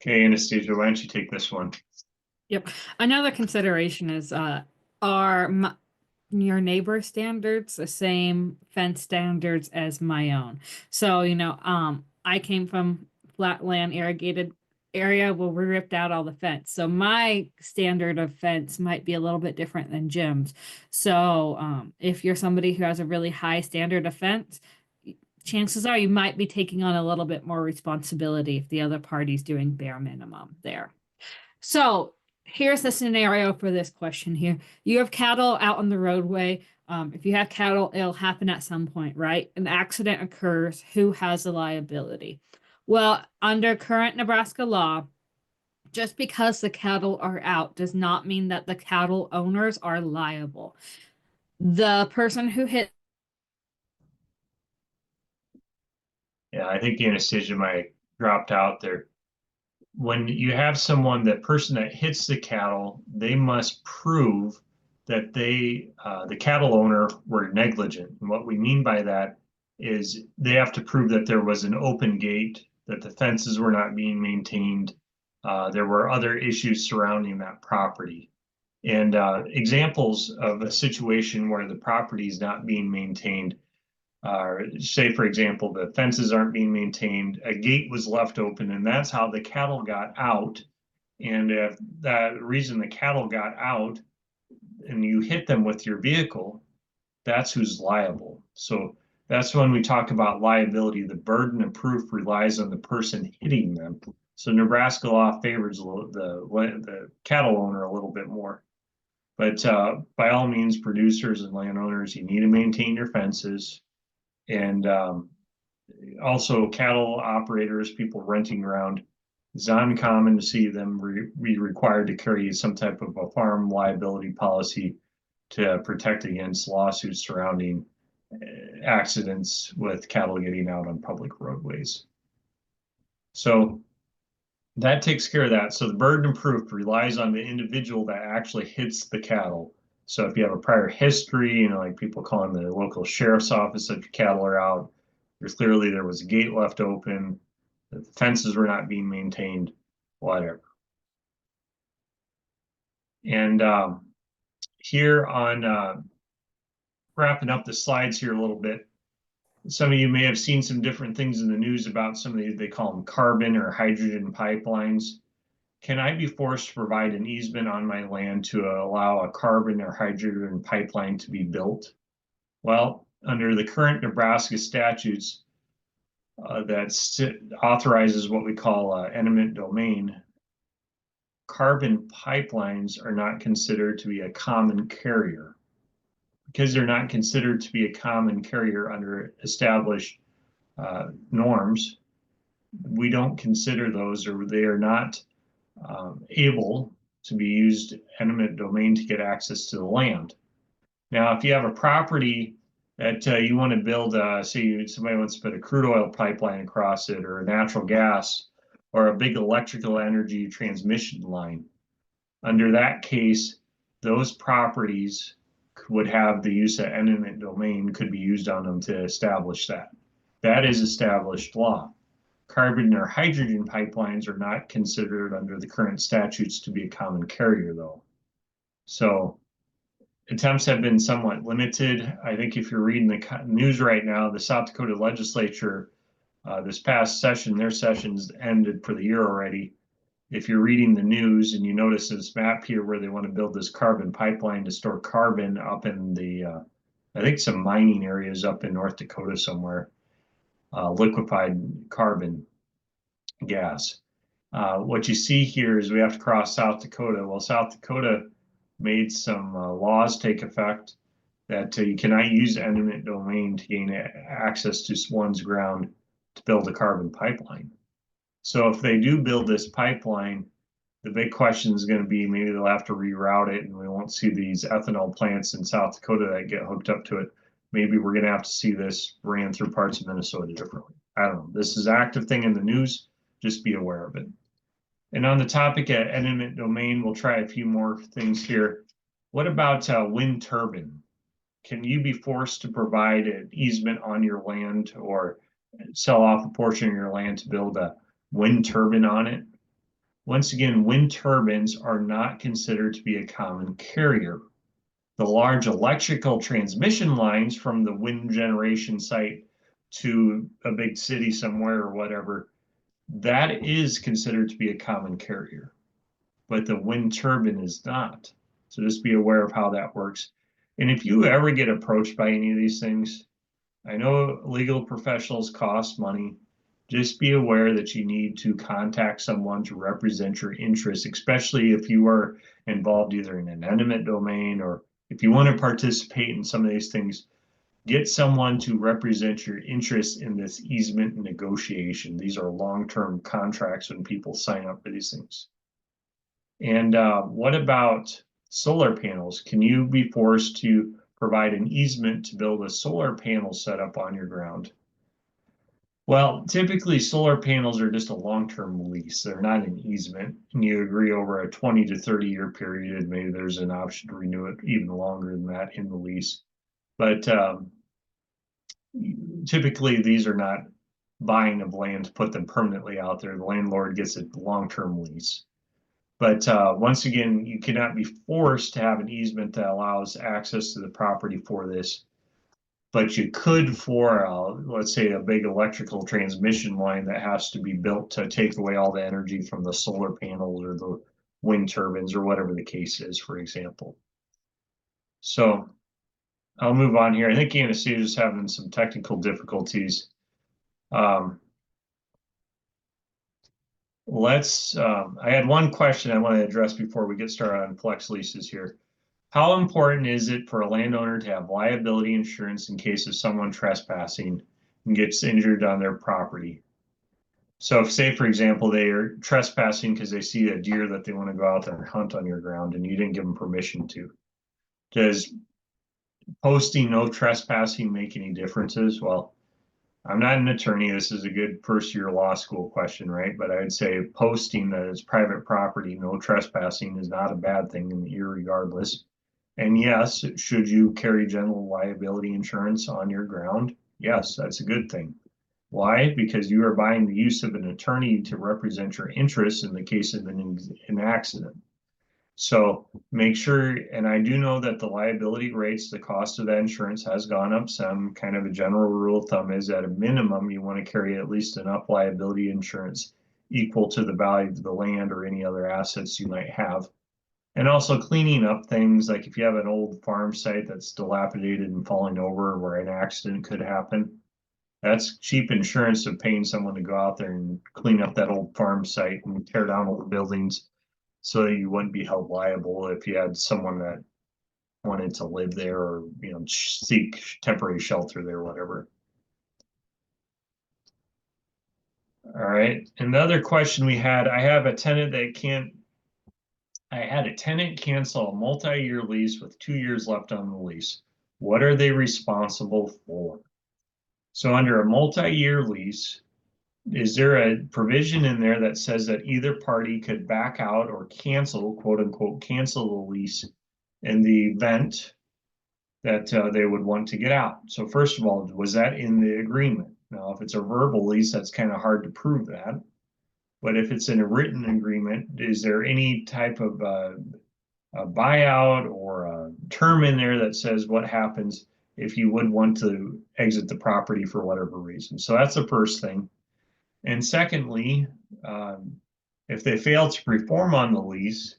Okay, Anastasia, why don't you take this one? Yep. Another consideration is are your neighbor standards the same fence standards as my own? So, I came from flatland irrigated area where we ripped out all the fence. So my standard of fence might be a little bit different than Jim's. So if you're somebody who has a really high standard of fence, chances are you might be taking on a little bit more responsibility if the other party's doing bare minimum there. So here's the scenario for this question here. You have cattle out on the roadway. If you have cattle, it'll happen at some point, right? An accident occurs. Who has the liability? Well, under current Nebraska law, just because the cattle are out does not mean that the cattle owners are liable. The person who hit. Yeah, I think Anastasia might have dropped out there. When you have someone, that person that hits the cattle, they must prove that the cattle owner, were negligent. And what we mean by that is they have to prove that there was an open gate, that the fences were not being maintained, there were other issues surrounding that property. And examples of a situation where the property is not being maintained, say, for example, the fences aren't being maintained, a gate was left open, and that's how the cattle got out. And if the reason the cattle got out and you hit them with your vehicle, that's who's liable. So that's when we talk about liability. The burden of proof relies on the person hitting them. So Nebraska law favors the cattle owner a little bit more. But by all means, producers and landowners, you need to maintain your fences. And also cattle operators, people renting around, it's uncommon to see them be required to carry some type of a farm liability policy to protect against lawsuits surrounding accidents with cattle getting out on public roadways. So that takes care of that. So the burden of proof relies on the individual that actually hits the cattle. So if you have a prior history, like people calling the local sheriff's office if your cattle are out, there's clearly there was a gate left open, the fences were not being maintained, whatever. And here on wrapping up the slides here a little bit, some of you may have seen some different things in the news about some of these, they call them carbon or hydrogen pipelines. Can I be forced to provide an easement on my land to allow a carbon or hydrogen pipeline to be built? Well, under the current Nebraska statutes, that authorizes what we call eminent domain, carbon pipelines are not considered to be a common carrier. Because they're not considered to be a common carrier under established norms, we don't consider those, or they are not able to be used eminent domain to get access to the land. Now, if you have a property that you want to build, say somebody wants to put a crude oil pipeline across it, or a natural gas, or a big electrical energy transmission line, under that case, those properties would have the use of eminent domain could be used on them to establish that. That is established law. Carbon or hydrogen pipelines are not considered under the current statutes to be a common carrier, though. So attempts have been somewhat limited. I think if you're reading the news right now, the South Dakota legislature, this past session, their sessions ended for the year already. If you're reading the news and you notice this map here where they want to build this carbon pipeline to store carbon up in the, I think some mining areas up in North Dakota somewhere, liquefied carbon gas. What you see here is we have to cross South Dakota. Well, South Dakota made some laws take effect that you cannot use eminent domain to gain access to one's ground to build a carbon pipeline. So if they do build this pipeline, the big question is going to be maybe they'll have to reroute it, and we won't see these ethanol plants in South Dakota that get hooked up to it. Maybe we're going to have to see this ran through parts of Minnesota differently. I don't know. This is an active thing in the news. Just be aware of it. And on the topic of eminent domain, we'll try a few more things here. What about wind turbine? Can you be forced to provide an easement on your land or sell off a portion of your land to build a wind turbine on it? Once again, wind turbines are not considered to be a common carrier. The large electrical transmission lines from the wind generation site to a big city somewhere or whatever, that is considered to be a common carrier, but the wind turbine is not. So just be aware of how that works. And if you ever get approached by any of these things, I know legal professionals cost money. Just be aware that you need to contact someone to represent your interests, especially if you are involved either in an eminent domain or if you want to participate in some of these things. Get someone to represent your interests in this easement negotiation. These are long-term contracts when people sign up for these things. And what about solar panels? Can you be forced to provide an easement to build a solar panel setup on your ground. Well, typically solar panels are just a long-term lease. They're not an easement. And you agree over a 20 to 30-year period. Maybe there's an option to renew it even longer than that in the lease. But typically these are not buying of land to put them permanently out there. The landlord gets a long-term lease. But once again, you cannot be forced to have an easement that allows access to the property for this. But you could for, let's say, a big electrical transmission line that has to be built to take away all the energy from the solar panels or the wind turbines or whatever the case is, for example. So I'll move on here. I think Anastasia is having some technical difficulties. I had one question I want to address before we get started on flex leases here. How important is it for a landowner to have liability insurance in case of someone trespassing and gets injured on their property? So if, say, for example, they are trespassing because they see a deer that they want to go out there and hunt on your ground and you didn't give them permission to, does posting no trespassing make any differences? Well, I'm not an attorney. This is a good first year law school question, right? But I'd say posting that it's private property, no trespassing is not a bad thing irregardless. And yes, should you carry general liability insurance on your ground? Yes, that's a good thing. Why? Because you are buying the use of an attorney to represent your interests in the case of an accident. So make sure, and I do know that the liability rates, the cost of that insurance has gone up some. Kind of a general rule of thumb is at a minimum, you want to carry at least enough liability insurance equal to the value of the land or any other assets you might have. And also cleaning up things, like if you have an old farm site that's dilapidated and falling over where an accident could happen, that's cheap insurance of paying someone to go out there and clean up that old farm site and tear down old buildings so that you wouldn't be held liable if you had someone that wanted to live there or, seek temporary shelter there, whatever. All right. And the other question we had, I had a tenant cancel a multi-year lease with 2 years left on the lease. What are they responsible for? So under a multi-year lease, is there a provision in there that says that either party could back out or cancel, quote unquote, cancel the lease in the event that they would want to get out? So first of all, was that in the agreement? Now, if it's a verbal lease, that's kind of hard to prove that. But if it's in a written agreement, is there any type of a buyout or a term in there that says what happens if you would want to exit the property for whatever reason? So that's the first thing. And secondly, if they fail to perform on the lease,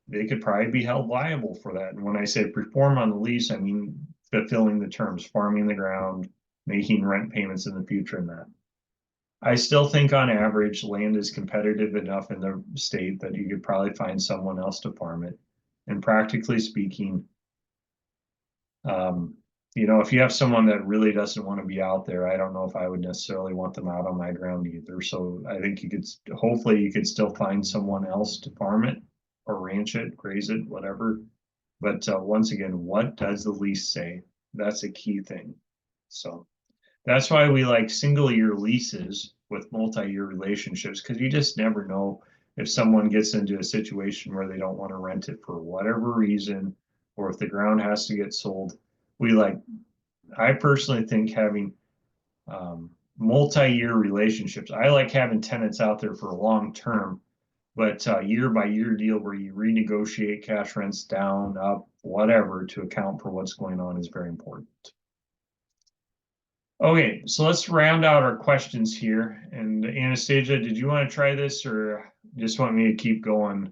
they could probably be held liable for that. And when I say perform on the lease, I mean fulfilling the terms, farming the ground, making rent payments in the future and that. I still think on average, land is competitive enough in the state that you could probably find someone else to farm it. And practically speaking, if you have someone that really doesn't want to be out there, I don't know if I would necessarily want them out on my ground either. So I think hopefully you could still find someone else to farm it or ranch it, graze it, whatever. But once again, what does the lease say? That's a key thing. So that's why we like single-year leases with multi-year relationships, because you just never know if someone gets into a situation where they don't want to rent it for whatever reason, or if the ground has to get sold. I personally think having multi-year relationships, I like having tenants out there for a long term, but year by year deal where you renegotiate cash rents down, up, whatever to account for what's going on is very important. Okay, so let's round out our questions here. And Anastasia, did you want to try this or just want me to keep going?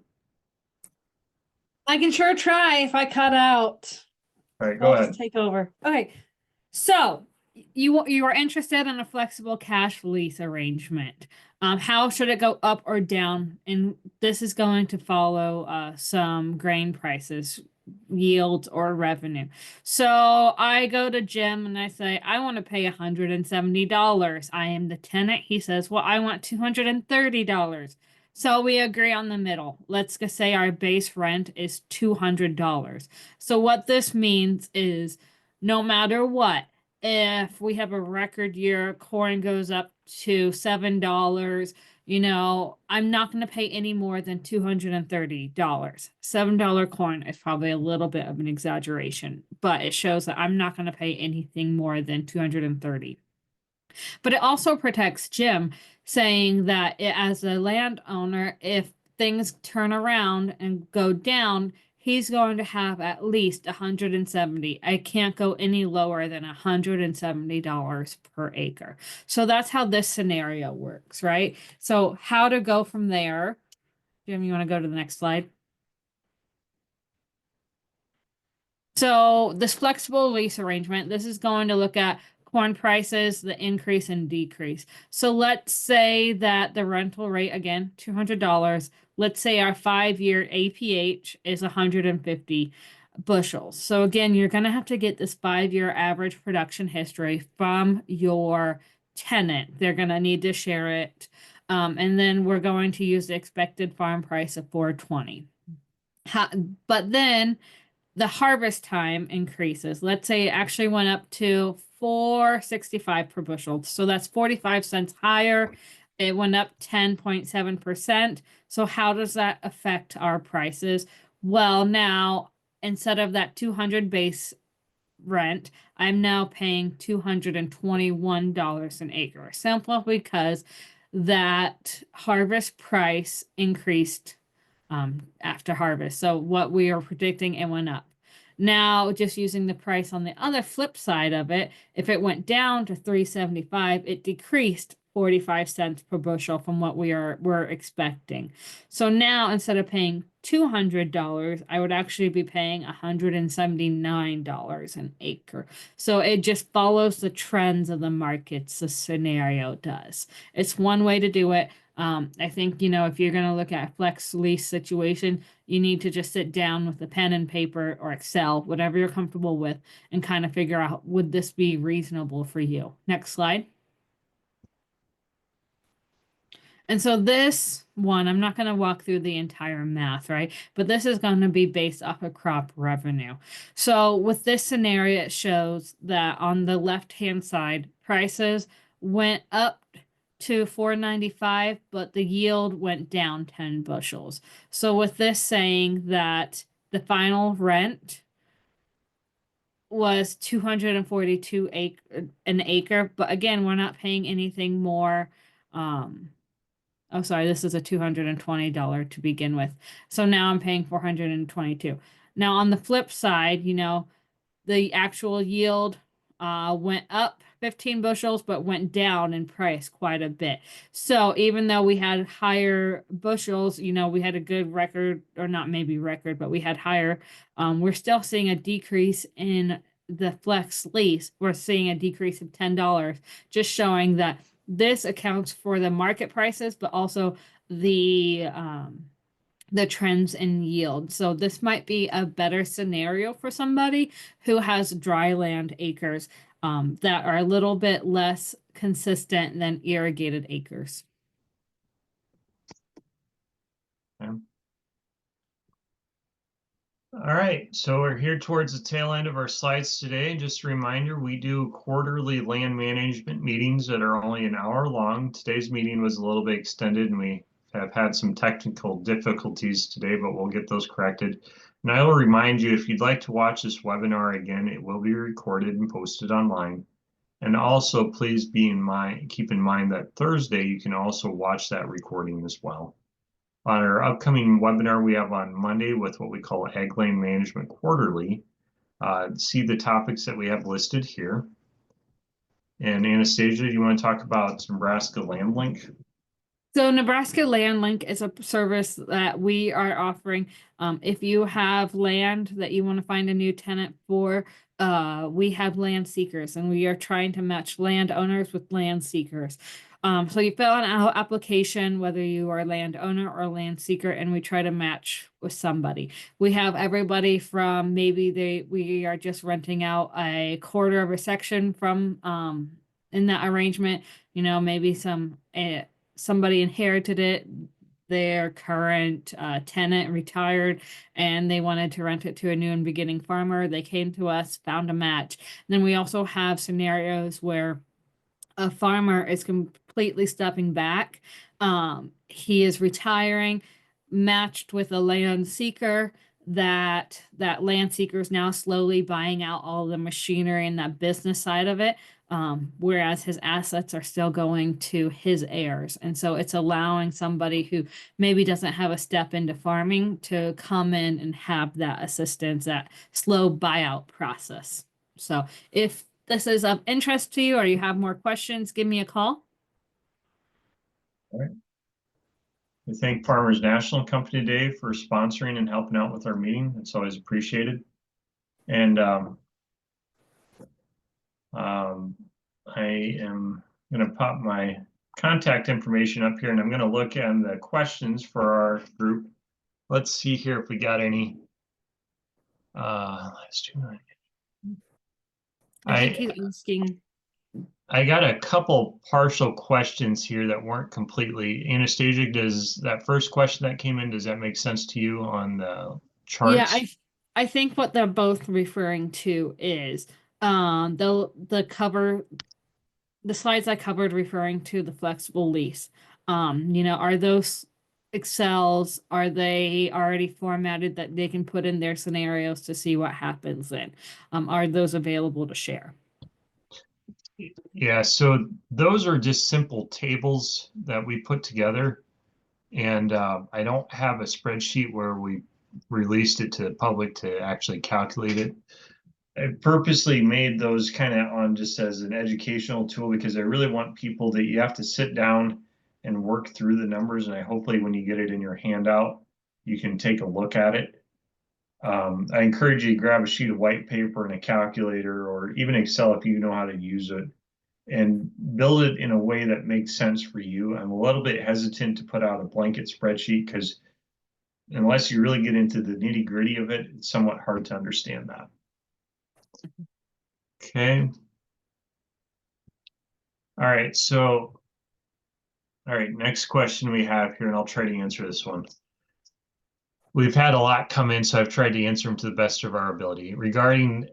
I can sure try if I cut out. All right, go ahead. Take over. Okay, so you are interested in a flexible cash lease arrangement. How should it go up or down? And this is going to follow some grain prices, yields, or revenue. So I go to Jim and I say, I want to pay $170. I am the tenant. He says, well, I want $230. So we agree on the middle. Let's just say our base rent is $200. So what this means is no matter what, if we have a record year, corn goes up to $7, I'm not going to pay any more than $230. $7 corn is probably a little bit of an exaggeration, but it shows that I'm not going to pay anything more than 230. But it also protects Jim, saying that as a landowner, if things turn around and go down, he's going to have at least 170. I can't go any lower than $170 per acre. So that's how this scenario works, right? So how to go from there. Jim, you want to go to the next slide? So this flexible lease arrangement, this is going to look at corn prices, the increase and decrease. So let's say that the rental rate, again, $200. Let's say our 5-year APH is 150 bushels. So again, you're going to have to get this 5-year average production history from your tenant. They're going to need to share it. And then we're going to use the expected farm price of 420. But then the harvest time increases. Let's say it actually went up to 465 per bushel. So that's 45 cents higher. It went up 10.7%. So how does that affect our prices? Well, now instead of that 200 base rent, I'm now paying $221 an acre, simply because that harvest price increased after harvest. So what we are predicting, it went up. Now, just using the price on the other flip side of it, if it went down to 375, it decreased 45 cents per bushel from what we're expecting. So now instead of paying $200, I would actually be paying $179 an acre. So it just follows the trends of the markets, the scenario does. It's one way to do it. I think, if you're going to look at a flex lease situation, you need to just sit down with a pen and paper or Excel, whatever you're comfortable with, and kind of figure out, would this be reasonable for you? Next slide. And so this one, I'm not going to walk through the entire math, right? But this is going to be based off of crop revenue. So with this scenario, it shows that on the left-hand side, prices went up to 495, but the yield went down 10 bushels. So with this saying that the final rent was 242 an acre, but again, we're not paying anything more. Oh, sorry, this is a $220 to begin with. So now I'm paying 422. Now on the flip side, the actual yield went up 15 bushels, but went down in price quite a bit. So even though we had higher bushels, we had a good record, or not maybe record, but we had higher, we're still seeing a decrease in the flex lease. We're seeing a decrease of $10, just showing that this accounts for the market prices, but also the trends in yield. So this might be a better scenario for somebody who has dry land acres that are a little bit less consistent than irrigated acres. Okay. All right, so we're here towards the tail end of our slides today. Just a reminder, we do quarterly land management meetings that are only an hour long. Today's meeting was a little bit extended and we have had some technical difficulties today, but we'll get those corrected. And I will remind you, if you'd like to watch this webinar again, it will be recorded and posted online. And also please keep in mind that Thursday, you can also watch that recording as well. On our upcoming webinar we have on Monday with what we call Ag Land Management Quarterly, see the topics that we have listed here. And Anastasia, do you want to talk about Nebraska Landlink? So Nebraska-Lincoln is a service that we are offering. If you have land that you want to find a new tenant for, we have land seekers, and we are trying to match landowners with land seekers. So you fill out an application, whether you are a landowner or a land seeker, and we try to match with somebody. We have everybody from we are just renting out a quarter of a section from in that arrangement. Maybe somebody inherited it, their current tenant retired and they wanted to rent it to a new and beginning farmer. They came to us, found a match. And then we also have scenarios where a farmer is completely stepping back. He is retiring, matched with a land seeker. That land seeker is now slowly buying out all the machinery and that business side of it, whereas his assets are still going to his heirs. And so it's allowing somebody who maybe doesn't have a step into farming to come in and have that assistance, that slow buyout process. So if this is of interest to you or you have more questions, give me a call. All right. We thank Farmers National Company today for sponsoring and helping out with our meeting. It's always appreciated. And I am going to pop my contact information up here, and I'm going to look at the questions for our group. Let's see here if we got any. Let's do that. I think he's asking. I got a couple partial questions here that weren't completely. Anastasia, does that first question that came in, does that make sense to you on the Yeah, charts? I think what they're both referring to is the slides I covered referring to the flexible lease. Are those Excels, are they already formatted that they can put in their scenarios to see what happens then? Are those available to share? Yeah, so those are just simple tables that we put together. And I don't have a spreadsheet where we released it to the public to actually calculate it. I purposely made those kind of on just as an educational tool because I really want people that you have to sit down and work through the numbers. And I hopefully when you get it in your handout, you can take a look at it. I encourage you to grab a sheet of white paper and a calculator or even Excel if you know how to use it and build it in a way that makes sense for you. I'm a little bit hesitant to put out a blanket spreadsheet because unless you really get into the nitty gritty of it, it's somewhat hard to understand that. Okay. All right. So, all right, next question we have here, and I'll try to answer this one. We've had a lot come in, so I've tried to answer them to the best of our ability. Regarding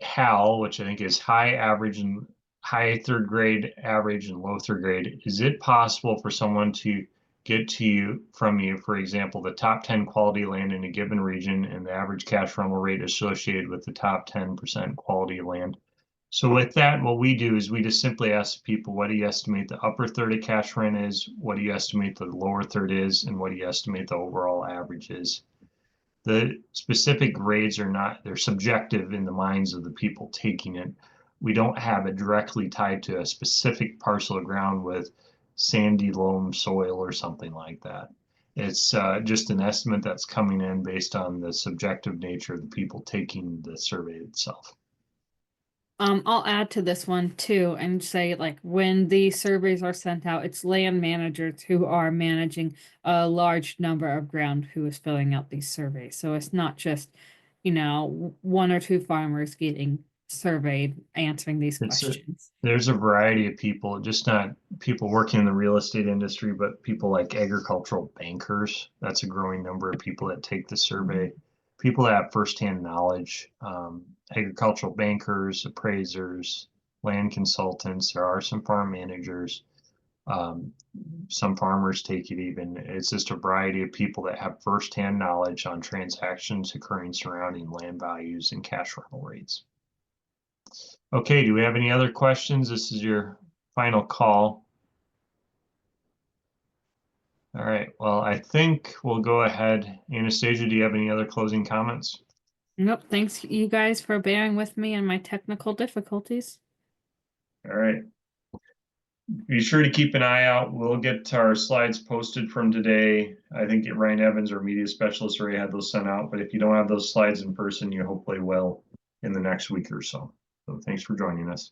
HAL, which I think is high average and high third grade average and low third grade, is it possible for someone to get to you from you, for example, the top 10 quality land in a given region and the average cash rental rate associated with the top 10% quality land? So with that, what we do is we just simply ask people, what do you estimate the upper third of cash rent is? What do you estimate the lower third is? And what do you estimate the overall average is? The specific grades are not, they're subjective in the minds of the people taking it. We don't have it directly tied to a specific parcel of ground with sandy loam soil or something like that. It's just an estimate that's coming in based on the subjective nature of the people taking the survey itself. I'll add to this one too and say like when these surveys are sent out, it's land managers who are managing a large number of ground who is filling out these surveys. So it's not just, one or two farmers getting surveyed answering these questions. There's a variety of people, just not people working in the real estate industry, but people like agricultural bankers. That's a growing number of people that take the survey. People that have firsthand knowledge, agricultural bankers, appraisers, land consultants. There are some farm managers. Some farmers take it even. It's just a variety of people that have firsthand knowledge on transactions occurring surrounding land values and cash rental rates. Okay, do we have any other questions? This is your final call. All right, well, I think we'll go ahead. Anastasia, do you have any other closing comments? Nope. Thanks you guys for bearing with me and my technical difficulties. All right. Be sure to keep an eye out. We'll get our slides posted from today. I think Ryan Evans, our media specialist, already had those sent out, but if you don't have those slides in person, you hopefully will in the next week or so. So thanks for joining us.